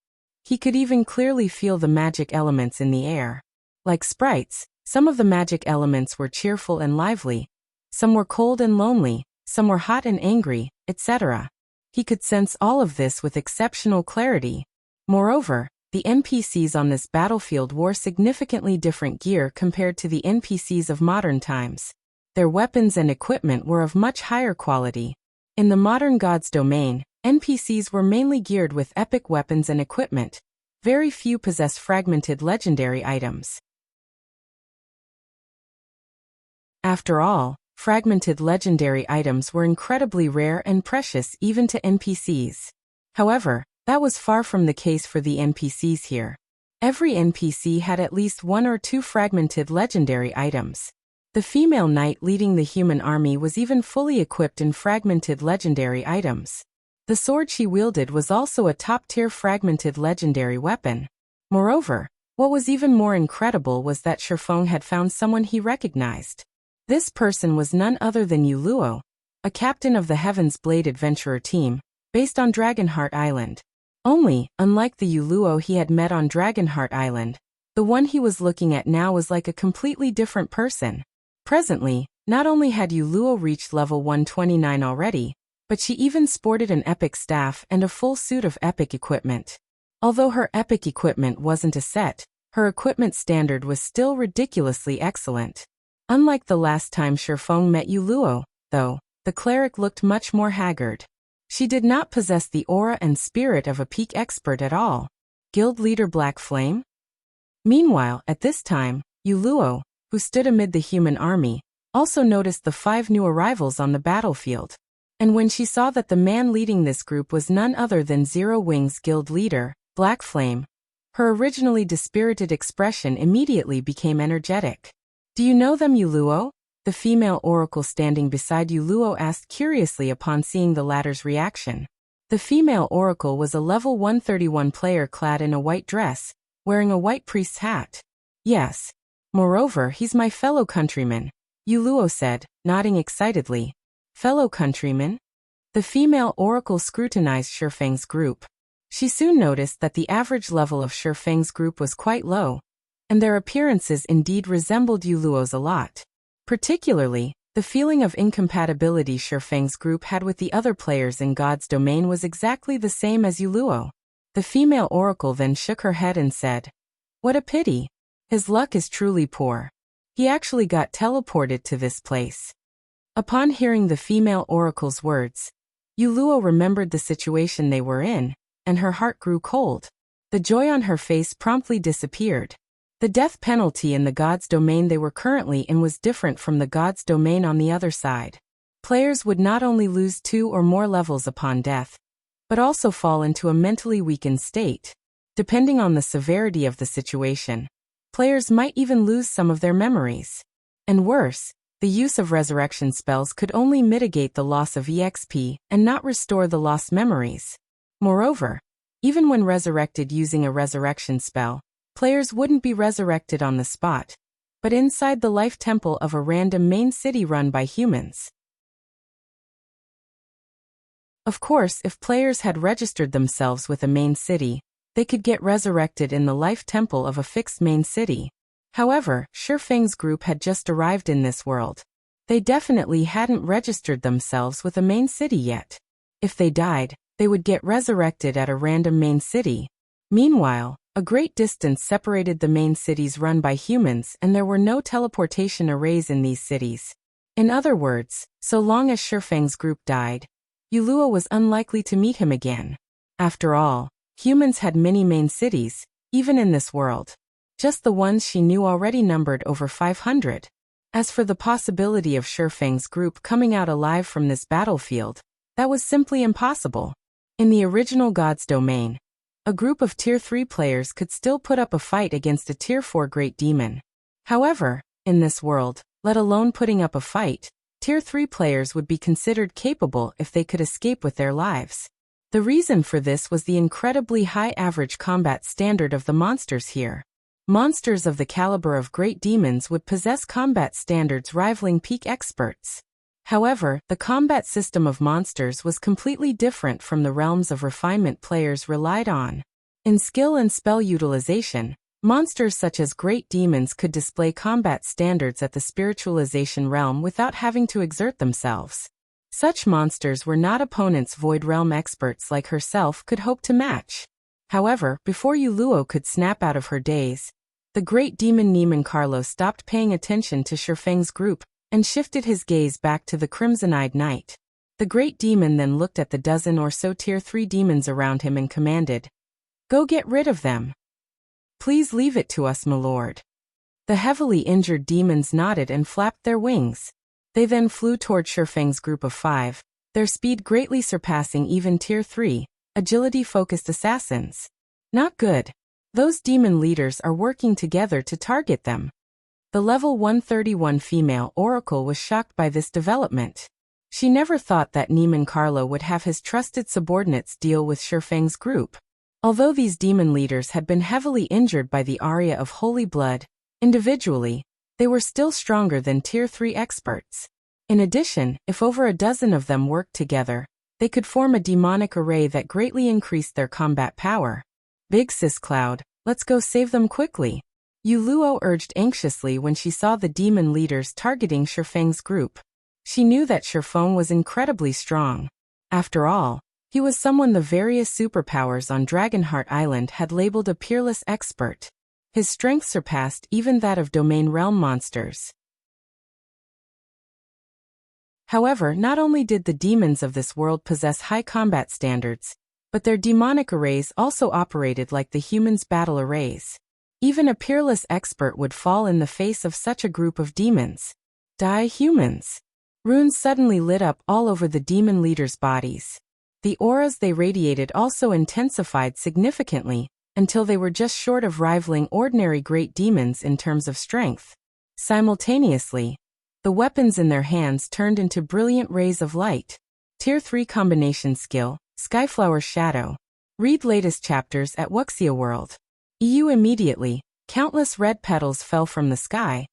He could even clearly feel the magic elements in the air. Like sprites, some of the magic elements were cheerful and lively, some were cold and lonely, some were hot and angry, etc. He could sense all of this with exceptional clarity. Moreover, the NPCs on this battlefield wore significantly different gear compared to the NPCs of modern times. Their weapons and equipment were of much higher quality. In the modern God's domain, NPCs were mainly geared with epic weapons and equipment. Very few possess fragmented legendary items. After all, fragmented legendary items were incredibly rare and precious even to NPCs. However, that was far from the case for the NPCs here. Every NPC had at least 1 or 2 fragmented legendary items. The female knight leading the human army was even fully equipped in fragmented legendary items. The sword she wielded was also a top-tier fragmented legendary weapon. Moreover, what was even more incredible was that Shifeng had found someone he recognized. This person was none other than Yuluo, a captain of the Heaven's Blade adventurer team, based on Dragonheart Island. Only, unlike the Yuluo he had met on Dragonheart Island, the one he was looking at now was like a completely different person. Presently, not only had Yuluo reached level 129 already, but she even sported an epic staff and a full suit of epic equipment. Although her epic equipment wasn't a set, her equipment standard was still ridiculously excellent. Unlike the last time Shifeng met Yuluo, though, the cleric looked much more haggard. She did not possess the aura and spirit of a peak expert at all. Guild leader Black Flame? Meanwhile, at this time, Yuluo, who stood amid the human army, also noticed the 5 new arrivals on the battlefield. And when she saw that the man leading this group was none other than Zero Wings guild leader, Black Flame, her originally dispirited expression immediately became energetic. "Do you know them, Yuluo?" The female oracle standing beside Yuluo asked curiously upon seeing the latter's reaction. The female oracle was a level 131 player clad in a white dress, wearing a white priest's hat. "Yes. Moreover, he's my fellow countryman," Yuluo said, nodding excitedly. "Fellow countryman?" The female oracle scrutinized Shifeng's group. She soon noticed that the average level of Shifeng's group was quite low, and their appearances indeed resembled Yuluo's a lot. Particularly, the feeling of incompatibility Shifeng's group had with the other players in God's domain was exactly the same as Yuluo. The female oracle then shook her head and said, "What a pity. His luck is truly poor. He actually got teleported to this place." Upon hearing the female oracle's words, Yuluo remembered the situation they were in, and her heart grew cold. The joy on her face promptly disappeared. The death penalty in the God's domain they were currently in was different from the God's domain on the other side. Players would not only lose 2 or more levels upon death, but also fall into a mentally weakened state. Depending on the severity of the situation, players might even lose some of their memories. And worse, the use of resurrection spells could only mitigate the loss of EXP and not restore the lost memories. Moreover, even when resurrected using a resurrection spell, players wouldn't be resurrected on the spot, but inside the life temple of a random main city run by humans. Of course, if players had registered themselves with a main city, they could get resurrected in the life temple of a fixed main city. However, Shifeng's group had just arrived in this world. They definitely hadn't registered themselves with a main city yet. If they died, they would get resurrected at a random main city. Meanwhile, a great distance separated the main cities run by humans and there were no teleportation arrays in these cities. In other words, so long as Shifeng's group died, Yuluo was unlikely to meet him again. After all, humans had many main cities, even in this world. Just the ones she knew already numbered over 500. As for the possibility of Shifeng's group coming out alive from this battlefield, that was simply impossible. In the original God's domain, a group of Tier 3 players could still put up a fight against a Tier 4 Great Demon. However, in this world, let alone putting up a fight, Tier 3 players would be considered capable if they could escape with their lives. The reason for this was the incredibly high average combat standard of the monsters here. Monsters of the caliber of Great Demons would possess combat standards rivaling peak experts. However, the combat system of monsters was completely different from the realms of refinement players relied on. In skill and spell utilization, monsters such as Great Demons could display combat standards at the spiritualization realm without having to exert themselves. Such monsters were not opponents Void Realm experts like herself could hope to match. However, before Yuluo could snap out of her daze, the Great Demon Neiman Carlo stopped paying attention to Shifeng's group and shifted his gaze back to the Crimson-Eyed Knight. The Great Demon then looked at the dozen or so Tier 3 demons around him and commanded, "Go get rid of them. Please leave it to us, my lord." The heavily injured demons nodded and flapped their wings. They then flew toward Shifeng's group of 5, their speed greatly surpassing even Tier 3, agility-focused assassins. Not good. Those demon leaders are working together to target them. The level 131 female oracle was shocked by this development. She never thought that Neiman Carlo would have his trusted subordinates deal with Shifeng's group. Although these demon leaders had been heavily injured by the aria of holy blood, individually, they were still stronger than Tier 3 experts. In addition, if over a dozen of them worked together, they could form a demonic array that greatly increased their combat power. Big Sis Cloud, let's go save them quickly. Yuluo urged anxiously when she saw the demon leaders targeting Shifeng's group. She knew that Shifeng was incredibly strong. After all, he was someone the various superpowers on Dragonheart Island had labeled a peerless expert. His strength surpassed even that of domain realm monsters. However, not only did the demons of this world possess high combat standards, but their demonic arrays also operated like the humans' battle arrays. Even a peerless expert would fall in the face of such a group of demons. Die humans! Runes suddenly lit up all over the demon leaders' bodies. The auras they radiated also intensified significantly, until they were just short of rivaling ordinary great demons in terms of strength. Simultaneously, the weapons in their hands turned into brilliant rays of light. Tier 3 combination skill, Skyflower Shadow. Read latest chapters at Wuxia World. Immediately, countless red petals fell from the sky,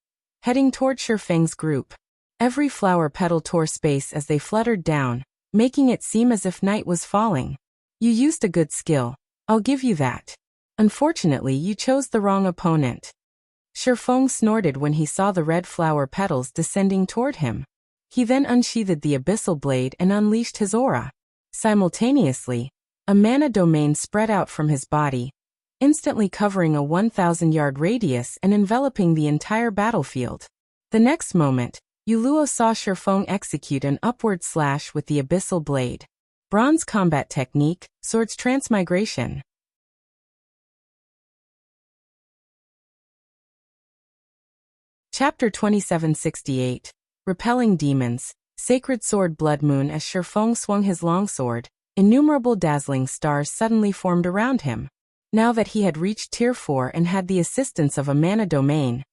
heading toward Shifeng's group. Every flower petal tore space as they fluttered down, making it seem as if night was falling. You used a good skill, I'll give you that. Unfortunately, you chose the wrong opponent. Shifeng snorted when he saw the red flower petals descending toward him. He then unsheathed the abyssal blade and unleashed his aura. Simultaneously, a mana domain spread out from his body, instantly covering a 1,000-yard radius and enveloping the entire battlefield. The next moment, Yuluo saw Shifeng execute an upward slash with the abyssal blade. Bronze combat technique, Swords Transmigration. Chapter 2768. Repelling Demons. Sacred Sword Blood Moon. As Shifeng swung his longsword, innumerable dazzling stars suddenly formed around him. Now that he had reached Tier 4 and had the assistance of a mana domain,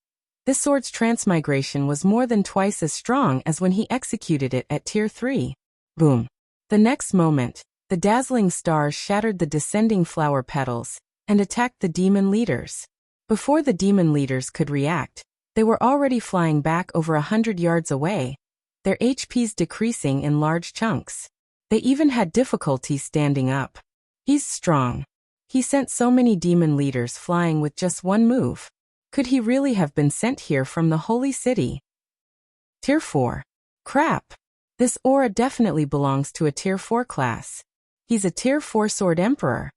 this sword's transmigration was more than twice as strong as when he executed it at Tier 3. Boom. The next moment, the dazzling stars shattered the descending flower petals and attacked the demon leaders. Before the demon leaders could react, they were already flying back over 100 yards away, their HPs decreasing in large chunks. They even had difficulty standing up. He's strong. He sent so many demon leaders flying with just one move. Could he really have been sent here from the Holy City? Tier 4. Crap. This aura definitely belongs to a Tier 4 class. He's a Tier 4 Sword Emperor.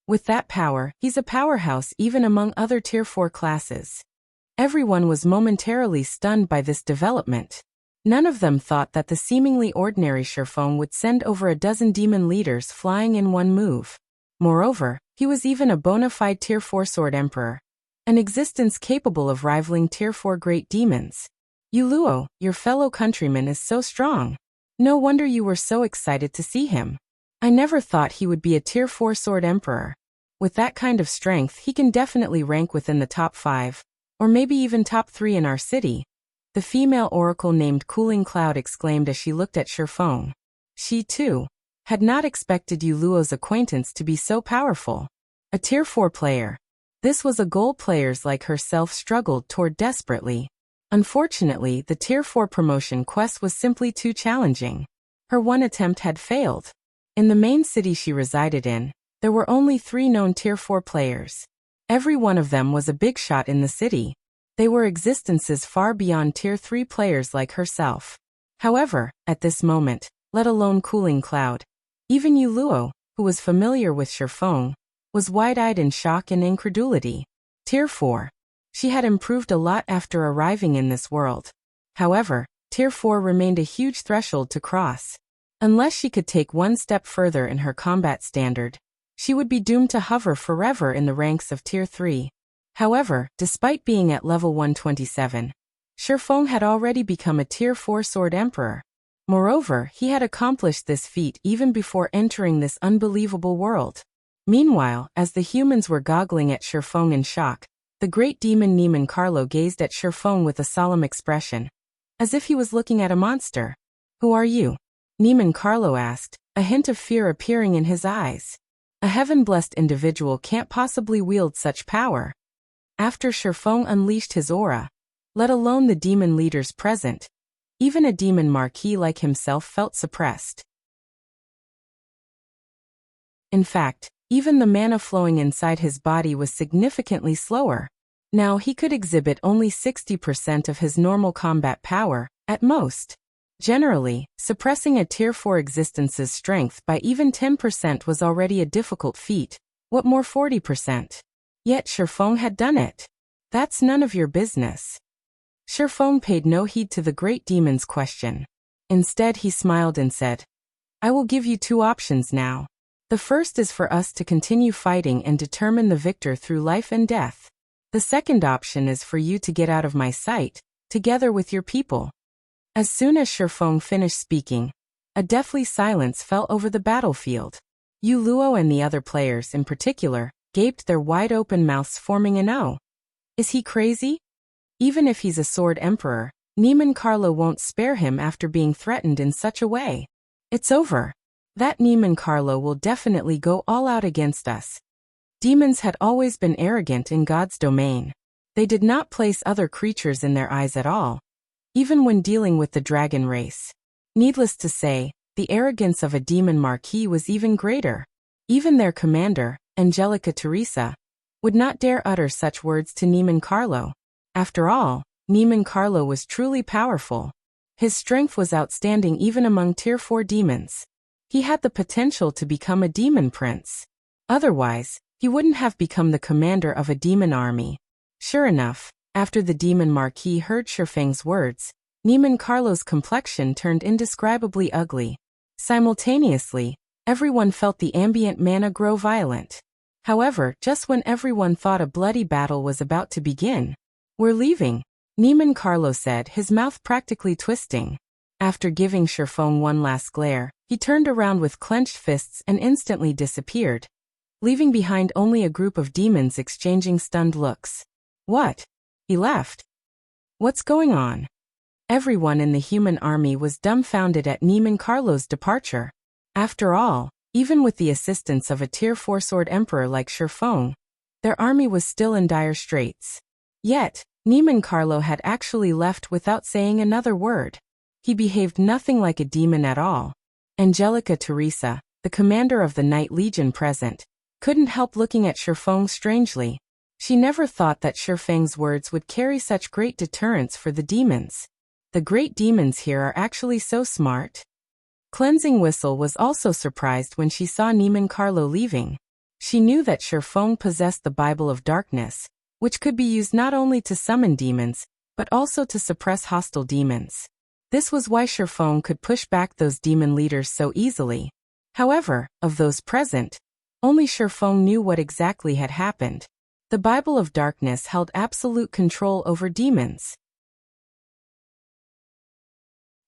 With that power, he's a powerhouse even among other Tier 4 classes. Everyone was momentarily stunned by this development. None of them thought that the seemingly ordinary Shifeng would send over a dozen demon leaders flying in one move. Moreover, he was even a bona fide Tier 4 Sword Emperor, an existence capable of rivaling Tier 4 great demons. Yuluo, your fellow countryman is so strong. No wonder you were so excited to see him. I never thought he would be a Tier 4 Sword Emperor. With that kind of strength, he can definitely rank within the top 5. Or maybe even top 3 in our city. The female oracle named Cooling Cloud exclaimed as she looked at Shifeng. She, too, had not expected Yuluo's acquaintance to be so powerful. A Tier 4 player. This was a goal players like herself struggled toward desperately. Unfortunately, the Tier 4 promotion quest was simply too challenging. Her one attempt had failed. In the main city she resided in, there were only 3 known Tier 4 players. Every one of them was a big shot in the city. They were existences far beyond Tier 3 players like herself. However, at this moment, let alone Cooling Cloud, even Yuluo, who was familiar with Shifeng, was wide-eyed in shock and incredulity. Tier 4. She had improved a lot after arriving in this world. However, Tier 4 remained a huge threshold to cross. Unless she could take one step further in her combat standard, she would be doomed to hover forever in the ranks of Tier 3. However, despite being at level 127, Shifeng had already become a Tier 4 Sword Emperor. Moreover, he had accomplished this feat even before entering this unbelievable world. Meanwhile, as the humans were goggling at Shifeng in shock, the great demon Niemann Carlo gazed at Shifeng with a solemn expression, as if he was looking at a monster. "Who are you?" Niemann Carlo asked, a hint of fear appearing in his eyes. "A heaven-blessed individual can't possibly wield such power." After Shifeng unleashed his aura, let alone the demon leaders present, even a demon marquis like himself felt suppressed. In fact, even the mana flowing inside his body was significantly slower. Now he could exhibit only 60% of his normal combat power, at most. Generally, suppressing a Tier 4 existence's strength by even 10% was already a difficult feat, what more 40%? Yet Shifeng had done it. "That's none of your business." Shifeng paid no heed to the great demon's question. Instead he smiled and said, "I will give you two options now. The first is for us to continue fighting and determine the victor through life and death. The second option is for you to get out of my sight, together with your people." As soon as Shifeng finished speaking, a deathly silence fell over the battlefield. Yu Luo and the other players in particular gaped their wide-open mouths, forming an O. Is he crazy? Even if he's a Sword Emperor, Niemann Carlo won't spare him after being threatened in such a way. It's over. That Niemann Carlo will definitely go all out against us. Demons had always been arrogant in God's domain. They did not place other creatures in their eyes at all, even when dealing with the dragon race. Needless to say, the arrogance of a demon marquis was even greater. Even their commander, Angelica Teresa, would not dare utter such words to Niemann Carlo. After all, Niemann Carlo was truly powerful. His strength was outstanding even among Tier 4 demons. He had the potential to become a demon prince. Otherwise, he wouldn't have become the commander of a demon army. Sure enough, after the demon marquis heard Shifeng's words, Niemann Carlo's complexion turned indescribably ugly. Simultaneously, everyone felt the ambient mana grow violent. However, just when everyone thought a bloody battle was about to begin, "We're leaving," Niemann Carlo said, his mouth practically twisting. After giving Shifeng one last glare, he turned around with clenched fists and instantly disappeared, leaving behind only a group of demons exchanging stunned looks. What? He left? What's going on? Everyone in the human army was dumbfounded at Niemann Carlo's departure. After all, even with the assistance of a Tier 4 Sword Emperor like Shifeng, their army was still in dire straits. Yet, Niemann Carlo had actually left without saying another word. He behaved nothing like a demon at all. Angelica Teresa, the commander of the Knight Legion present, couldn't help looking at Shifeng strangely. She never thought that Shifeng's words would carry such great deterrence for the demons. The great demons here are actually so smart. Cleansing Whistle was also surprised when she saw Niemann Carlo leaving. She knew that Shifeng possessed the Bible of Darkness, which could be used not only to summon demons, but also to suppress hostile demons. This was why Shifeng could push back those demon leaders so easily. However, of those present, only Shifeng knew what exactly had happened. The Bible of Darkness held absolute control over demons.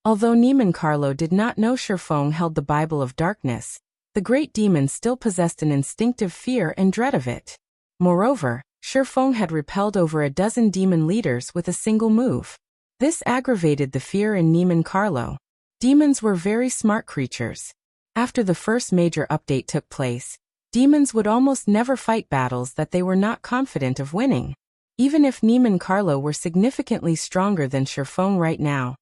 Although Niemann Carlo did not know Shifeng held the Bible of Darkness, the great demon still possessed an instinctive fear and dread of it. Moreover, Shifeng had repelled over a dozen demon leaders with a single move. This aggravated the fear in Niemann Carlo. Demons were very smart creatures. After the first major update took place, demons would almost never fight battles that they were not confident of winning. Even if Niemann Carlo were significantly stronger than Shifeng right now,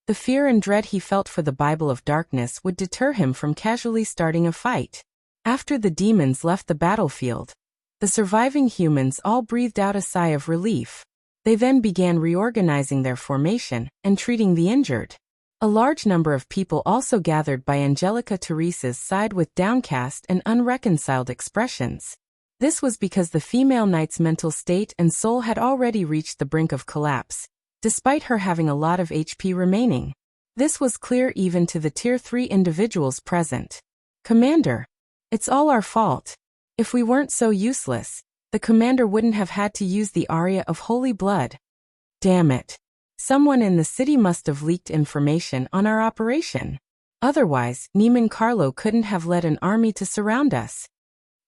the fear and dread he felt for the Bible of Darkness would deter him from casually starting a fight. After the demons left the battlefield, the surviving humans all breathed out a sigh of relief. They then began reorganizing their formation and treating the injured. A large number of people also gathered by Angelica Teresa's side with downcast and unreconciled expressions. This was because the female knight's mental state and soul had already reached the brink of collapse, despite her having a lot of HP remaining. This was clear even to the Tier 3 individuals present. "Commander, it's all our fault. If we weren't so useless, the commander wouldn't have had to use the aria of holy blood. Damn it. Someone in the city must have leaked information on our operation. Otherwise, Neiman Carlo couldn't have led an army to surround us.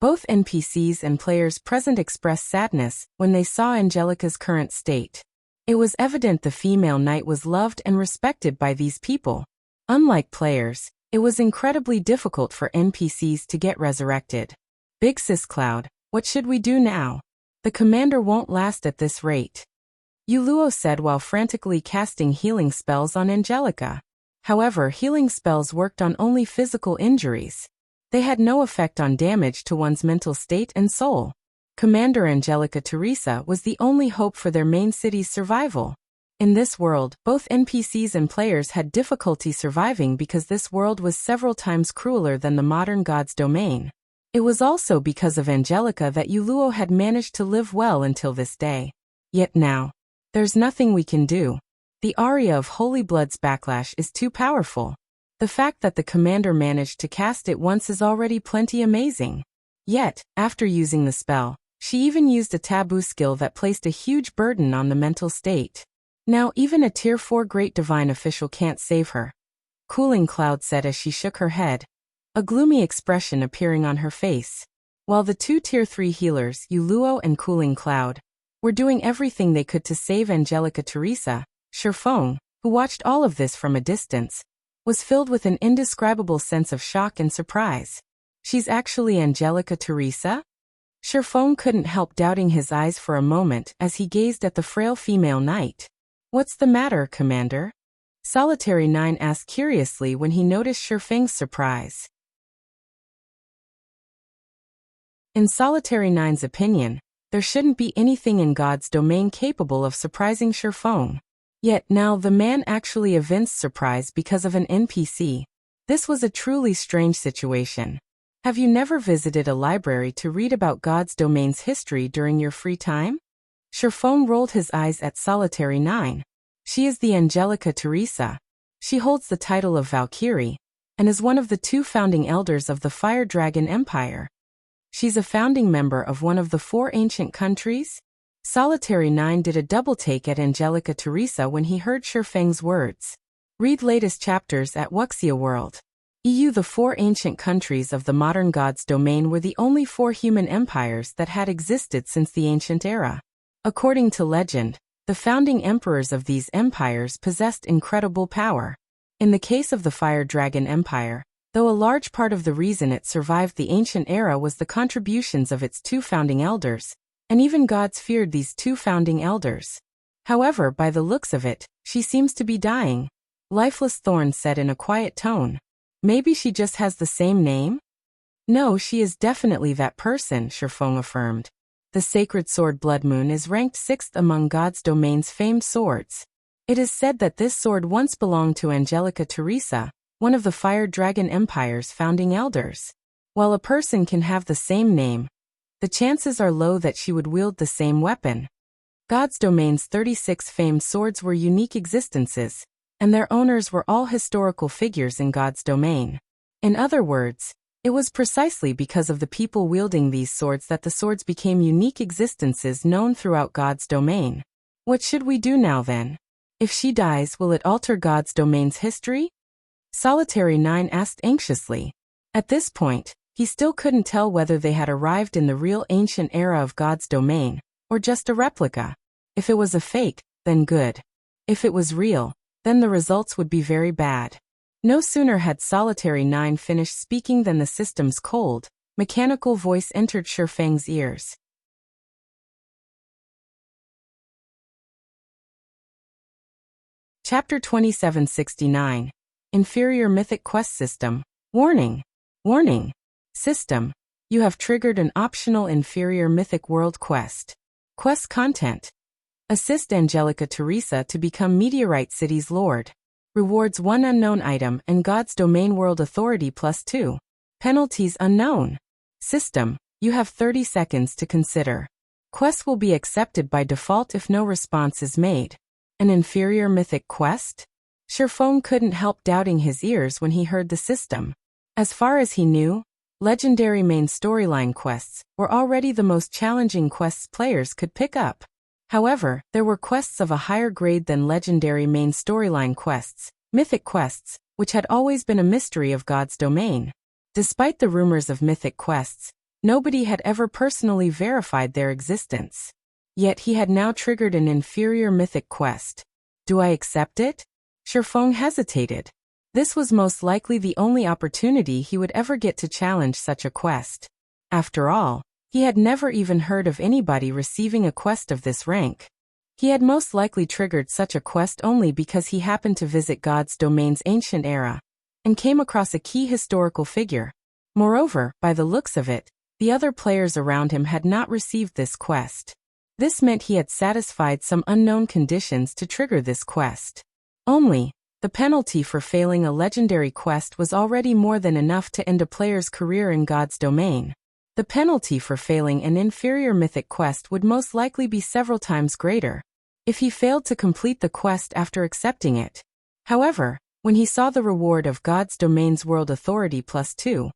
Both NPCs and players present expressed sadness when they saw Angelica's current state. It was evident the female knight was loved and respected by these people. Unlike players, it was incredibly difficult for NPCs to get resurrected. Big Sis Cloud, what should we do now? The commander won't last at this rate, Yuluo said while frantically casting healing spells on Angelica. However, healing spells worked on only physical injuries. They had no effect on damage to one's mental state and soul. Commander Angelica Teresa was the only hope for their main city's survival. In this world, both NPCs and players had difficulty surviving because this world was several times crueler than the modern god's domain. It was also because of Angelica that Yuluo had managed to live well until this day. Yet now, there's nothing we can do. The aria of Holy Blood's backlash is too powerful. The fact that the commander managed to cast it once is already plenty amazing. Yet, after using the spell, she even used a taboo skill that placed a huge burden on the mental state. Now even a Tier 4 Great Divine official can't save her. Cooling Cloud said as she shook her head, a gloomy expression appearing on her face. While the two Tier 3 healers, Yuluo and Cooling Cloud, were doing everything they could to save Angelica Teresa, Shifeng, who watched all of this from a distance, was filled with an indescribable sense of shock and surprise. She's actually Angelica Teresa? Shifeng couldn't help doubting his eyes for a moment as he gazed at the frail female knight. What's the matter, Commander? Solitary 9 asked curiously when he noticed Shifeng's surprise. In Solitary 9's opinion, there shouldn't be anything in God's domain capable of surprising Shifeng. Yet now the man actually evinced surprise because of an NPC. This was a truly strange situation. Have you never visited a library to read about God's domain's history during your free time? Shifeng rolled his eyes at Solitary 9. She is the Angelica Teresa. She holds the title of Valkyrie, and is one of the two founding elders of the Fire Dragon Empire. She's a founding member of one of the 4 ancient countries? Solitary 9 did a double take at Angelica Teresa when he heard Shifeng's words. Read latest chapters at Wuxia World. The 4 ancient countries of the modern god's domain were the only 4 human empires that had existed since the ancient era. According to legend, the founding emperors of these empires possessed incredible power. In the case of the Fire Dragon Empire, though a large part of the reason it survived the ancient era was the contributions of its 2 founding elders, and even gods feared these 2 founding elders. However, by the looks of it, she seems to be dying. Lifeless Thorn said in a quiet tone. Maybe she just has the same name? No, she is definitely that person, Shifeng affirmed. The sacred sword Blood Moon is ranked 6th among God's domain's famed swords. It is said that this sword once belonged to Angelica Teresa, one of the Fire Dragon Empire's founding elders. While a person can have the same name, the chances are low that she would wield the same weapon. God's domain's 36 famed swords were unique existences, and their owners were all historical figures in God's domain. In other words, it was precisely because of the people wielding these swords that the swords became unique existences known throughout God's domain. What should we do now then? If she dies, will it alter God's domain's history? Solitary 9 asked anxiously. At this point, he still couldn't tell whether they had arrived in the real ancient era of God's domain, or just a replica. If it was a fake, then good. If it was real, then the results would be very bad. No sooner had Solitary 9 finished speaking than the system's cold, mechanical voice entered Shifeng's ears. Chapter 2769. Inferior Mythic Quest System. Warning! Warning! System. You have triggered an optional Inferior Mythic World Quest. Quest content. Assist Angelica Teresa to become Meteorite City's Lord. Rewards 1 unknown item and God's Domain World Authority +2. Penalties unknown. System. You have 30 seconds to consider. Quest will be accepted by default if no response is made. An inferior mythic quest? Shifeng couldn't help doubting his ears when he heard the system. As far as he knew, legendary main storyline quests were already the most challenging quests players could pick up. However, there were quests of a higher grade than legendary main storyline quests, Mythic quests, which had always been a mystery of God's domain. Despite the rumors of Mythic quests, nobody had ever personally verified their existence. Yet he had now triggered an inferior Mythic quest. Do I accept it? Shifeng hesitated. This was most likely the only opportunity he would ever get to challenge such a quest. After all, he had never even heard of anybody receiving a quest of this rank. He had most likely triggered such a quest only because he happened to visit God's domain's ancient era and came across a key historical figure. Moreover, by the looks of it, the other players around him had not received this quest. This meant he had satisfied some unknown conditions to trigger this quest. Only, the penalty for failing a legendary quest was already more than enough to end a player's career in God's domain. The penalty for failing an inferior mythic quest would most likely be several times greater if he failed to complete the quest after accepting it. However, when he saw the reward of God's domain's world authority +2,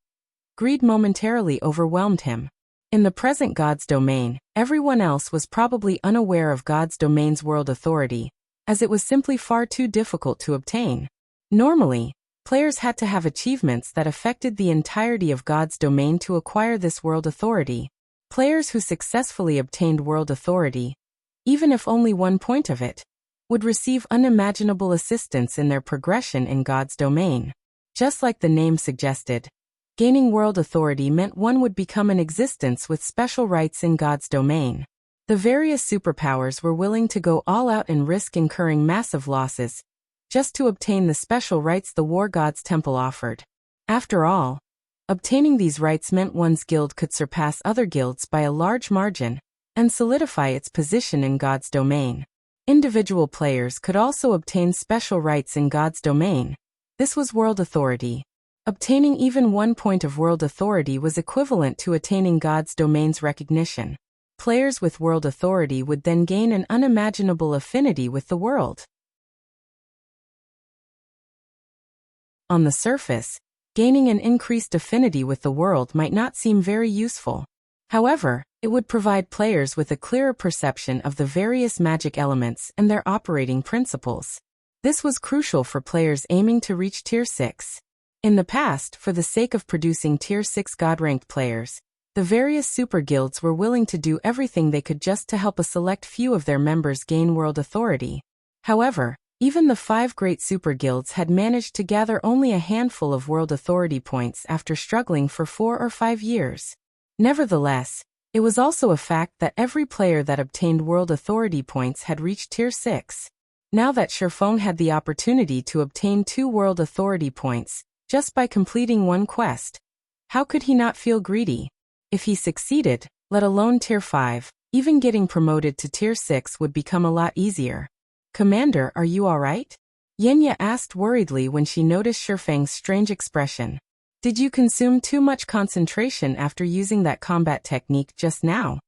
greed momentarily overwhelmed him. In the present God's domain, everyone else was probably unaware of God's domain's world authority, as it was simply far too difficult to obtain. Normally, players had to have achievements that affected the entirety of God's domain to acquire this world authority. Players who successfully obtained world authority, even if only 1 point of it, would receive unimaginable assistance in their progression in God's domain. Just like the name suggested, gaining world authority meant one would become an existence with special rights in God's domain. The various superpowers were willing to go all out and risk incurring massive losses just to obtain the special rights the War God's Temple offered. After all, obtaining these rights meant one's guild could surpass other guilds by a large margin and solidify its position in God's domain. Individual players could also obtain special rights in God's domain. This was world authority. Obtaining even 1 point of world authority was equivalent to attaining God's domain's recognition. Players with world authority would then gain an unimaginable affinity with the world. On the surface, gaining an increased affinity with the world might not seem very useful. However, it would provide players with a clearer perception of the various magic elements and their operating principles. This was crucial for players aiming to reach Tier 6. In the past, for the sake of producing Tier 6 God-ranked players, the various super guilds were willing to do everything they could just to help a select few of their members gain world authority. However, even the 5 great super guilds had managed to gather only a handful of world authority points after struggling for 4 or 5 years. Nevertheless, it was also a fact that every player that obtained world authority points had reached Tier 6. Now that Shifeng had the opportunity to obtain 2 world authority points, just by completing 1 quest, how could he not feel greedy? If he succeeded, let alone Tier 5, even getting promoted to Tier 6 would become a lot easier. Commander, are you alright? Yenya asked worriedly when she noticed Shifeng's strange expression. Did you consume too much concentration after using that combat technique just now?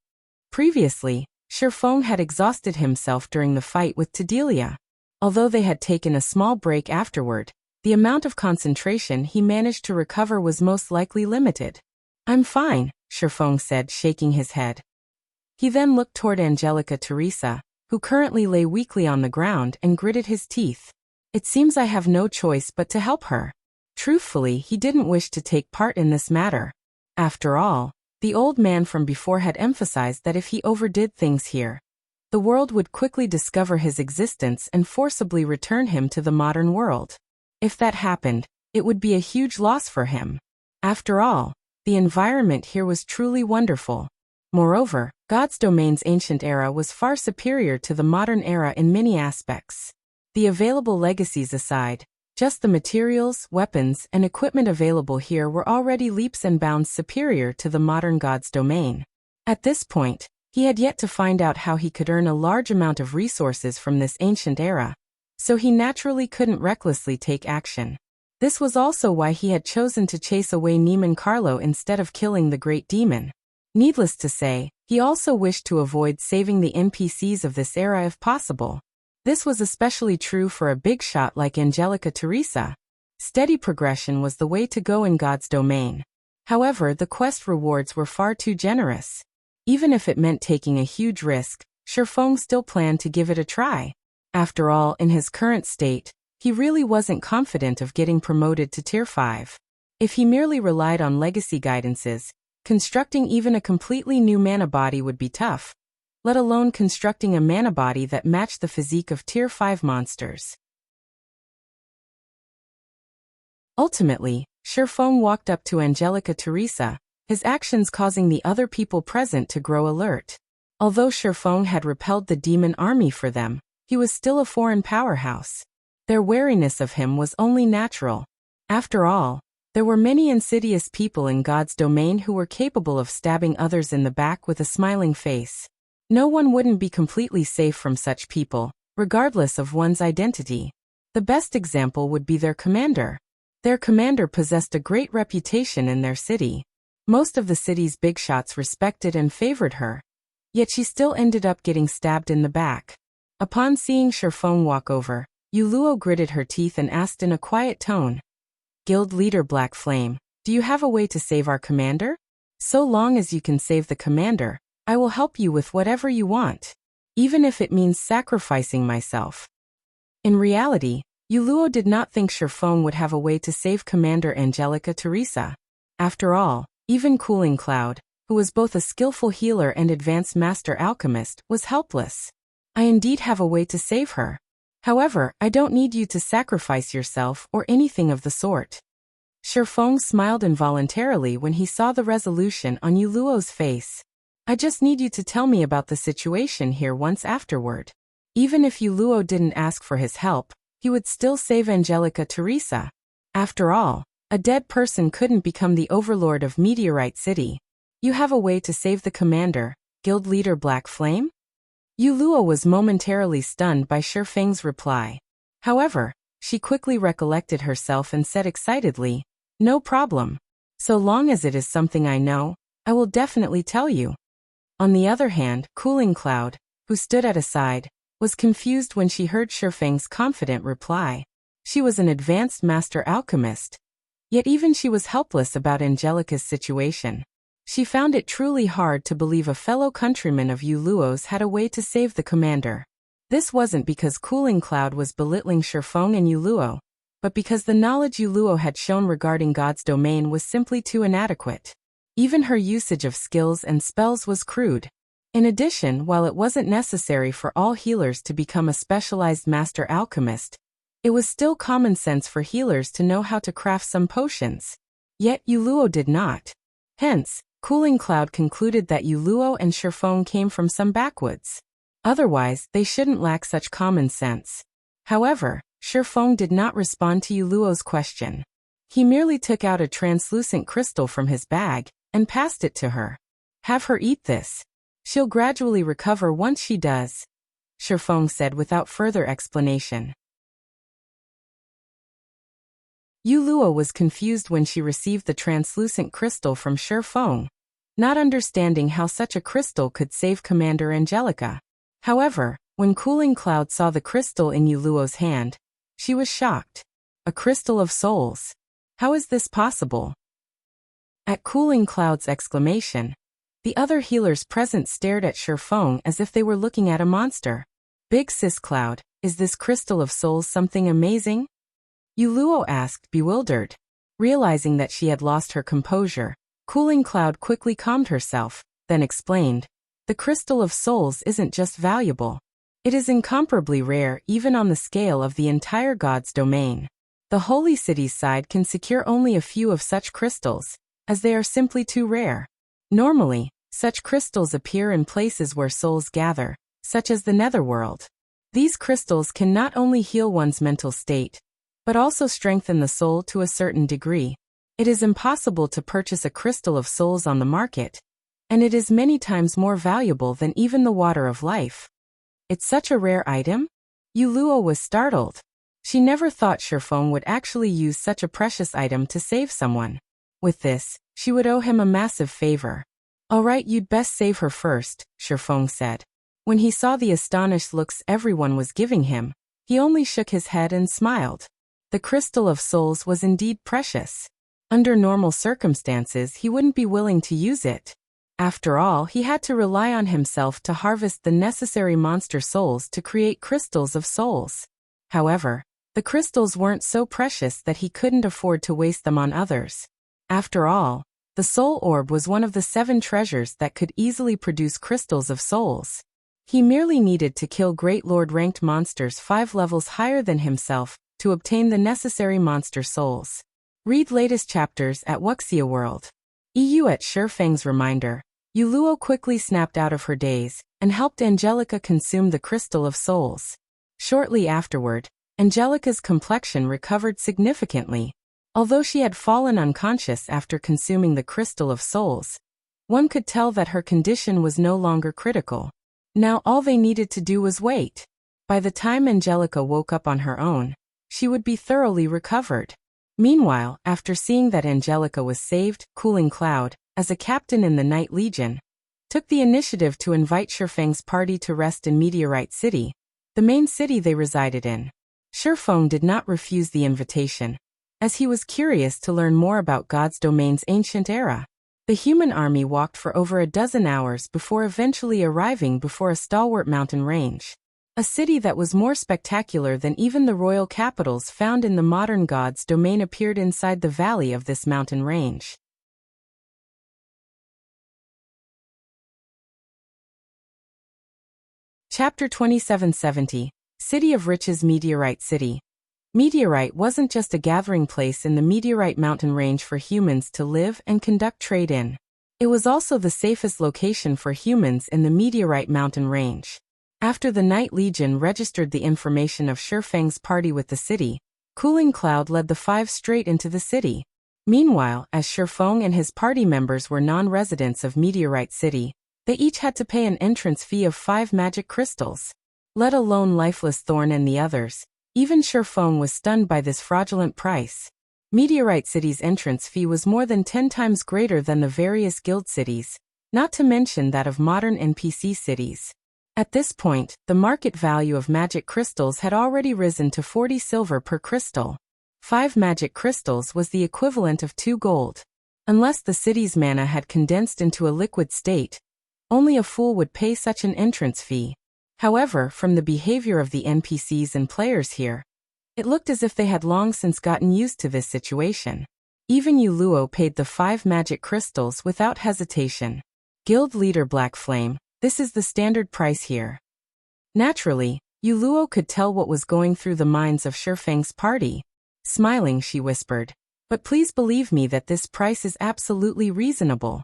Previously, Shifeng had exhausted himself during the fight with Tedelia. Although they had taken a small break afterward, the amount of concentration he managed to recover was most likely limited. I'm fine, Shifeng said, shaking his head. He then looked toward Angelica Teresa, who currently lay weakly on the ground, and gritted his teeth. It seems I have no choice but to help her. Truthfully, he didn't wish to take part in this matter. After all, the old man from before had emphasized that if he overdid things here, the world would quickly discover his existence and forcibly return him to the modern world. If that happened, it would be a huge loss for him. After all, the environment here was truly wonderful. Moreover, God's domain's ancient era was far superior to the modern era in many aspects. The available legacies aside, just the materials, weapons, and equipment available here were already leaps and bounds superior to the modern God's domain. At this point, he had yet to find out how he could earn a large amount of resources from this ancient era, so he naturally couldn't recklessly take action. This was also why he had chosen to chase away Neiman Carlo instead of killing the great demon. Needless to say, he also wished to avoid saving the NPCs of this era if possible. This was especially true for a big shot like Angelica Teresa. Steady progression was the way to go in God's domain. However, the quest rewards were far too generous. Even if it meant taking a huge risk, Shifeng still planned to give it a try. After all, in his current state, he really wasn't confident of getting promoted to Tier 5. If he merely relied on legacy guidances, constructing even a completely new mana body would be tough, let alone constructing a mana body that matched the physique of Tier 5 monsters. Ultimately, Shifeng walked up to Angelica Teresa, his actions causing the other people present to grow alert. Although Shifeng had repelled the demon army for them, he was still a foreign powerhouse. Their wariness of him was only natural. After all, there were many insidious people in God's domain who were capable of stabbing others in the back with a smiling face. No one wouldn't be completely safe from such people, regardless of one's identity. The best example would be their commander. Their commander possessed a great reputation in their city. Most of the city's big shots respected and favored her. Yet she still ended up getting stabbed in the back. Upon seeing Shifeng walk over, Yuluo gritted her teeth and asked in a quiet tone, "Guild leader Black Flame, do you have a way to save our commander? So long as you can save the commander, I will help you with whatever you want, even if it means sacrificing myself." In reality, Yuluo did not think Shifeng would have a way to save Commander Angelica Teresa. After all, even Cooling Cloud, who was both a skillful healer and advanced master alchemist, was helpless. "I indeed have a way to save her. However, I don't need you to sacrifice yourself or anything of the sort." Shifeng smiled involuntarily when he saw the resolution on Yuluo's face. "I just need you to tell me about the situation here once afterward." Even if Yuluo didn't ask for his help, he would still save Angelica Teresa. After all, a dead person couldn't become the overlord of Meteorite City. "You have a way to save the commander, Guild leader Black Flame?" Yuluo was momentarily stunned by Shifeng's reply. However, she quickly recollected herself and said excitedly, "No problem. So long as it is something I know, I will definitely tell you." On the other hand, Cooling Cloud, who stood at a side, was confused when she heard Shifeng's confident reply. She was an advanced master alchemist. Yet even she was helpless about Angelica's situation. She found it truly hard to believe a fellow countryman of Yuluo's had a way to save the commander. This wasn't because Cooling Cloud was belittling Shifeng and Yuluo, but because the knowledge Yuluo had shown regarding God's domain was simply too inadequate. Even her usage of skills and spells was crude. In addition, while it wasn't necessary for all healers to become a specialized master alchemist, it was still common sense for healers to know how to craft some potions. Yet Yuluo did not. Hence, Cooling Cloud concluded that Yuluo and Shifeng came from some backwoods. Otherwise, they shouldn't lack such common sense. However, Shifeng did not respond to Yuluo's question. He merely took out a translucent crystal from his bag and passed it to her. "Have her eat this. She'll gradually recover once she does," Shifeng said without further explanation. Yuluo was confused when she received the translucent crystal from Shifeng, not understanding how such a crystal could save Commander Angelica. However, when Cooling Cloud saw the crystal in Yuluo's hand, she was shocked. "A crystal of souls. How is this possible?" At Cooling Cloud's exclamation, the other healers present stared at Shifeng as if they were looking at a monster. "Big Sis Cloud, is this crystal of souls something amazing?" Yuluo asked, bewildered. Realizing that she had lost her composure, Cooling Cloud quickly calmed herself, then explained, "The crystal of souls isn't just valuable. It is incomparably rare even on the scale of the entire God's domain. The Holy City's side can secure only a few of such crystals, as they are simply too rare. Normally, such crystals appear in places where souls gather, such as the Netherworld. These crystals can not only heal one's mental state, but also strengthen the soul to a certain degree. It is impossible to purchase a crystal of souls on the market, and it is many times more valuable than even the water of life." "It's such a rare item?" Yuluo was startled. She never thought Shifeng would actually use such a precious item to save someone. With this, she would owe him a massive favor. "All right, you'd best save her first," Shifeng said. When he saw the astonished looks everyone was giving him, he only shook his head and smiled. The crystal of souls was indeed precious. Under normal circumstances he wouldn't be willing to use it. After all, he had to rely on himself to harvest the necessary monster souls to create crystals of souls. However, the crystals weren't so precious that he couldn't afford to waste them on others. After all, the soul orb was one of the 7 treasures that could easily produce crystals of souls. He merely needed to kill Great Lord-ranked monsters 5 levels higher than himself to obtain the necessary monster souls. Read latest chapters at Wuxia World. EU at Shifeng's reminder, Yuluo quickly snapped out of her daze and helped Angelica consume the crystal of souls. Shortly afterward, Angelica's complexion recovered significantly. Although she had fallen unconscious after consuming the crystal of souls, one could tell that her condition was no longer critical. Now all they needed to do was wait. By the time Angelica woke up on her own, she would be thoroughly recovered. Meanwhile, after seeing that Angelica was saved, Cooling Cloud, as a captain in the Night Legion, took the initiative to invite Shifeng's party to rest in Meteorite City, the main city they resided in. Shifeng did not refuse the invitation, as he was curious to learn more about God's domain's ancient era. The human army walked for over a dozen hours before eventually arriving before a stalwart mountain range. A city that was more spectacular than even the royal capitals found in the modern God's domain appeared inside the valley of this mountain range. Chapter 2770, City of Riches Meteorite City. Meteorite wasn't just a gathering place in the Meteorite mountain range for humans to live and conduct trade in. It was also the safest location for humans in the Meteorite mountain range. After the Night Legion registered the information of Shifeng's party with the city, Cooling Cloud led the 5 straight into the city. Meanwhile, as Shifeng and his party members were non-residents of Meteorite City, they each had to pay an entrance fee of 5 magic crystals. Let alone Lifeless Thorn and the others, even Shifeng was stunned by this fraudulent price. Meteorite City's entrance fee was more than 10 times greater than the various guild cities, not to mention that of modern NPC cities. At this point, the market value of magic crystals had already risen to 40 silver per crystal. 5 magic crystals was the equivalent of 2 gold. Unless the city's mana had condensed into a liquid state, only a fool would pay such an entrance fee. However, from the behavior of the NPCs and players here, it looked as if they had long since gotten used to this situation. Even Yuluo paid the 5 magic crystals without hesitation. Guild leader Black Flame, this is the standard price here. Naturally, Yuluo could tell what was going through the minds of Shifeng's party. Smiling, she whispered, "But please believe me that this price is absolutely reasonable."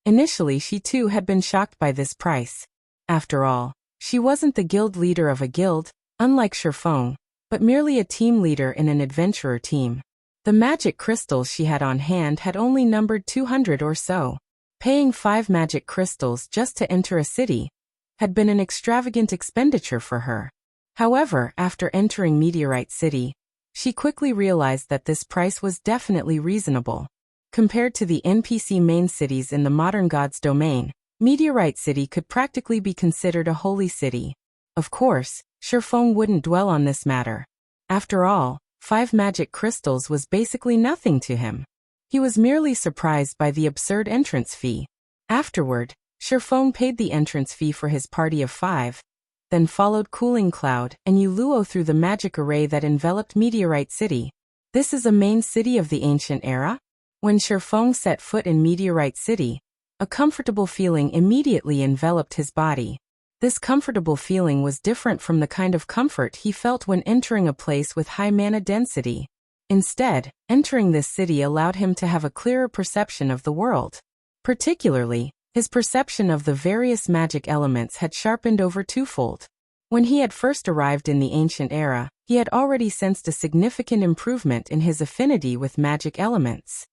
Initially, she too had been shocked by this price. After all, she wasn't the guild leader of a guild, unlike Shifeng, but merely a team leader in an adventurer team. The magic crystals she had on hand had only numbered 200 or so. Paying 5 magic crystals just to enter a city had been an extravagant expenditure for her. However, after entering Meteorite City, she quickly realized that this price was definitely reasonable. Compared to the NPC main cities in the modern God's domain, Meteorite City could practically be considered a holy city. Of course, Shifeng wouldn't dwell on this matter. After all, 5 magic crystals was basically nothing to him. He was merely surprised by the absurd entrance fee. Afterward, Shifeng paid the entrance fee for his party of 5, then followed Cooling Cloud and Yuluo through the magic array that enveloped Meteorite City. This is a main city of the ancient era? When Shifeng set foot in Meteorite City, a comfortable feeling immediately enveloped his body. This comfortable feeling was different from the kind of comfort he felt when entering a place with high mana density. Instead, entering this city allowed him to have a clearer perception of the world. Particularly, his perception of the various magic elements had sharpened over twofold. When he had first arrived in the ancient era, he had already sensed a significant improvement in his affinity with magic elements.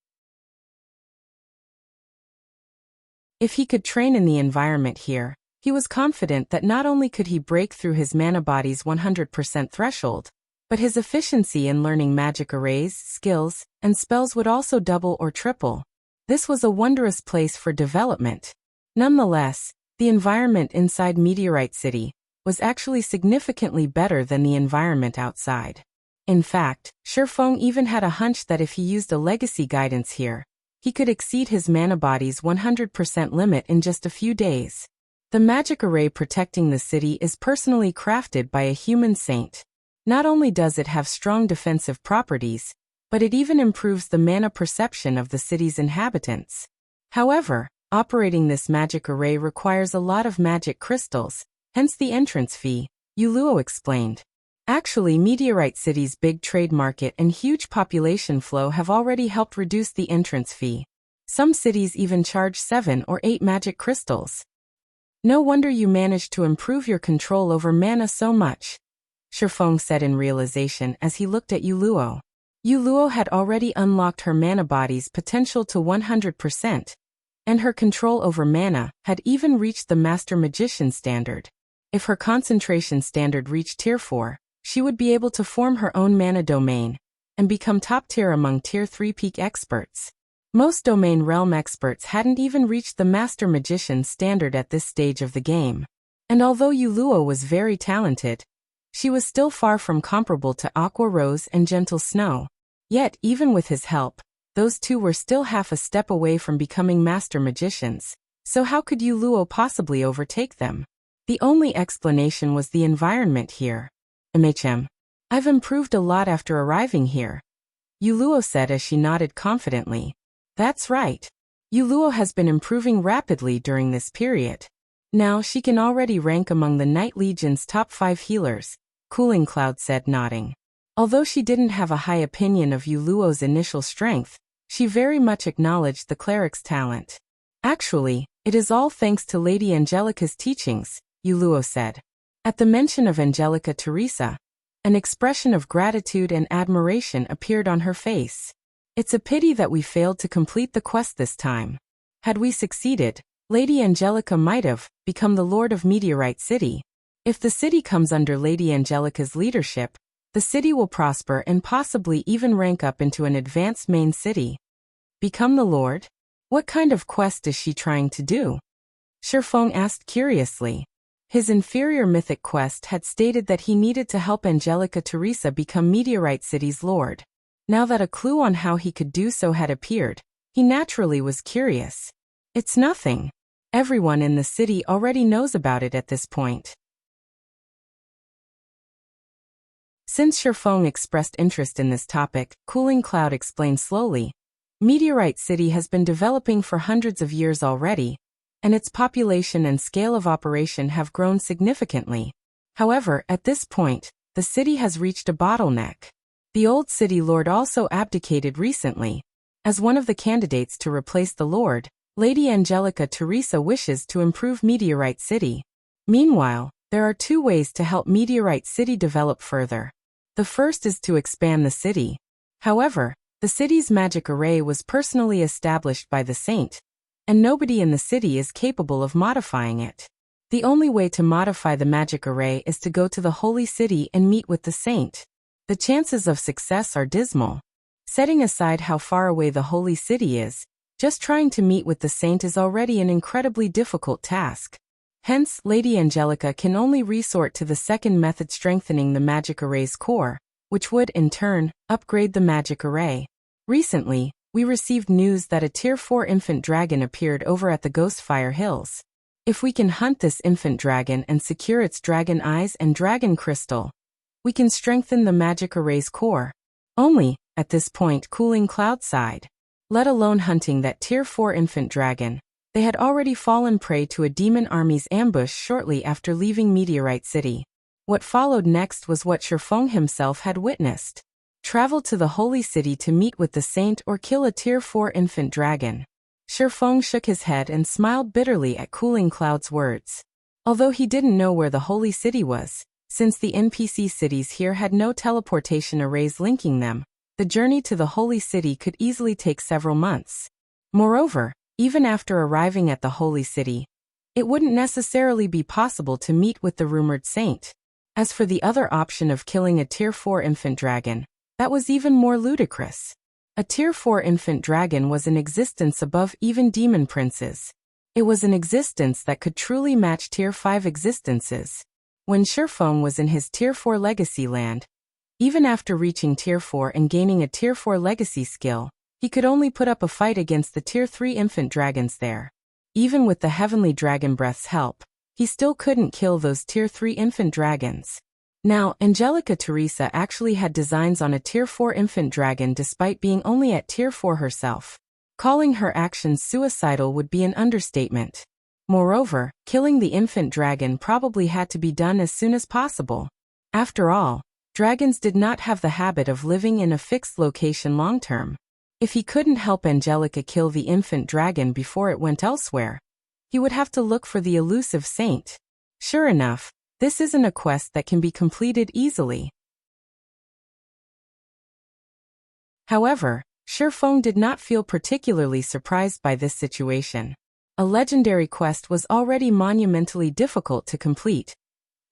If he could train in the environment here, he was confident that not only could he break through his mana body's 100% threshold, but his efficiency in learning magic arrays, skills, and spells would also double or triple. This was a wondrous place for development. Nonetheless, the environment inside Meteorite City was actually significantly better than the environment outside. In fact, Shifeng even had a hunch that if he used a legacy guidance here, he could exceed his mana body's 100% limit in just a few days. The magic array protecting the city is personally crafted by a human saint. Not only does it have strong defensive properties, but it even improves the mana perception of the city's inhabitants. However, operating this magic array requires a lot of magic crystals, hence the entrance fee, Yuluo explained. Actually, Meteorite City's big trade market and huge population flow have already helped reduce the entrance fee. Some cities even charge 7 or 8 magic crystals. No wonder you managed to improve your control over mana so much, Shifeng said in realization as he looked at Yuluo. Yuluo had already unlocked her mana body's potential to 100%, and her control over mana had even reached the Master Magician standard. If her concentration standard reached Tier 4, she would be able to form her own mana domain and become top tier among Tier 3 peak experts. Most domain realm experts hadn't even reached the Master Magician standard at this stage of the game. And although Yuluo was very talented, she was still far from comparable to Aqua Rose and Gentle Snow. Yet, even with his help, those two were still half a step away from becoming Master Magicians. So how could Yuluo possibly overtake them? The only explanation was the environment here. I've improved a lot after arriving here, Yuluo said as she nodded confidently. That's right. Yuluo has been improving rapidly during this period. Now she can already rank among the Night Legion's top 5 healers, Cooling Cloud said, nodding. Although she didn't have a high opinion of Yuluo's initial strength, she very much acknowledged the cleric's talent. Actually, it is all thanks to Lady Angelica's teachings, Yuluo said. At the mention of Angelica Teresa, an expression of gratitude and admiration appeared on her face. It's a pity that we failed to complete the quest this time. Had we succeeded, Lady Angelica might have become the Lord of Meteorite City. If the city comes under Lady Angelica's leadership, the city will prosper and possibly even rank up into an advanced main city. Become the Lord? What kind of quest is she trying to do? Shifeng asked curiously. His inferior mythic quest had stated that he needed to help Angelica Teresa become Meteorite City's Lord. Now that a clue on how he could do so had appeared, he naturally was curious. It's nothing. Everyone in the city already knows about it at this point. Since Shifeng expressed interest in this topic, Cooling Cloud explained slowly. Meteorite City has been developing for hundreds of years already, and its population and scale of operation have grown significantly. However, at this point, the city has reached a bottleneck. The old city lord also abdicated recently. As one of the candidates to replace the lord, Lady Angelica Teresa wishes to improve Meteorite City. Meanwhile, there are 2 ways to help Meteorite City develop further. The first is to expand the city. However, the city's magic array was personally established by the saint, and nobody in the city is capable of modifying it. The only way to modify the magic array is to go to the holy city and meet with the saint. The chances of success are dismal. Setting aside how far away the holy city is, just trying to meet with the saint is already an incredibly difficult task. Hence, Lady Angelica can only resort to the second method, strengthening the magic array's core, which would, in turn, upgrade the magic array. Recently, we received news that a Tier 4 infant dragon appeared over at the Ghostfire Hills. If we can hunt this infant dragon and secure its dragon eyes and dragon crystal, we can strengthen the magic array's core. Only, at this point, Cooling Cloud sighed. Let alone hunting that Tier 4 infant dragon, they had already fallen prey to a demon army's ambush shortly after leaving Meteorite City. What followed next was what Shifeng himself had witnessed. Travel to the holy city to meet with the saint or kill a Tier 4 infant dragon. Shifeng shook his head and smiled bitterly at Cooling Cloud's words. Although he didn't know where the holy city was, since the NPC cities here had no teleportation arrays linking them, the journey to the holy city could easily take several months. Moreover, even after arriving at the holy city, it wouldn't necessarily be possible to meet with the rumored saint. As for the other option of killing a Tier 4 infant dragon, that was even more ludicrous. A Tier 4 infant dragon was an existence above even demon princes. It was an existence that could truly match Tier 5 existences. When Shifeng was in his Tier 4 legacy land, even after reaching Tier 4 and gaining a Tier 4 legacy skill, He could only put up a fight against the Tier 3 infant dragons there. Even with the Heavenly Dragon Breath's help, he still couldn't kill those Tier 3 infant dragons. Now, Angelica Teresa actually had designs on a Tier 4 infant dragon despite being only at Tier 4 herself. Calling her actions suicidal would be an understatement. Moreover, killing the infant dragon probably had to be done as soon as possible. After all, dragons did not have the habit of living in a fixed location long-term. If he couldn't help Angelica kill the infant dragon before it went elsewhere, he would have to look for the elusive saint. Sure enough, this isn't a quest that can be completed easily. However, Shifeng did not feel particularly surprised by this situation. A legendary quest was already monumentally difficult to complete.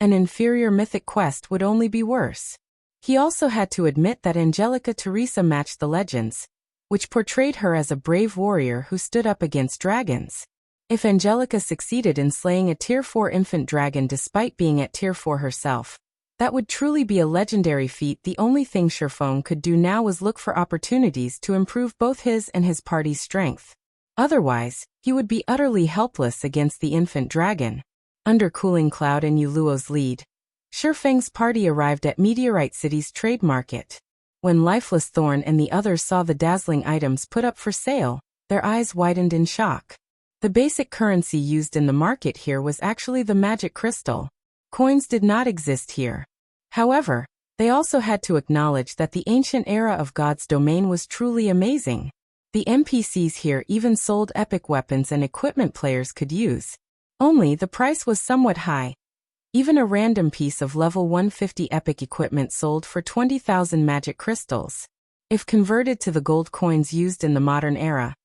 An inferior mythic quest would only be worse. He also had to admit that Angelica Teresa matched the legends, which portrayed her as a brave warrior who stood up against dragons. If Angelica succeeded in slaying a Tier 4 infant dragon despite being at Tier 4 herself, that would truly be a legendary feat. The only thing Shifeng could do now was look for opportunities to improve both his and his party's strength. Otherwise, he would be utterly helpless against the infant dragon. Under Cooling Cloud and Yuluo's lead, Shifeng's party arrived at Meteorite City's trade market. When Lifeless Thorn and the others saw the dazzling items put up for sale, their eyes widened in shock. The basic currency used in the market here was actually the magic crystal. Coins did not exist here. However, they also had to acknowledge that the ancient era of God's domain was truly amazing. The NPCs here even sold epic weapons and equipment players could use. Only the price was somewhat high. Even a random piece of level 150 epic equipment sold for 20,000 magic crystals. If converted to the gold coins used in the modern era,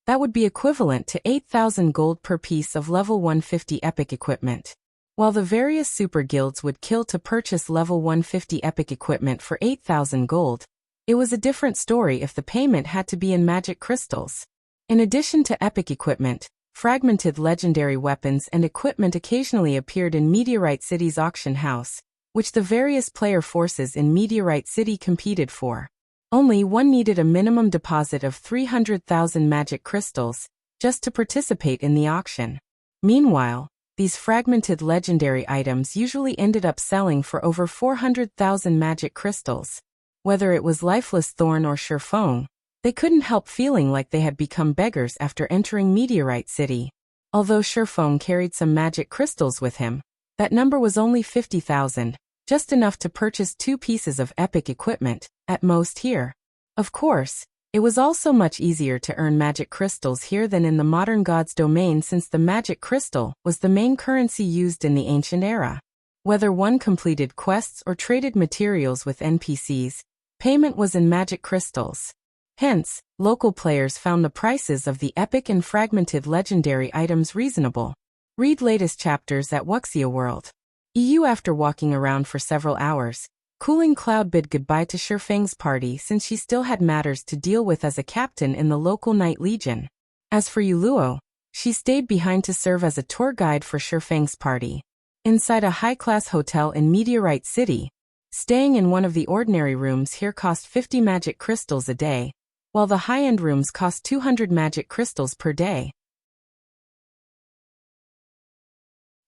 that would be equivalent to 8,000 gold per piece of level 150 epic equipment. While the various super guilds would kill to purchase level 150 epic equipment for 8,000 gold, it was a different story if the payment had to be in magic crystals. In addition to epic equipment, fragmented legendary weapons and equipment occasionally appeared in Meteorite City's auction house, which the various player forces in Meteorite City competed for. Only one needed a minimum deposit of 300,000 magic crystals just to participate in the auction. Meanwhile, these fragmented legendary items usually ended up selling for over 400,000 magic crystals. Whether it was Lifeless Thorn or Shifeng, they couldn't help feeling like they had become beggars after entering Meteorite City. Although Shifeng carried some magic crystals with him, that number was only 50,000, just enough to purchase 2 pieces of epic equipment, at most here. Of course, it was also much easier to earn magic crystals here than in the modern God's domain since the magic crystal was the main currency used in the ancient era. Whether one completed quests or traded materials with NPCs, payment was in magic crystals. Hence, local players found the prices of the epic and fragmented legendary items reasonable. Read latest chapters at Wuxia World. After walking around for several hours, Cooling Cloud bid goodbye to Shifeng's party since she still had matters to deal with as a captain in the local Night Legion. As for Yuluo, she stayed behind to serve as a tour guide for Shifeng's party. Inside a high-class hotel in Meteorite City, staying in one of the ordinary rooms here cost 50 magic crystals a day, while the high-end rooms cost 200 magic crystals per day.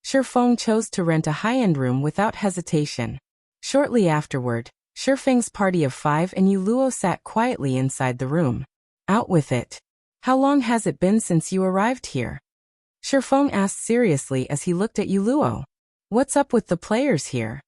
Shifeng chose to rent a high-end room without hesitation. Shortly afterward, Shifeng's party of 5 and Yuluo sat quietly inside the room. Out with it. How long has it been since you arrived here? Shifeng asked seriously as he looked at Yuluo. What's up with the players here?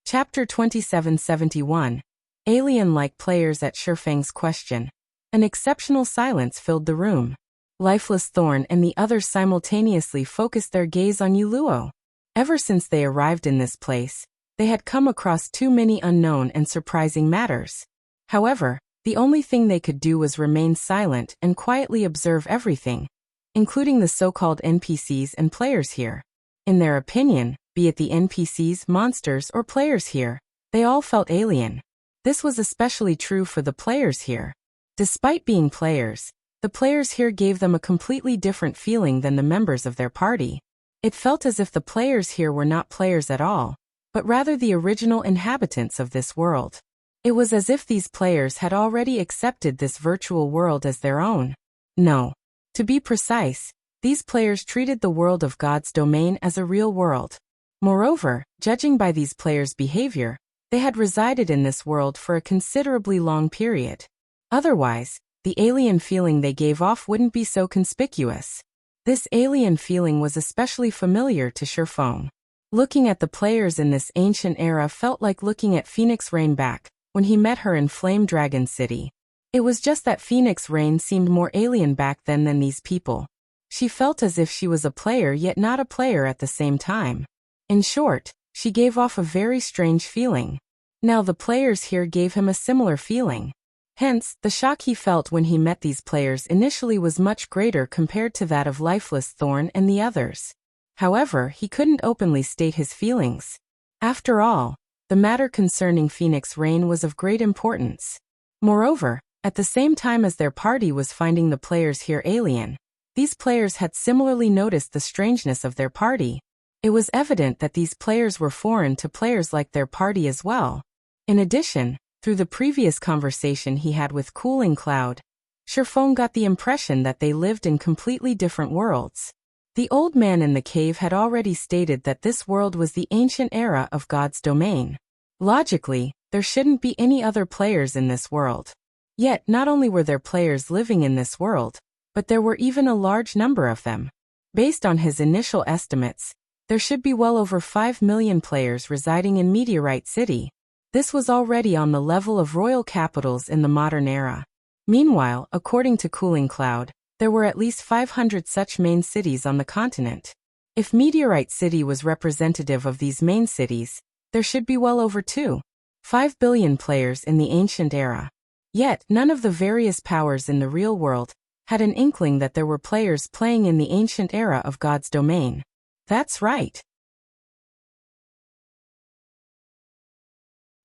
Chapter 2771. Alien-like players at Shifeng's question. An exceptional silence filled the room. Lifeless Thorn and the others simultaneously focused their gaze on Yuluo. Ever since they arrived in this place, they had come across too many unknown and surprising matters. However, the only thing they could do was remain silent and quietly observe everything, including the so-called NPCs and players here. In their opinion, be it the NPCs, monsters, or players here, they all felt alien. This was especially true for the players here. Despite being players, the players here gave them a completely different feeling than the members of their party. It felt as if the players here were not players at all, but rather the original inhabitants of this world. It was as if these players had already accepted this virtual world as their own. No. To be precise, these players treated the world of God's domain as a real world. Moreover, judging by these players' behavior, they had resided in this world for a considerably long period. Otherwise, the alien feeling they gave off wouldn't be so conspicuous. This alien feeling was especially familiar to Sherfong. Looking at the players in this ancient era felt like looking at Phoenix Rain back when he met her in Flame Dragon City. It was just that Phoenix Rain seemed more alien back then than these people. She felt as if she was a player yet not a player at the same time. In short, she gave off a very strange feeling. Now the players here gave him a similar feeling. Hence, the shock he felt when he met these players initially was much greater compared to that of Lifeless Thorn and the others. However, he couldn't openly state his feelings. After all, the matter concerning Phoenix Rain was of great importance. Moreover, at the same time as their party was finding the players here alien, these players had similarly noticed the strangeness of their party. It was evident that these players were foreign to players like their party as well. In addition, through the previous conversation he had with Cooling Cloud, Sherfong got the impression that they lived in completely different worlds. The old man in the cave had already stated that this world was the ancient era of God's domain. Logically, there shouldn't be any other players in this world. Yet, not only were there players living in this world, but there were even a large number of them. Based on his initial estimates, there should be well over 5 million players residing in Meteorite City. This was already on the level of royal capitals in the modern era. Meanwhile, according to Cooling Cloud, there were at least 500 such main cities on the continent. If Meteorite City was representative of these main cities, there should be well over 2.5 billion players in the ancient era. Yet, none of the various powers in the real world had an inkling that there were players playing in the ancient era of God's domain. That's right.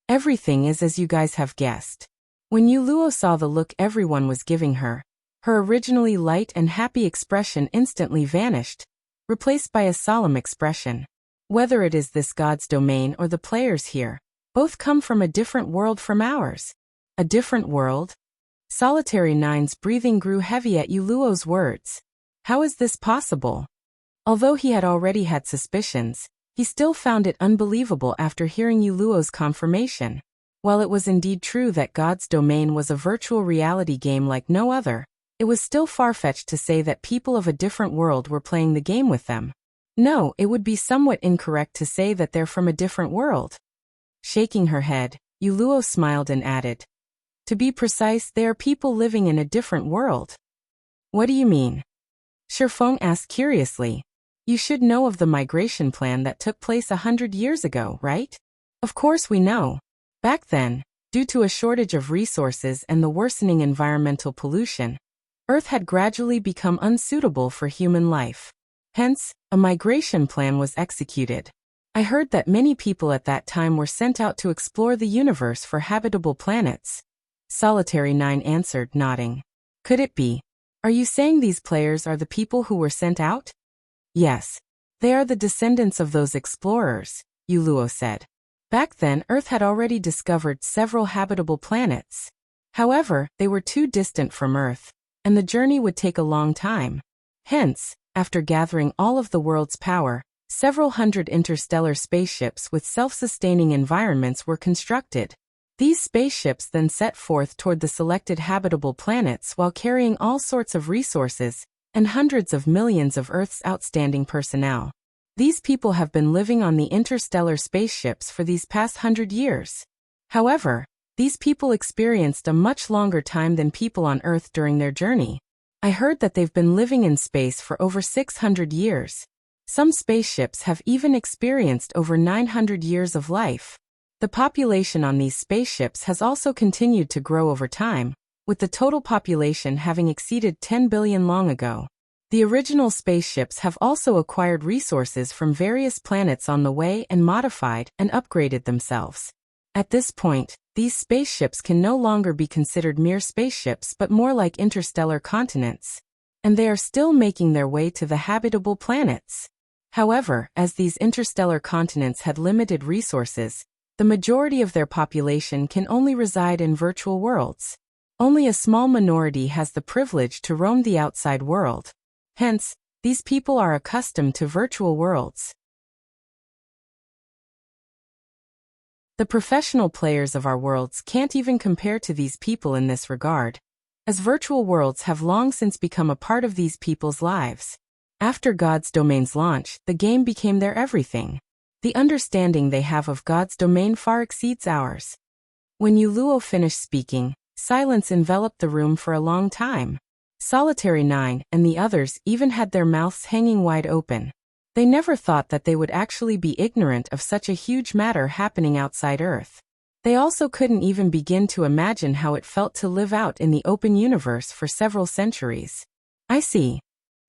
Everything is as you guys have guessed. When Yuluo saw the look everyone was giving her, her originally light and happy expression instantly vanished, replaced by a solemn expression. Whether it is this God's domain or the players here, both come from a different world from ours. A different world? Solitary Nine's breathing grew heavy at Yuluo's words. How is this possible? Although he had already had suspicions, he still found it unbelievable after hearing Yuluo's confirmation. While it was indeed true that God's domain was a virtual reality game like no other, it was still far-fetched to say that people of a different world were playing the game with them. No, it would be somewhat incorrect to say that they're from a different world. Shaking her head, Yuluo smiled and added, "To be precise, they are people living in a different world." What do you mean? Sherfong asked curiously. You should know of the migration plan that took place 100 years ago, right? Of course we know. Back then, due to a shortage of resources and the worsening environmental pollution, Earth had gradually become unsuitable for human life. Hence, a migration plan was executed. I heard that many people at that time were sent out to explore the universe for habitable planets. Solitary Nine answered, nodding. Could it be? Are you saying these players are the people who were sent out? Yes. They are the descendants of those explorers, Yuluo said. Back then, Earth had already discovered several habitable planets. However, they were too distant from Earth, and the journey would take a long time. Hence, after gathering all of the world's power, several hundred interstellar spaceships with self-sustaining environments were constructed. These spaceships then set forth toward the selected habitable planets while carrying all sorts of resources and hundreds of millions of Earth's outstanding personnel. These people have been living on the interstellar spaceships for these past 100 years. However, these people experienced a much longer time than people on Earth during their journey. I heard that they've been living in space for over 600 years. Some spaceships have even experienced over 900 years of life. The population on these spaceships has also continued to grow over time, with the total population having exceeded 10 billion long ago. The original spaceships have also acquired resources from various planets on the way and modified and upgraded themselves. At this point, these spaceships can no longer be considered mere spaceships but more like interstellar continents. And they are still making their way to the habitable planets. However, as these interstellar continents had limited resources, the majority of their population can only reside in virtual worlds. Only a small minority has the privilege to roam the outside world. Hence, these people are accustomed to virtual worlds. The professional players of our worlds can't even compare to these people in this regard, as virtual worlds have long since become a part of these people's lives. After God's Domain's launch, the game became their everything. The understanding they have of God's domain far exceeds ours. When Uluo finished speaking, silence enveloped the room for a long time. Solitary 9 and the others even had their mouths hanging wide open. They never thought that they would actually be ignorant of such a huge matter happening outside Earth. They also couldn't even begin to imagine how it felt to live out in the open universe for several centuries. I see.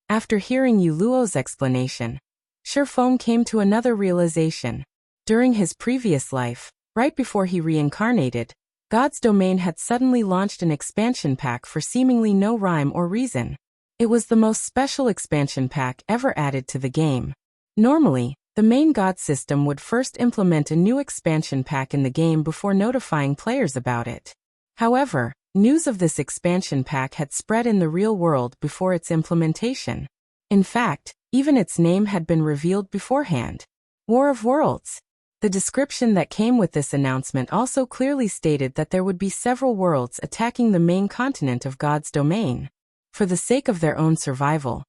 After hearing Uluo's explanation, Shifeng came to another realization. During his previous life, right before he reincarnated, God's Domain had suddenly launched an expansion pack for seemingly no rhyme or reason. It was the most special expansion pack ever added to the game. Normally, the main God system would first implement a new expansion pack in the game before notifying players about it. However, news of this expansion pack had spread in the real world before its implementation. In fact, even its name had been revealed beforehand. War of Worlds. The description that came with this announcement also clearly stated that there would be several worlds attacking the main continent of God's Domain. For the sake of their own survival,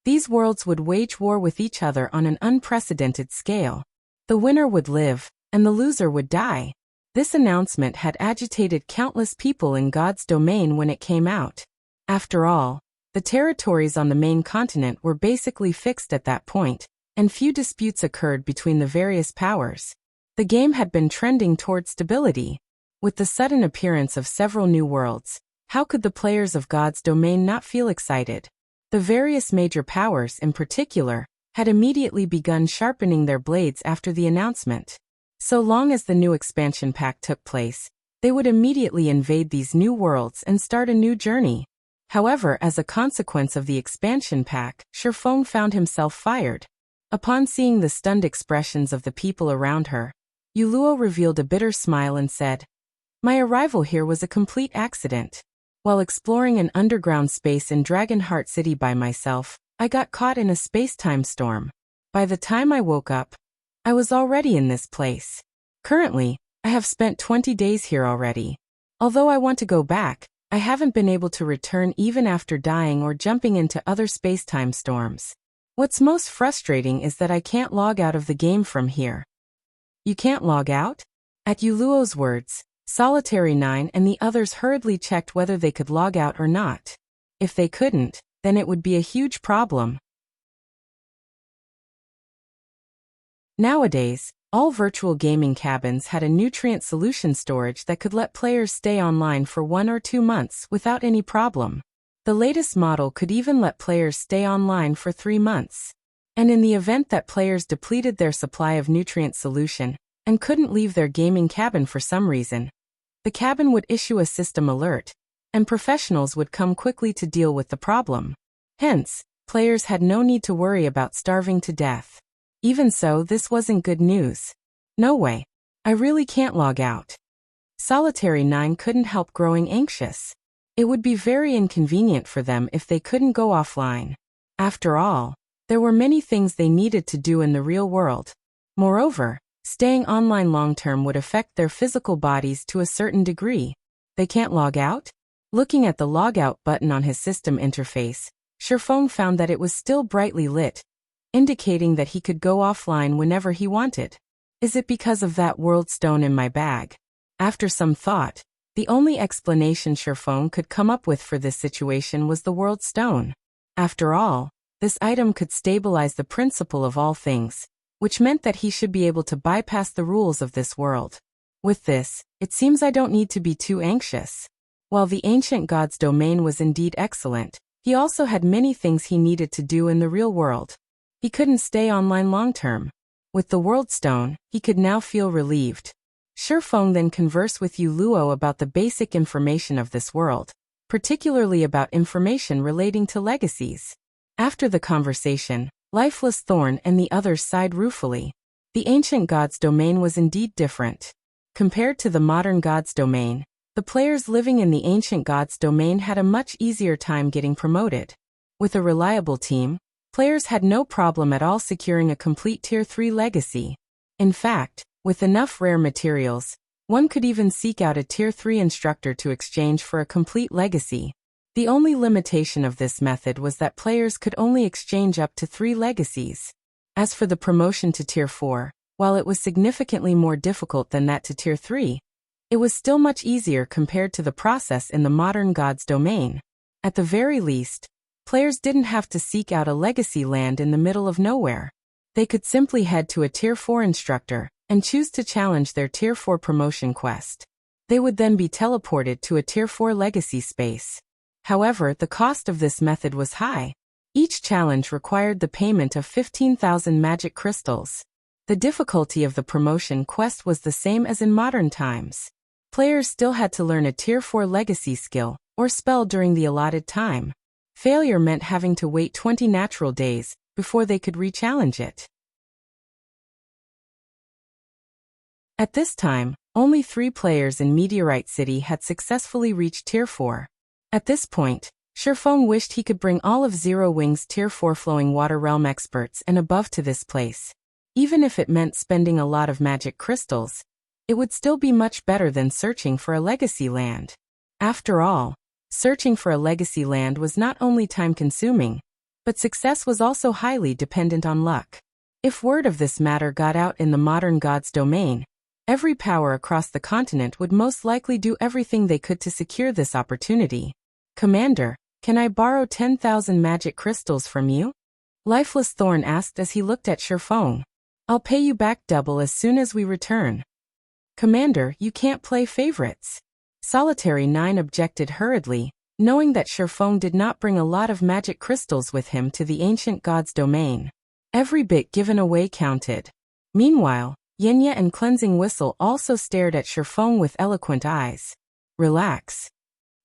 these worlds would wage war with each other on an unprecedented scale. The winner would live, and the loser would die. This announcement had agitated countless people in God's Domain when it came out. After all, the territories on the main continent were basically fixed at that point, and few disputes occurred between the various powers. The game had been trending toward stability. With the sudden appearance of several new worlds, how could the players of God's Domain not feel excited? The various major powers, in particular, had immediately begun sharpening their blades after the announcement. So long as the new expansion pack took place, they would immediately invade these new worlds and start a new journey. However, as a consequence of the expansion pack, Shifeng found himself fired. Upon seeing the stunned expressions of the people around her, Uluo revealed a bitter smile and said, "My arrival here was a complete accident. While exploring an underground space in Dragonheart City by myself, I got caught in a space-time storm. By the time I woke up, I was already in this place. Currently, I have spent 20 days here already. Although I want to go back, I haven't been able to return even after dying or jumping into other space-time storms. What's most frustrating is that I can't log out of the game from here." "You can't log out?" At Uluo's words, Solitary 9 and the others hurriedly checked whether they could log out or not. If they couldn't, then it would be a huge problem. Nowadays, all virtual gaming cabins had a nutrient solution storage that could let players stay online for 1 or 2 months without any problem. The latest model could even let players stay online for 3 months. And in the event that players depleted their supply of nutrient solution and couldn't leave their gaming cabin for some reason, the cabin would issue a system alert, and professionals would come quickly to deal with the problem. Hence, players had no need to worry about starving to death. Even so, this wasn't good news. "No way. I really can't log out." Solitary 9 couldn't help growing anxious. It would be very inconvenient for them if they couldn't go offline. After all, there were many things they needed to do in the real world. Moreover, staying online long-term would affect their physical bodies to a certain degree. They can't log out? Looking at the logout button on his system interface, Shifeng found that it was still brightly lit, indicating that he could go offline whenever he wanted. Is it because of that world stone in my bag? After some thought, the only explanation Shifeng could come up with for this situation was the world stone. After all, this item could stabilize the principle of all things, which meant that he should be able to bypass the rules of this world. With this, it seems I don't need to be too anxious. While the ancient god's domain was indeed excellent, he also had many things he needed to do in the real world. He couldn't stay online long-term. With the world stone, he could now feel relieved. Shifeng then conversed with Uluo about the basic information of this world, particularly about information relating to legacies. After the conversation, Lifeless Thorn and the others sighed ruefully. The ancient god's domain was indeed different. Compared to the modern god's domain, the players living in the ancient god's domain had a much easier time getting promoted. With a reliable team, players had no problem at all securing a complete Tier 3 legacy. In fact, with enough rare materials, one could even seek out a Tier 3 instructor to exchange for a complete legacy. The only limitation of this method was that players could only exchange up to 3 legacies. As for the promotion to Tier 4, while it was significantly more difficult than that to Tier 3, it was still much easier compared to the process in the modern god's domain. At the very least, players didn't have to seek out a legacy land in the middle of nowhere. They could simply head to a Tier 4 instructor and choose to challenge their Tier 4 promotion quest. They would then be teleported to a Tier 4 legacy space. However, the cost of this method was high. Each challenge required the payment of 15,000 magic crystals. The difficulty of the promotion quest was the same as in modern times. Players still had to learn a Tier 4 legacy skill or spell during the allotted time. Failure meant having to wait 20 natural days before they could re-challenge it. At this time, only 3 players in Meteorite City had successfully reached Tier 4. At this point, Shifeng wished he could bring all of Zero Wing's Tier 4 Flowing Water Realm experts and above to this place. Even if it meant spending a lot of magic crystals, it would still be much better than searching for a legacy land. After all, searching for a legacy land was not only time-consuming, but success was also highly dependent on luck. If word of this matter got out in the modern god's domain, every power across the continent would most likely do everything they could to secure this opportunity. Commander, can I borrow 10,000 magic crystals from you? Lifeless Thorn asked as he looked at Shifeng. I'll pay you back double as soon as we return. Commander, you can't play favorites. Solitary 9 objected hurriedly, knowing that Shifeng did not bring a lot of magic crystals with him to the ancient god's domain. Every bit given away counted. Meanwhile, Yenya and Cleansing Whistle also stared at Shifeng with eloquent eyes. Relax.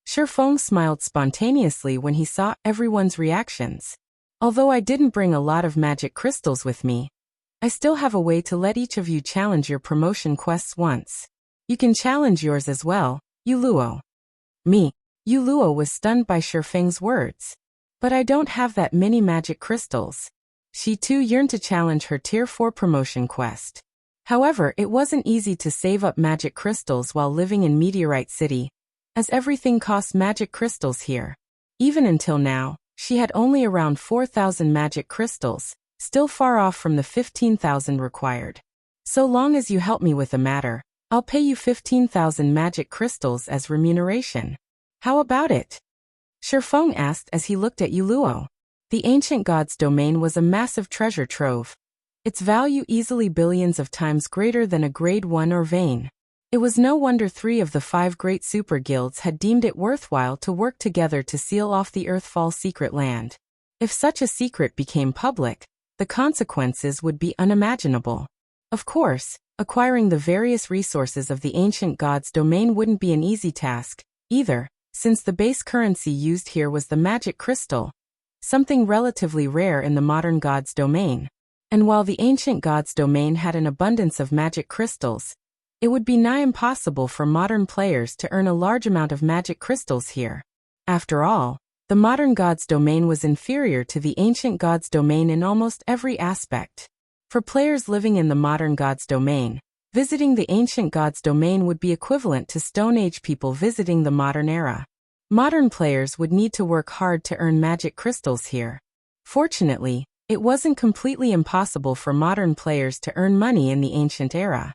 Shifeng smiled spontaneously when he saw everyone's reactions. Although I didn't bring a lot of magic crystals with me, I still have a way to let each of you challenge your promotion quests once. You can challenge yours as well, Yuluo. Me. Yuluo was stunned by Shifeng's words. But I don't have that many magic crystals. She too yearned to challenge her Tier 4 promotion quest. However, it wasn't easy to save up magic crystals while living in Meteorite City, as everything costs magic crystals here. Even until now, she had only around 4,000 magic crystals, still far off from the 15,000 required. So long as you help me with the matter, I'll pay you 15,000 magic crystals as remuneration. How about it? Shifeng asked as he looked at Yuluo. The ancient god's domain was a massive treasure trove. Its value easily billions of times greater than a grade 1 or vein. It was no wonder 3 of the 5 great super guilds had deemed it worthwhile to work together to seal off the Earthfall secret land. If such a secret became public, the consequences would be unimaginable. Of course, acquiring the various resources of the ancient god's domain wouldn't be an easy task, either, since the base currency used here was the magic crystal, something relatively rare in the modern god's domain. And while the ancient god's domain had an abundance of magic crystals, it would be nigh impossible for modern players to earn a large amount of magic crystals here. After all, the modern god's domain was inferior to the ancient god's domain in almost every aspect. For players living in the modern god's domain, visiting the ancient god's domain would be equivalent to Stone Age people visiting the modern era. Modern players would need to work hard to earn magic crystals here. Fortunately, it wasn't completely impossible for modern players to earn money in the ancient era.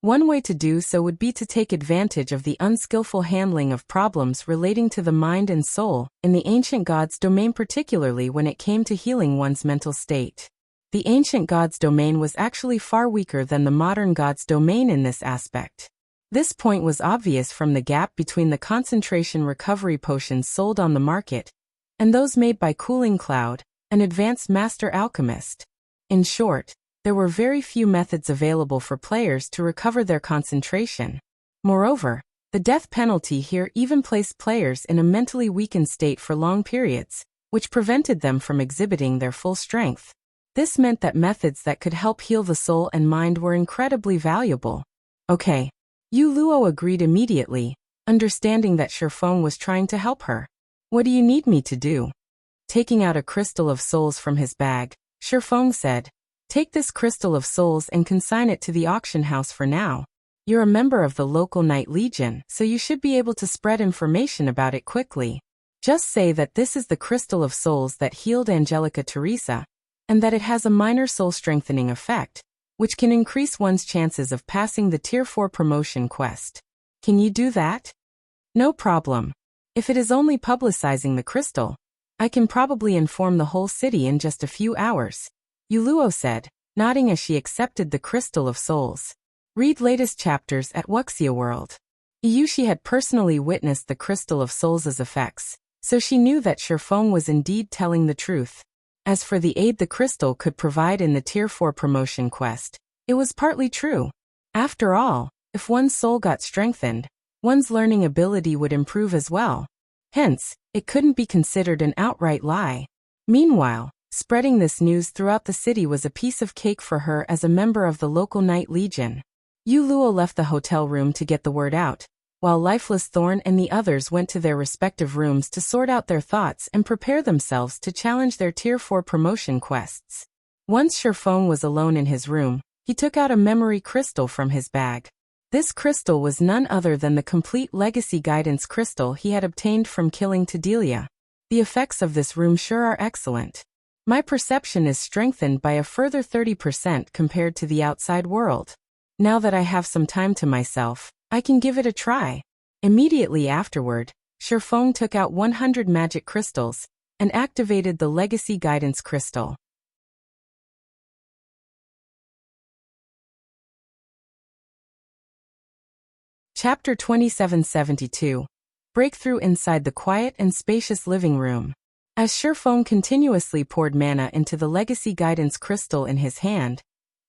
One way to do so would be to take advantage of the unskillful handling of problems relating to the mind and soul in the ancient god's domain, particularly when it came to healing one's mental state. The ancient god's domain was actually far weaker than the modern god's domain in this aspect. This point was obvious from the gap between the concentration recovery potions sold on the market and those made by Cooling Cloud, an advanced master alchemist. In short, there were very few methods available for players to recover their concentration. Moreover, the death penalty here even placed players in a mentally weakened state for long periods, which prevented them from exhibiting their full strength. This meant that methods that could help heal the soul and mind were incredibly valuable. Okay. Yu Luo agreed immediately, understanding that Shifeng was trying to help her. What do you need me to do? Taking out a crystal of souls from his bag, Shifeng said, "Take this crystal of souls and consign it to the auction house for now. You're a member of the local Night Legion, so you should be able to spread information about it quickly. Just say that this is the crystal of souls that healed Angelica Teresa, and that it has a minor soul-strengthening effect, which can increase one's chances of passing the Tier 4 promotion quest. Can you do that?" "No problem. If it is only publicizing the crystal, I can probably inform the whole city in just a few hours," Yu Luo said, nodding as she accepted the crystal of souls. Read latest chapters at Wuxia World. Iyushi had personally witnessed the crystal of souls' effects, so she knew that Shifeng was indeed telling the truth. As for the aid the crystal could provide in the Tier 4 promotion quest, it was partly true. After all, if one's soul got strengthened, one's learning ability would improve as well. Hence, it couldn't be considered an outright lie. Meanwhile, spreading this news throughout the city was a piece of cake for her as a member of the local Night Legion. Yu Luo left the hotel room to get the word out, while Lifeless Thorn and the others went to their respective rooms to sort out their thoughts and prepare themselves to challenge their Tier 4 promotion quests. Once Shifeng was alone in his room, he took out a memory crystal from his bag. This crystal was none other than the complete legacy guidance crystal he had obtained from killing Tadelia. The effects of this room sure are excellent. My perception is strengthened by a further 30% compared to the outside world. Now that I have some time to myself, I can give it a try. Immediately afterward, Shifeng took out 100 magic crystals and activated the legacy guidance crystal. Chapter 2772. Breakthrough inside the quiet and spacious living room. As Shifeng continuously poured mana into the legacy guidance crystal in his hand,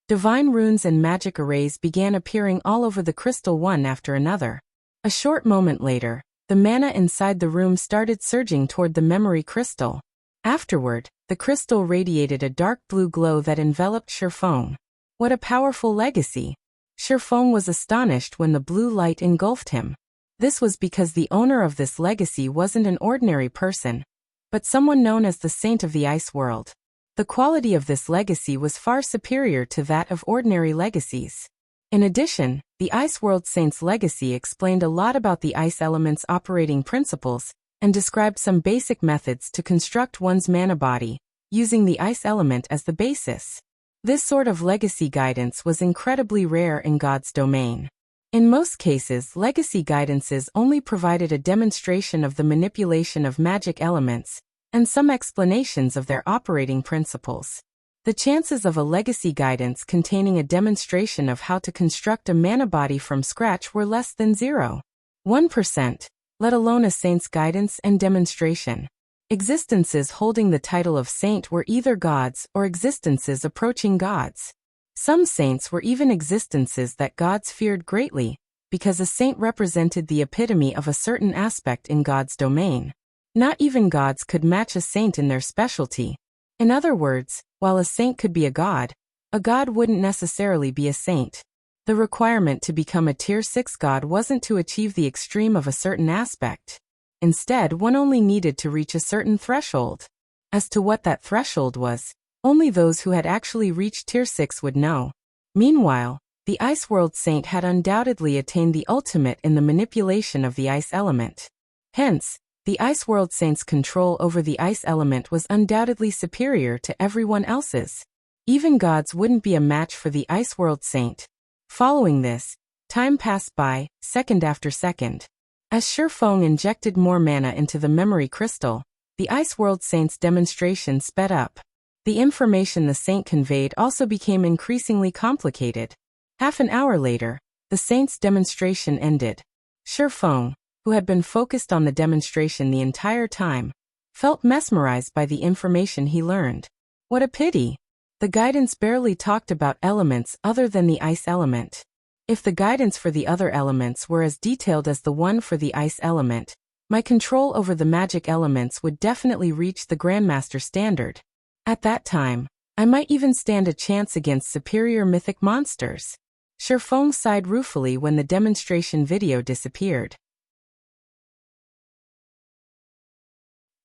divine runes and magic arrays began appearing all over the crystal one after another. A short moment later, the mana inside the room started surging toward the memory crystal. Afterward, the crystal radiated a dark blue glow that enveloped Shifeng. What a powerful legacy! Shifeng was astonished when the blue light engulfed him. This was because the owner of this legacy wasn't an ordinary person, but someone known as the Saint of the Ice World. The quality of this legacy was far superior to that of ordinary legacies. In addition, the Ice World Saint's legacy explained a lot about the ice element's operating principles and described some basic methods to construct one's mana body, using the ice element as the basis. This sort of legacy guidance was incredibly rare in God's domain. In most cases, legacy guidances only provided a demonstration of the manipulation of magic elements and some explanations of their operating principles. The chances of a legacy guidance containing a demonstration of how to construct a mana body from scratch were less than 0.1%, let alone a saint's guidance and demonstration. Existences holding the title of saint were either gods or existences approaching gods. Some saints were even existences that gods feared greatly, because a saint represented the epitome of a certain aspect in God's domain. Not even gods could match a saint in their specialty. In other words, while a saint could be a god wouldn't necessarily be a saint. The requirement to become a Tier 6 god wasn't to achieve the extreme of a certain aspect. Instead, one only needed to reach a certain threshold. As to what that threshold was, only those who had actually reached Tier 6 would know. Meanwhile, the Ice World Saint had undoubtedly attained the ultimate in the manipulation of the ice element. Hence, the Ice World Saint's control over the ice element was undoubtedly superior to everyone else's. Even gods wouldn't be a match for the Ice World Saint. Following this, time passed by, second after second. As Shifeng injected more mana into the memory crystal, the Ice World Saint's demonstration sped up. The information the saint conveyed also became increasingly complicated. Half an hour later, the saint's demonstration ended. Shifeng, who had been focused on the demonstration the entire time, felt mesmerized by the information he learned. What a pity! The guidance barely talked about elements other than the ice element. If the guidance for the other elements were as detailed as the one for the ice element, my control over the magic elements would definitely reach the Grandmaster standard. At that time, I might even stand a chance against superior mythic monsters. Shifeng sighed ruefully when the demonstration video disappeared.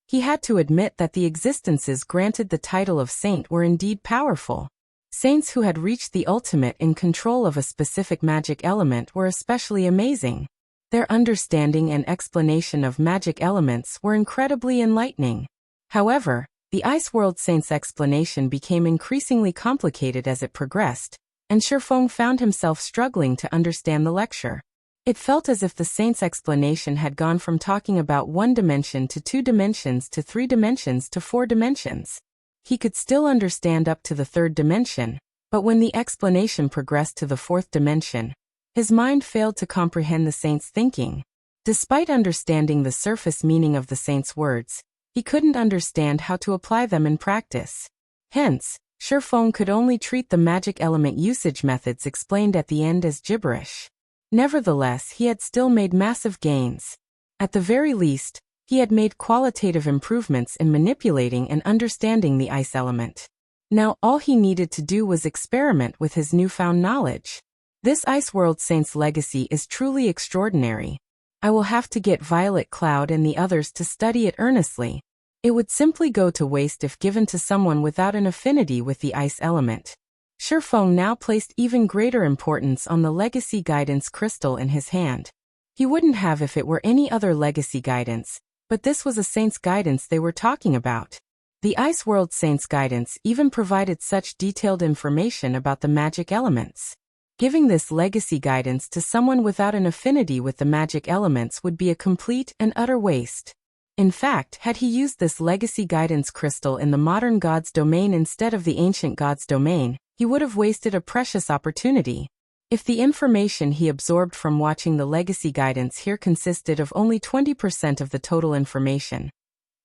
He had to admit that the existences granted the title of saint were indeed powerful. Saints who had reached the ultimate in control of a specific magic element were especially amazing. Their understanding and explanation of magic elements were incredibly enlightening. However, the Ice World Saint's explanation became increasingly complicated as it progressed, and Shifeng found himself struggling to understand the lecture. It felt as if the saint's explanation had gone from talking about 1 dimension to 2 dimensions to 3 dimensions to 4 dimensions. He could still understand up to the 3rd dimension, but when the explanation progressed to the 4th dimension, his mind failed to comprehend the saint's thinking. Despite understanding the surface meaning of the saint's words, he couldn't understand how to apply them in practice. Hence, Shifeng could only treat the magic element usage methods explained at the end as gibberish. Nevertheless, he had still made massive gains. At the very least, he had made qualitative improvements in manipulating and understanding the ice element. Now all he needed to do was experiment with his newfound knowledge. This Ice World Saint's legacy is truly extraordinary. I will have to get Violet Cloud and the others to study it earnestly. It would simply go to waste if given to someone without an affinity with the ice element. Shifeng now placed even greater importance on the legacy guidance crystal in his hand. He wouldn't have if it were any other legacy guidance, but this was a saint's guidance they were talking about. The Ice World Saint's guidance even provided such detailed information about the magic elements. Giving this legacy guidance to someone without an affinity with the magic elements would be a complete and utter waste. In fact, had he used this legacy guidance crystal in the modern god's domain instead of the ancient god's domain, he would have wasted a precious opportunity. If the information he absorbed from watching the legacy guidance here consisted of only 20% of the total information,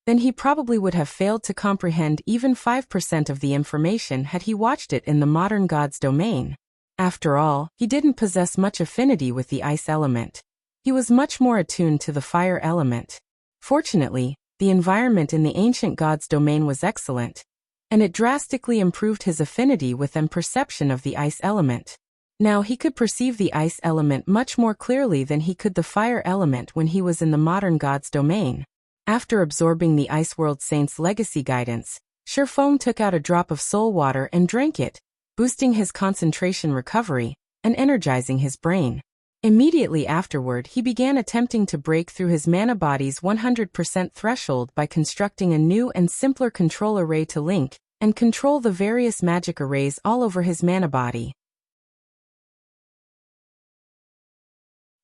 then he probably would have failed to comprehend even 5% of the information had he watched it in the modern god's domain. After all, he didn't possess much affinity with the ice element. He was much more attuned to the fire element. Fortunately, the environment in the ancient god's domain was excellent, and it drastically improved his affinity with and perception of the ice element. Now he could perceive the ice element much more clearly than he could the fire element when he was in the modern god's domain. After absorbing the Ice World Saint's legacy guidance, Shifeng took out a drop of soul water and drank it, boosting his concentration recovery and energizing his brain. Immediately afterward, he began attempting to break through his mana body's 100% threshold by constructing a new and simpler control array to link and control the various magic arrays all over his mana body.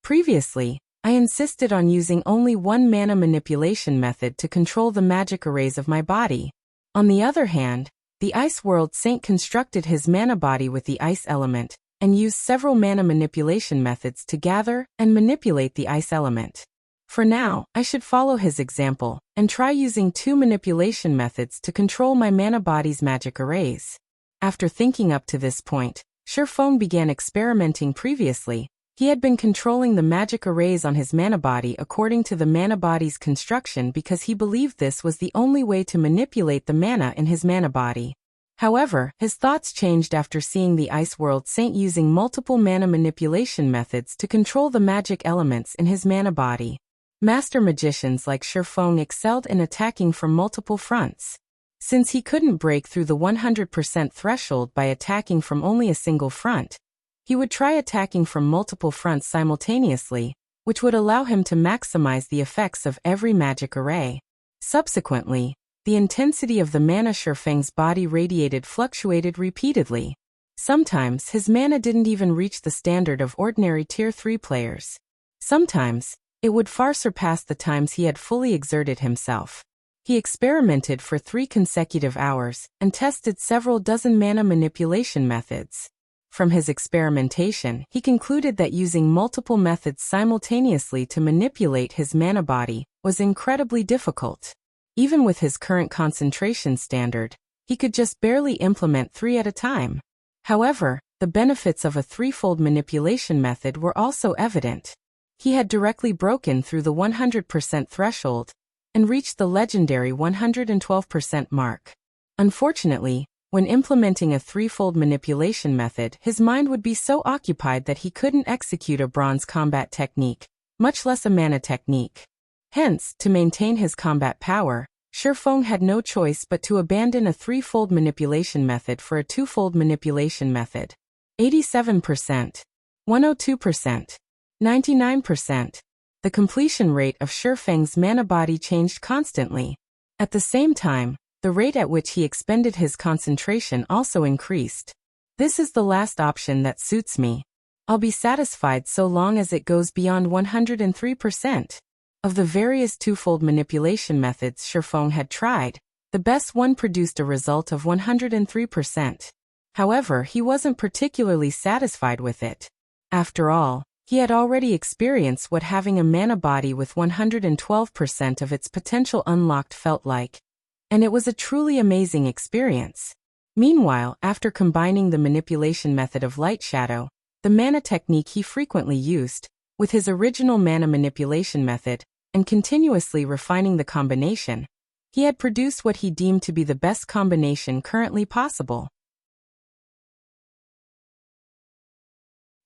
Previously, I insisted on using only 1 mana manipulation method to control the magic arrays of my body. On the other hand, the Ice World Saint constructed his mana body with the ice element and used several mana manipulation methods to gather and manipulate the ice element. For now, I should follow his example and try using 2 manipulation methods to control my mana body's magic arrays. After thinking up to this point, Shifeng began experimenting. Previously, he had been controlling the magic arrays on his mana body according to the mana body's construction because he believed this was the only way to manipulate the mana in his mana body. However, his thoughts changed after seeing the Ice World Saint using multiple mana manipulation methods to control the magic elements in his mana body. Master magicians like Shifeng excelled in attacking from multiple fronts. Since he couldn't break through the 100% threshold by attacking from only a single front, he would try attacking from multiple fronts simultaneously, which would allow him to maximize the effects of every magic array. Subsequently, the intensity of the mana Shifeng's body radiated fluctuated repeatedly. Sometimes his mana didn't even reach the standard of ordinary Tier 3 players. Sometimes, it would far surpass the times he had fully exerted himself. He experimented for 3 consecutive hours and tested several dozen mana manipulation methods. From his experimentation, he concluded that using multiple methods simultaneously to manipulate his mana body was incredibly difficult. Even with his current concentration standard, he could just barely implement 3 at a time. However, the benefits of a 3-fold manipulation method were also evident. He had directly broken through the 100% threshold and reached the legendary 112% mark. Unfortunately, when implementing a threefold manipulation method, his mind would be so occupied that he couldn't execute a bronze combat technique, much less a mana technique. Hence, to maintain his combat power, Shifeng had no choice but to abandon a threefold manipulation method for a twofold manipulation method. 87%, 102%, 99%. The completion rate of Shifeng's mana body changed constantly. At the same time, the rate at which he expended his concentration also increased. This is the last option that suits me. I'll be satisfied so long as it goes beyond 103%. Of the various twofold manipulation methods Shifeng had tried, the best one produced a result of 103%. However, he wasn't particularly satisfied with it. After all, he had already experienced what having a mana body with 112% of its potential unlocked felt like, and it was a truly amazing experience. Meanwhile, after combining the manipulation method of Light Shadow, the mana technique he frequently used, with his original mana manipulation method, and continuously refining the combination, he had produced what he deemed to be the best combination currently possible.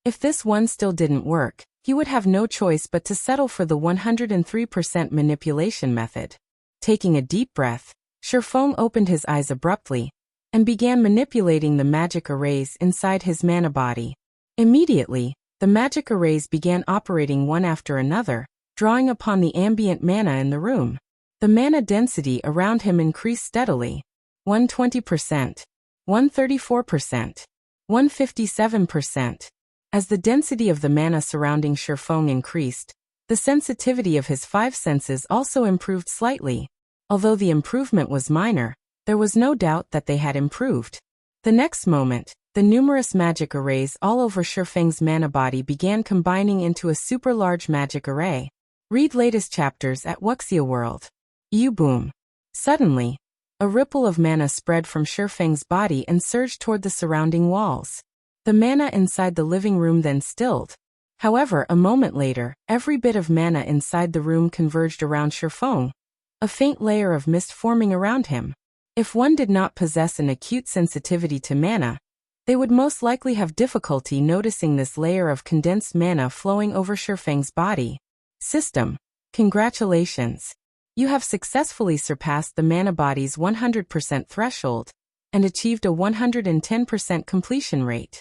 If this one still didn't work, he would have no choice but to settle for the 103% manipulation method. Taking a deep breath, Shifeng opened his eyes abruptly and began manipulating the magic arrays inside his mana body. Immediately, the magic arrays began operating one after another, drawing upon the ambient mana in the room. The mana density around him increased steadily. 120%, 134%, 157%. As the density of the mana surrounding Shifeng increased, the sensitivity of his five senses also improved slightly. Although the improvement was minor, there was no doubt that they had improved. The next moment, the numerous magic arrays all over Shifeng's mana body began combining into a super large magic array. Read latest chapters at Wuxia World. Boom. Suddenly, a ripple of mana spread from Shifeng's body and surged toward the surrounding walls. The mana inside the living room then stilled. However, a moment later, every bit of mana inside the room converged around Shifeng, a faint layer of mist forming around him. If one did not possess an acute sensitivity to mana, they would most likely have difficulty noticing this layer of condensed mana flowing over Shifeng's body. System, congratulations. You have successfully surpassed the mana body's 100% threshold and achieved a 110% completion rate.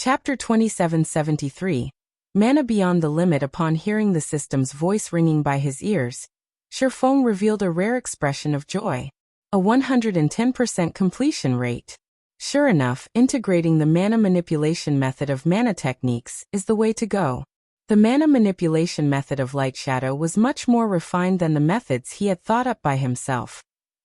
Chapter 2773. Mana Beyond the Limit. Upon hearing the system's voice ringing by his ears, Shifeng revealed a rare expression of joy. A 110% completion rate. Sure enough, integrating the mana manipulation method of mana techniques is the way to go. The mana manipulation method of Light Shadow was much more refined than the methods he had thought up by himself,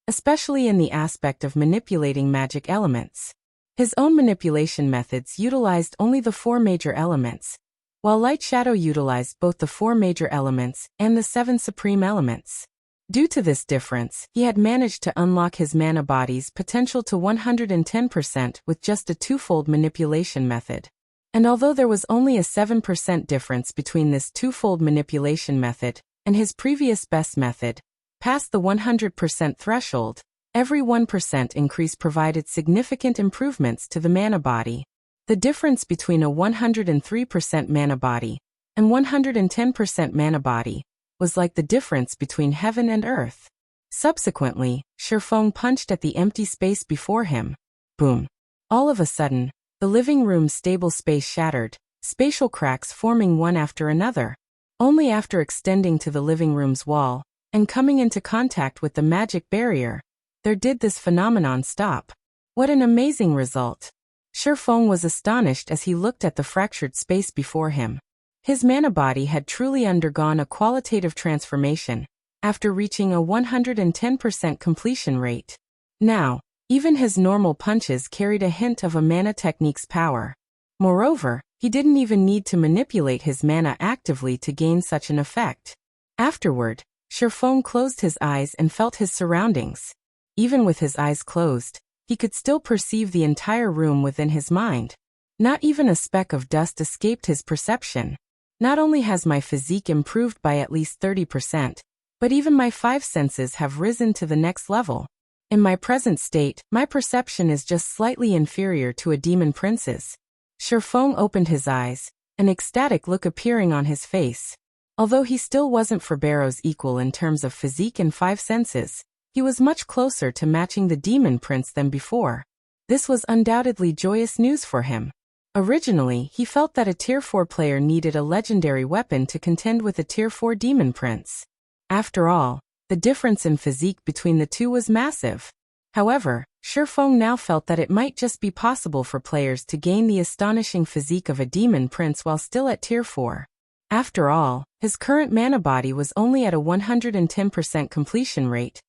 especially in the aspect of manipulating magic elements. His own manipulation methods utilized only the four major elements, while Light Shadow utilized both the four major elements and the seven supreme elements. Due to this difference, he had managed to unlock his mana body's potential to 110% with just a twofold manipulation method. And although there was only a 7% difference between this twofold manipulation method and his previous best method, past the 100% threshold, every 1% increase provided significant improvements to the mana body. The difference between a 103% mana body and 110% mana body was like the difference between heaven and earth. Subsequently, Shifeng punched at the empty space before him. Boom. All of a sudden, the living room's stable space shattered, spatial cracks forming one after another. Only after extending to the living room's wall and coming into contact with the magic barrier, there did this phenomenon stop. What an amazing result! Shifeng was astonished as he looked at the fractured space before him. His mana body had truly undergone a qualitative transformation after reaching a 110% completion rate. Now, even his normal punches carried a hint of a mana technique's power. Moreover, he didn't even need to manipulate his mana actively to gain such an effect. Afterward, Shifeng closed his eyes and felt his surroundings. Even with his eyes closed, he could still perceive the entire room within his mind. Not even a speck of dust escaped his perception. Not only has my physique improved by at least 30%, but even my 5 senses have risen to the next level. In my present state, my perception is just slightly inferior to a demon prince's. Shifeng opened his eyes, an ecstatic look appearing on his face. Although he still wasn't Ferbero's equal in terms of physique and 5 senses, he was much closer to matching the demon prince than before. This was undoubtedly joyous news for him. Originally, he felt that a Tier 4 player needed a legendary weapon to contend with a Tier 4 demon prince. After all, the difference in physique between the two was massive. However, Shifeng now felt that it might just be possible for players to gain the astonishing physique of a demon prince while still at Tier 4. After all, his current mana body was only at a 110% completion rate,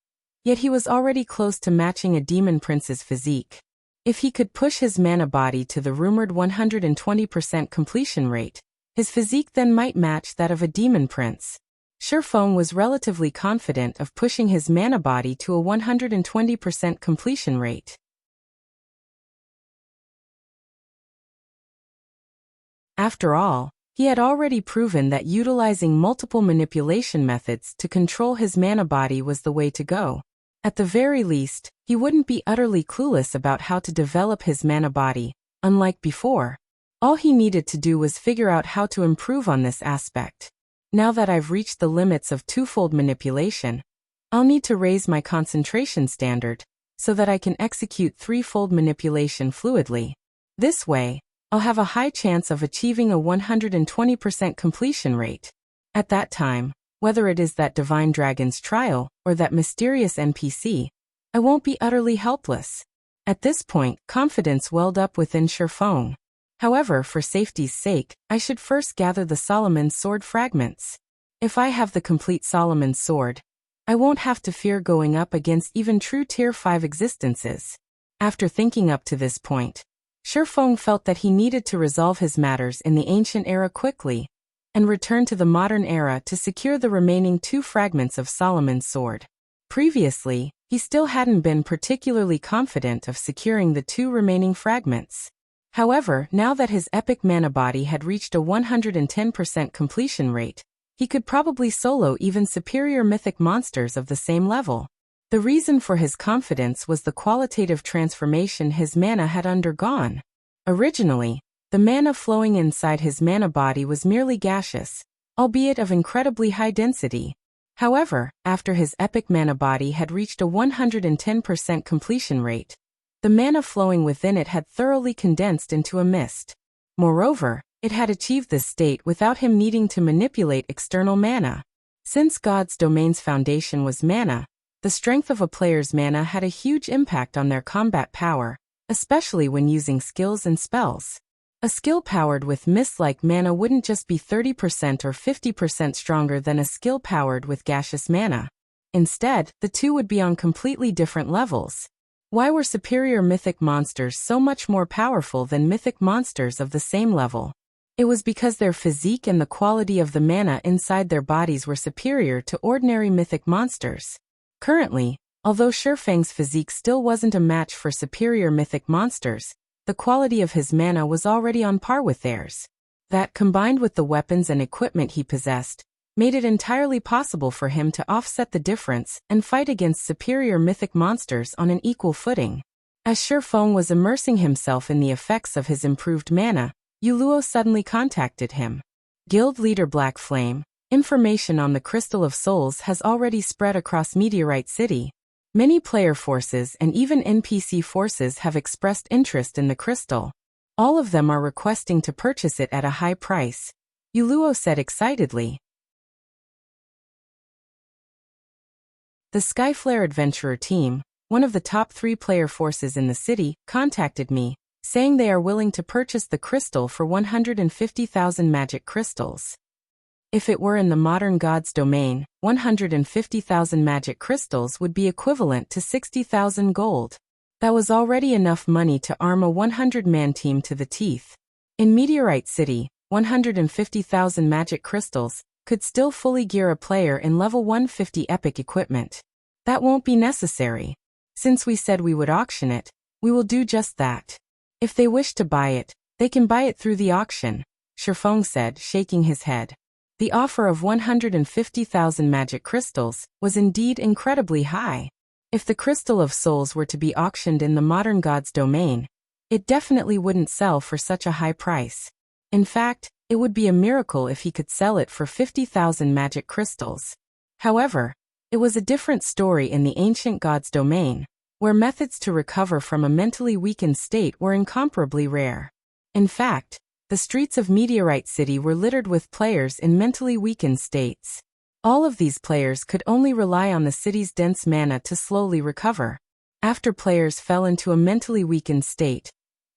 yet he was already close to matching a demon prince's physique. If he could push his mana body to the rumored 120% completion rate, his physique then might match that of a demon prince. Shifeng was relatively confident of pushing his mana body to a 120% completion rate. After all, he had already proven that utilizing multiple manipulation methods to control his mana body was the way to go. At the very least, he wouldn't be utterly clueless about how to develop his mana body, unlike before. All he needed to do was figure out how to improve on this aspect. Now that I've reached the limits of twofold manipulation, I'll need to raise my concentration standard, so that I can execute threefold manipulation fluidly. This way, I'll have a high chance of achieving a 120% completion rate. At that time, whether it is that Divine Dragon's trial or that mysterious NPC, I won't be utterly helpless. At this point, confidence welled up within Shifeng. However, for safety's sake, I should first gather the Solomon's Sword fragments. If I have the complete Solomon's Sword, I won't have to fear going up against even true Tier 5 existences. After thinking up to this point, Shifeng felt that he needed to resolve his matters in the ancient era quickly, and return to the modern era to secure the remaining 2 fragments of Solomon's Sword. Previously, he still hadn't been particularly confident of securing the 2 remaining fragments. However, now that his epic mana body had reached a 110% completion rate, he could probably solo even superior mythic monsters of the same level. The reason for his confidence was the qualitative transformation his mana had undergone. Originally, the mana flowing inside his mana body was merely gaseous, albeit of incredibly high density. However, after his epic mana body had reached a 110% completion rate, the mana flowing within it had thoroughly condensed into a mist. Moreover, it had achieved this state without him needing to manipulate external mana. Since God's domain's foundation was mana, the strength of a player's mana had a huge impact on their combat power, especially when using skills and spells. A skill powered with mist-like mana wouldn't just be 30% or 50% stronger than a skill powered with gaseous mana. Instead, the two would be on completely different levels. Why were superior mythic monsters so much more powerful than mythic monsters of the same level? It was because their physique and the quality of the mana inside their bodies were superior to ordinary mythic monsters. Currently, although Shifeng's physique still wasn't a match for superior mythic monsters, the quality of his mana was already on par with theirs. That, combined with the weapons and equipment he possessed, made it entirely possible for him to offset the difference and fight against superior mythic monsters on an equal footing. As Shifeng was immersing himself in the effects of his improved mana, Yuluo suddenly contacted him. Guild leader Black Flame, information on the Crystal of Souls has already spread across Meteorite City. Many player forces and even NPC forces have expressed interest in the crystal. All of them are requesting to purchase it at a high price, Yuluo said excitedly. The Skyflare Adventurer team, one of the top 3 player forces in the city, contacted me, saying they are willing to purchase the crystal for 150,000 magic crystals. If it were in the modern god's domain, 150,000 magic crystals would be equivalent to 60,000 gold. That was already enough money to arm a 100-man team to the teeth. In Meteorite City, 150,000 magic crystals could still fully gear a player in level 150 epic equipment. That won't be necessary. Since we said we would auction it, We will do just that. If they wish to buy it, they can buy it through the auction, Shifeng said, shaking his head. The offer of 150,000 magic crystals was indeed incredibly high. If the Crystal of Souls were to be auctioned in the modern god's domain, it definitely wouldn't sell for such a high price. In fact, it would be a miracle if he could sell it for 50,000 magic crystals. However, it was a different story in the ancient god's domain, where methods to recover from a mentally weakened state were incomparably rare. In fact, the streets of Meteorite City were littered with players in mentally weakened states. All of these players could only rely on the city's dense mana to slowly recover. After players fell into a mentally weakened state,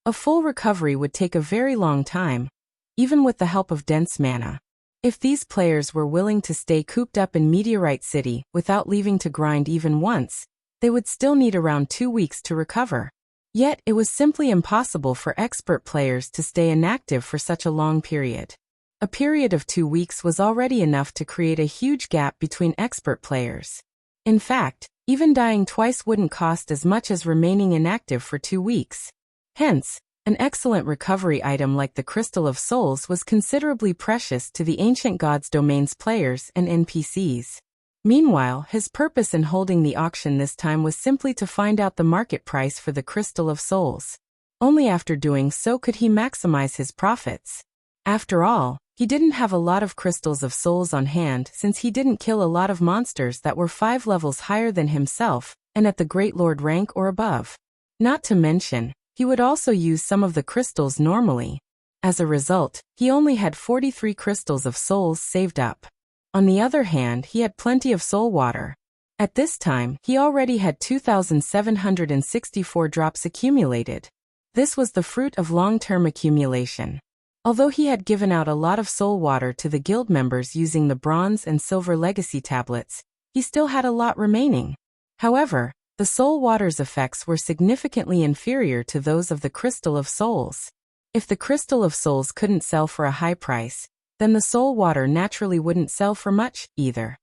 a full recovery would take a very long time, even with the help of dense mana. If these players were willing to stay cooped up in Meteorite City without leaving to grind even once, they would still need around 2 weeks to recover. Yet it was simply impossible for expert players to stay inactive for such a long period. A period of 2 weeks was already enough to create a huge gap between expert players. In fact, even dying twice wouldn't cost as much as remaining inactive for 2 weeks. Hence, an excellent recovery item like the Crystal of Souls was considerably precious to the ancient god's domain's players and NPCs. Meanwhile, his purpose in holding the auction this time was simply to find out the market price for the Crystal of Souls. Only after doing so could he maximize his profits. After all, he didn't have a lot of Crystals of Souls on hand since he didn't kill a lot of monsters that were 5 levels higher than himself and at the Great Lord rank or above. Not to mention, he would also use some of the crystals normally. As a result, he only had 43 Crystals of Souls saved up. On the other hand, he had plenty of soul water. At this time, he already had 2,764 drops accumulated. This was the fruit of long-term accumulation. Although he had given out a lot of soul water to the guild members using the bronze and silver legacy tablets, he still had a lot remaining. However, the soul water's effects were significantly inferior to those of the Crystal of Souls. If the Crystal of Souls couldn't sell for a high price, then the soul water naturally wouldn't sell for much, either.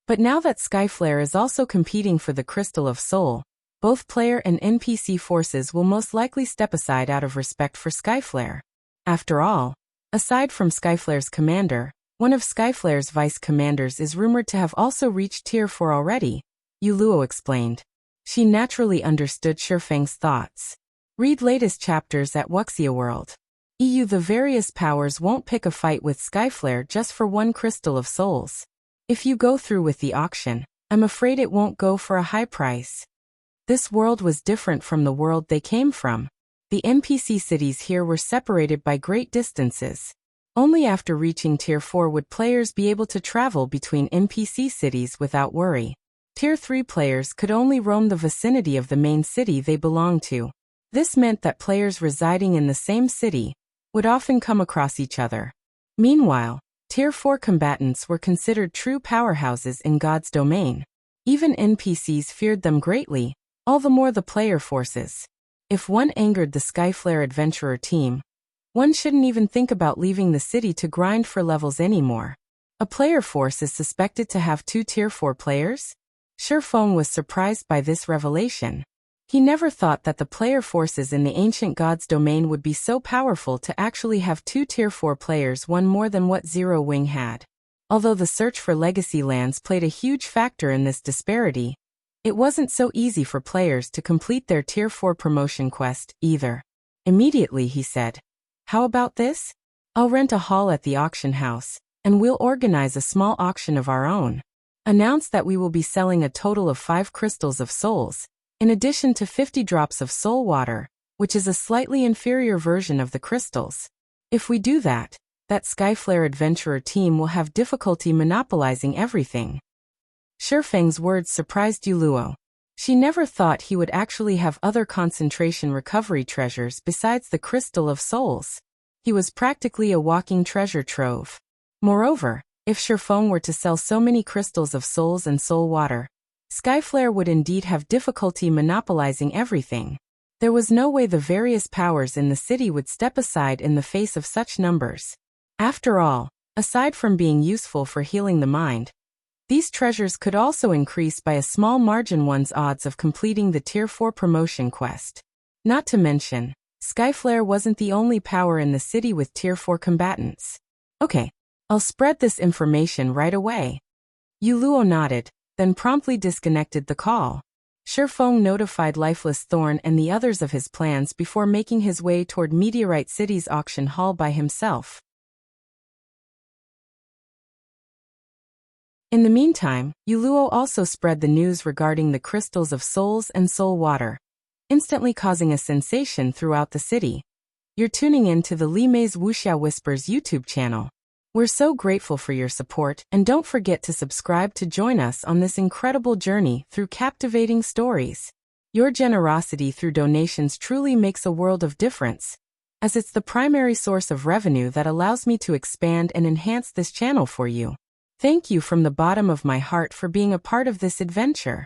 But now that Skyflare is also competing for the Crystal of Soul, both player and NPC forces will most likely step aside out of respect for Skyflare. After all, aside from Skyflare's commander, one of Skyflare's vice commanders is rumored to have also reached Tier 4 already, Yuluo explained. She naturally understood Shifeng's thoughts. Read latest chapters at Wuxia World. The various powers won't pick a fight with Skyflare just for one Crystal of Souls. If you go through with the auction, I'm afraid it won't go for a high price. This world was different from the world they came from. The NPC cities here were separated by great distances. Only after reaching Tier 4 would players be able to travel between NPC cities without worry. Tier 3 players could only roam the vicinity of the main city they belonged to. This meant that players residing in the same city would often come across each other. Meanwhile, Tier 4 combatants were considered true powerhouses in God's domain. Even NPCs feared them greatly, all the more the player forces. If one angered the Skyflare adventurer team, one shouldn't even think about leaving the city to grind for levels anymore. A player force is suspected to have 2 Tier 4 players? Shifeng was surprised by this revelation. He never thought that the player forces in the ancient god's domain would be so powerful to actually have 2 Tier 4 players, one more than what Zero Wing had. Although the search for legacy lands played a huge factor in this disparity, it wasn't so easy for players to complete their Tier 4 promotion quest, either. Immediately he said, "How about this? I'll rent a hall at the auction house, and we'll organize a small auction of our own. Announce that we will be selling a total of 5 Crystals of Souls, in addition to 50 drops of soul water, which is a slightly inferior version of the crystals. If we do that, that Skyflare adventurer team will have difficulty monopolizing everything." Shifeng's words surprised Yuluo. She never thought he would actually have other concentration recovery treasures besides the Crystal of Souls. He was practically a walking treasure trove. Moreover, if Shifeng were to sell so many Crystals of Souls and soul water, Skyflare would indeed have difficulty monopolizing everything. There was no way the various powers in the city would step aside in the face of such numbers. After all, aside from being useful for healing the mind, These treasures could also increase by a small margin one's odds of completing the Tier 4 promotion quest. Not to mention, Skyflare wasn't the only power in the city with Tier 4 combatants. Okay, I'll spread this information right away. Yuluo nodded, then promptly disconnected the call. Shifeng notified Lifeless Thorn and the others of his plans before making his way toward Meteorite City's auction hall by himself. In the meantime, Yuluo also spread the news regarding the crystals of souls and soul water, instantly causing a sensation throughout the city. You're tuning in to the Li Mei's Wuxia Whispers YouTube channel. We're so grateful for your support, and don't forget to subscribe to join us on this incredible journey through captivating stories. Your generosity through donations truly makes a world of difference, as it's the primary source of revenue that allows me to expand and enhance this channel for you. Thank you from the bottom of my heart for being a part of this adventure.